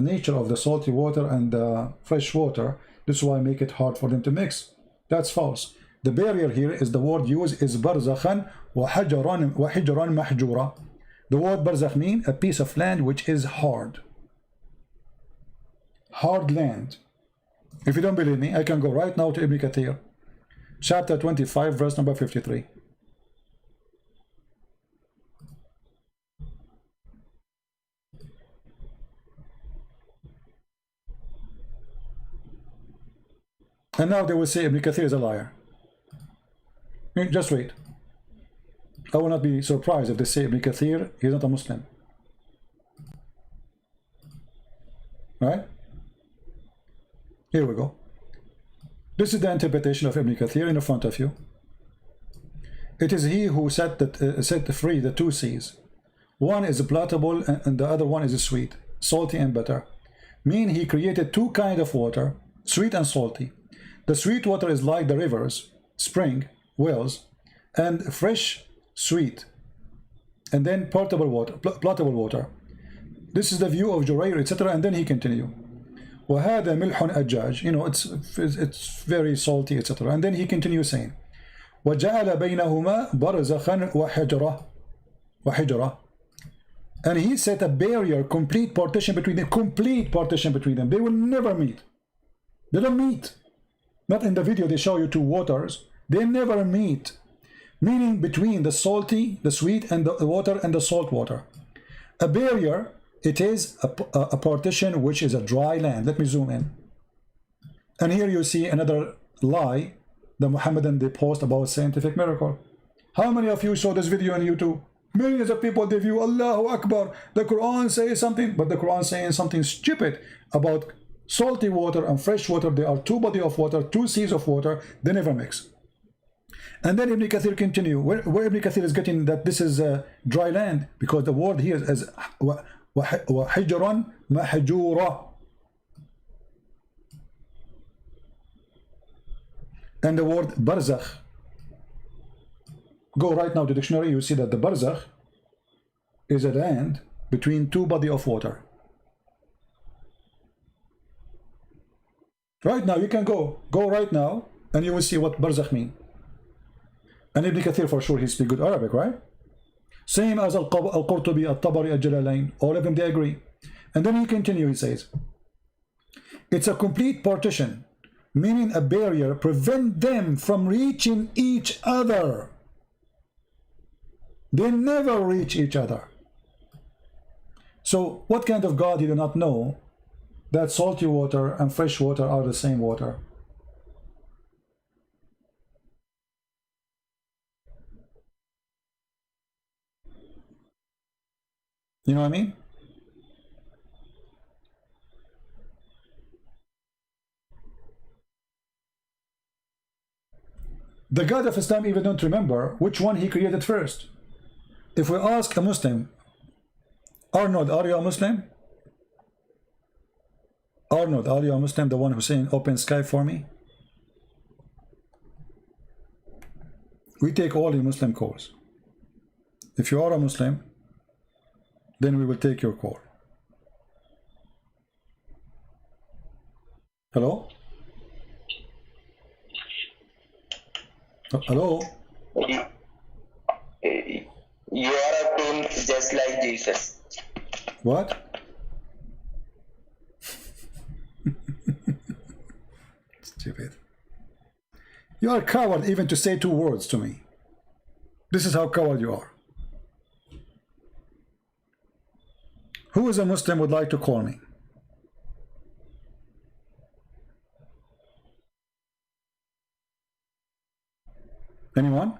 nature of the salty water and the fresh water, this is why make it hard for them to mix. That's false. The barrier here is the word used is barzakhan wa hijran mahjura. The word barzakh means a piece of land which is hard land. If you don't believe me, I can go right now to Ibn Kathir, chapter 25, verse number 53. And now they will say Ibn Kathir is a liar. Just wait. I will not be surprised if they say Ibn Kathir is not a Muslim. Right? Here we go. This is the interpretation of Ibn Kathir in front of you. It is he who set free the two seas. One is palatable and the other one is sweet, salty and bitter. Meaning he created two kinds of water, sweet and salty. The sweet water is like the rivers, spring, wells, and fresh, sweet, and then palatable water. This is the view of Jurair, etc. And then he continue. وهذا ملح أجاج. You know, it's very salty, etc. And then he continues saying, وجعل بينهما برزخا وحجرة. And he set a barrier, complete partition between them. They will never meet. They don't meet. Not in the video they show you two waters. They never meet. Meaning between the salty, the sweet, and the water and the salt water. A barrier, it is a partition which is a dry land. Let me zoom in. And here you see another lie the Muhammadan they post about scientific miracle. How many of you saw this video on YouTube? Millions of people, they view Allahu Akbar. The Quran says something, but the Quran saying something stupid about salty water and fresh water. They are two bodies of water, two seas of water. They never mix. And then Ibn Kathir continue. Where Ibn Kathir is getting that this is dry land, because the word here is وحجرا محجورة. And the word barzakh. Go right now to the dictionary, you see that the barzakh is a land between two bodies of water. Right now, you can go right now, and you will see what barzakh mean. And Ibn Kathir, for sure, he speaks good Arabic, right? Same as Al-Qurtubi, Al-Tabari, Al-Jalalain. All of them, they agree. And then he continues, he says, it's a complete partition, meaning a barrier, prevent them from reaching each other. They never reach each other. So what kind of God you do not know that salty water and fresh water are the same water? You know what I mean? The God of Islam even don't remember which one he created first. If we ask a Muslim, Arnold, are you a Muslim? Arnold, are you a Muslim? The one who's saying open sky for me? We take all the Muslim calls. If you are a Muslim, then we will take your call. Hello? Hello? You are a team just like Jesus. What? Stupid. You are a coward even to say 2 words to me. This is how coward you are. Who is a Muslim would like to call me? Anyone?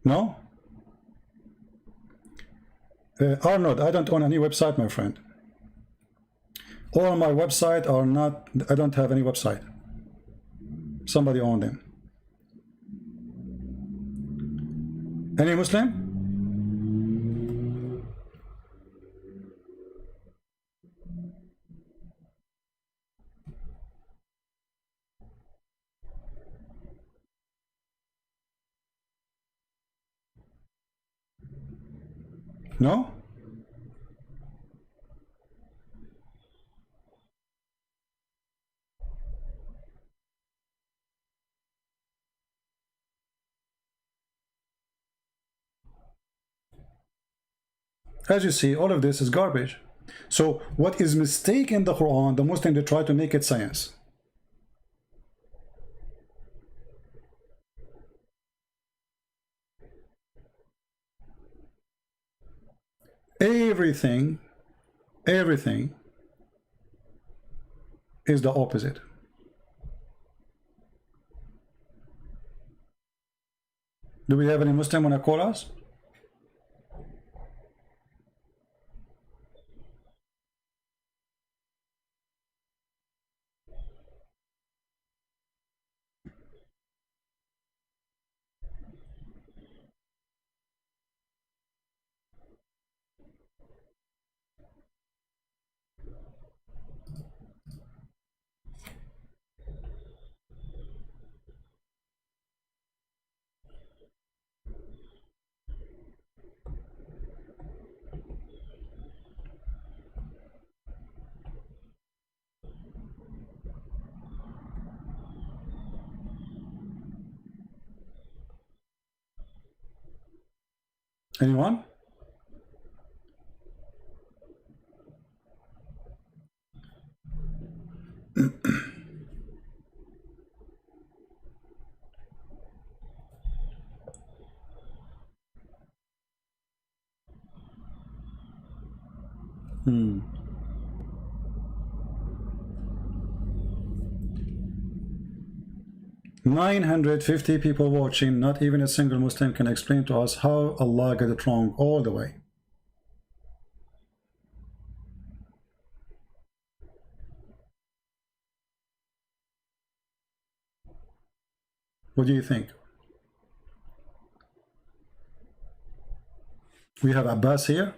No? Arnold, I don't own any website, my friend. All my website are not, I don't have any website. Somebody owned them. Any Muslim? No? As you see, all of this is garbage. So what is mistake in the Quran, the Muslims, they try to make it science. Everything is the opposite. Do we have any Muslim want to call us? Anyone? Hmm. 950 people watching, not even a single Muslim can explain to us how Allah got it wrong all the way. What do you think? We have Abbas here.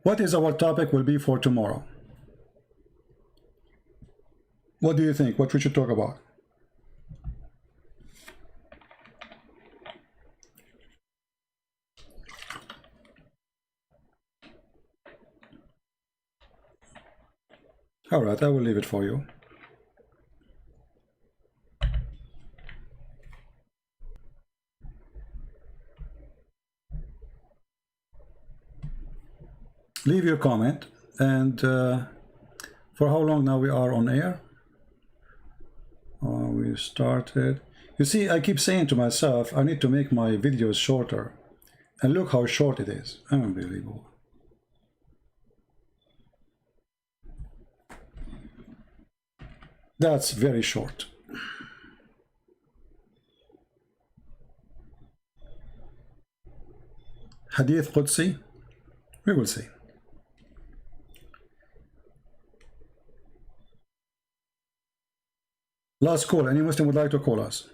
What is our topic will be for tomorrow? What do you think? What we should talk about? All right, I will leave it for you. leave your comment. And for how long now we are on air? We started. You see, I keep saying to myself, I need to make my videos shorter. And look how short it is. Unbelievable. That's very short. Hadith Qudsi? We will see. Last call. Any Muslim would like to call us?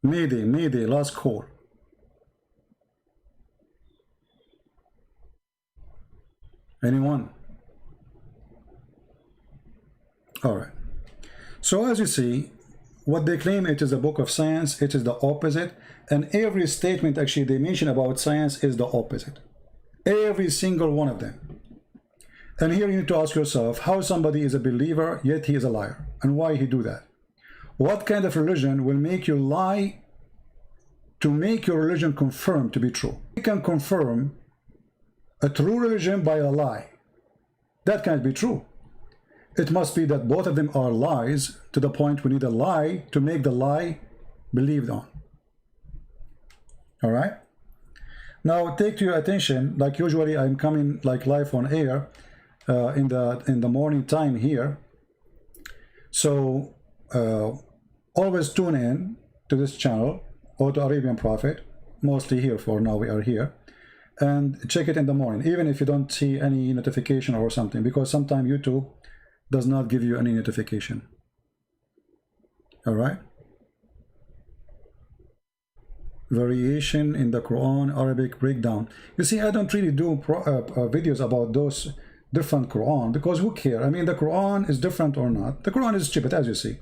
Mayday, last call. Anyone? All right. So as you see, what they claim it is a book of science, it is the opposite. And every statement actually they mention about science is the opposite. Every single one of them. And here you need to ask yourself how somebody is a believer, yet he is a liar. And why he do that? What kind of religion will make you lie to make your religion confirmed to be true? You can confirm a true religion by a lie. That can't be true. It must be that both of them are lies to the point we need a lie to make the lie believed on. All right? Now take to your attention, like usually I'm coming like live on air in the morning time here. So always tune in to this channel, Auto Arabian Prophet, mostly here for now we are here, and check it in the morning, even if you don't see any notification or something, because sometimes YouTube does not give you any notification. All right? Variation in the Quran, Arabic breakdown. You see, I don't really do videos about those different Quran, because who cares? I mean, the Quran is different or not. The Quran is stupid, as you see.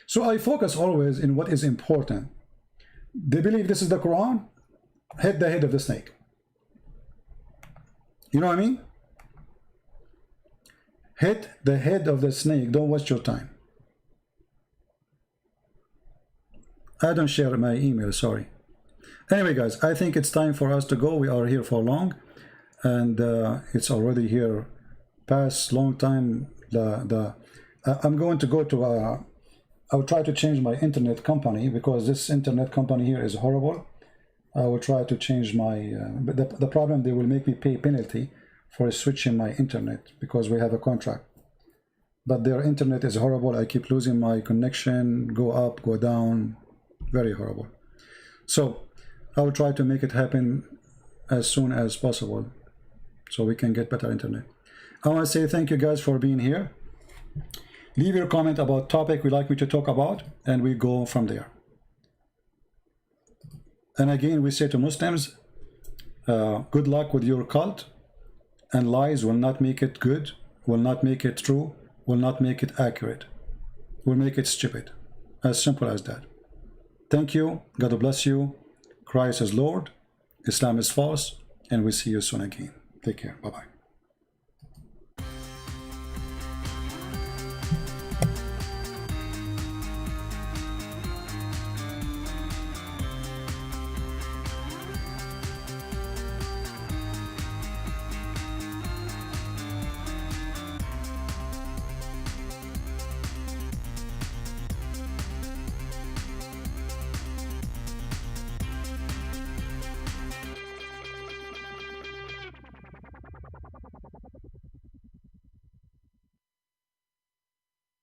So I focus always in what is important. They believe this is the Quran, hit the head of the snake. You know what I mean? Hit the head of the snake. Don't waste your time. I don't share my email, sorry. Anyway, guys, I think it's time for us to go. We are here for long, and it's already here past long time. I'm going to go to I'll try to change my internet company, because this internet company here is horrible. I will try to change my but the problem, they will make me pay penalty for switching my internet, because we have a contract. But their internet is horrible. I keep losing my connection, go up, go down, very horrible. So I will try to make it happen as soon as possible so we can get better internet. I want to say thank you guys for being here. Leave your comment about topic you'd like me to talk about, and we go from there. And again, we say to Muslims, good luck with your cult, and lies will not make it good, will not make it true, will not make it accurate, will make it stupid. As simple as that. Thank you. God bless you. Christ is Lord. Islam is false. And we see you soon again. Take care. Bye-bye.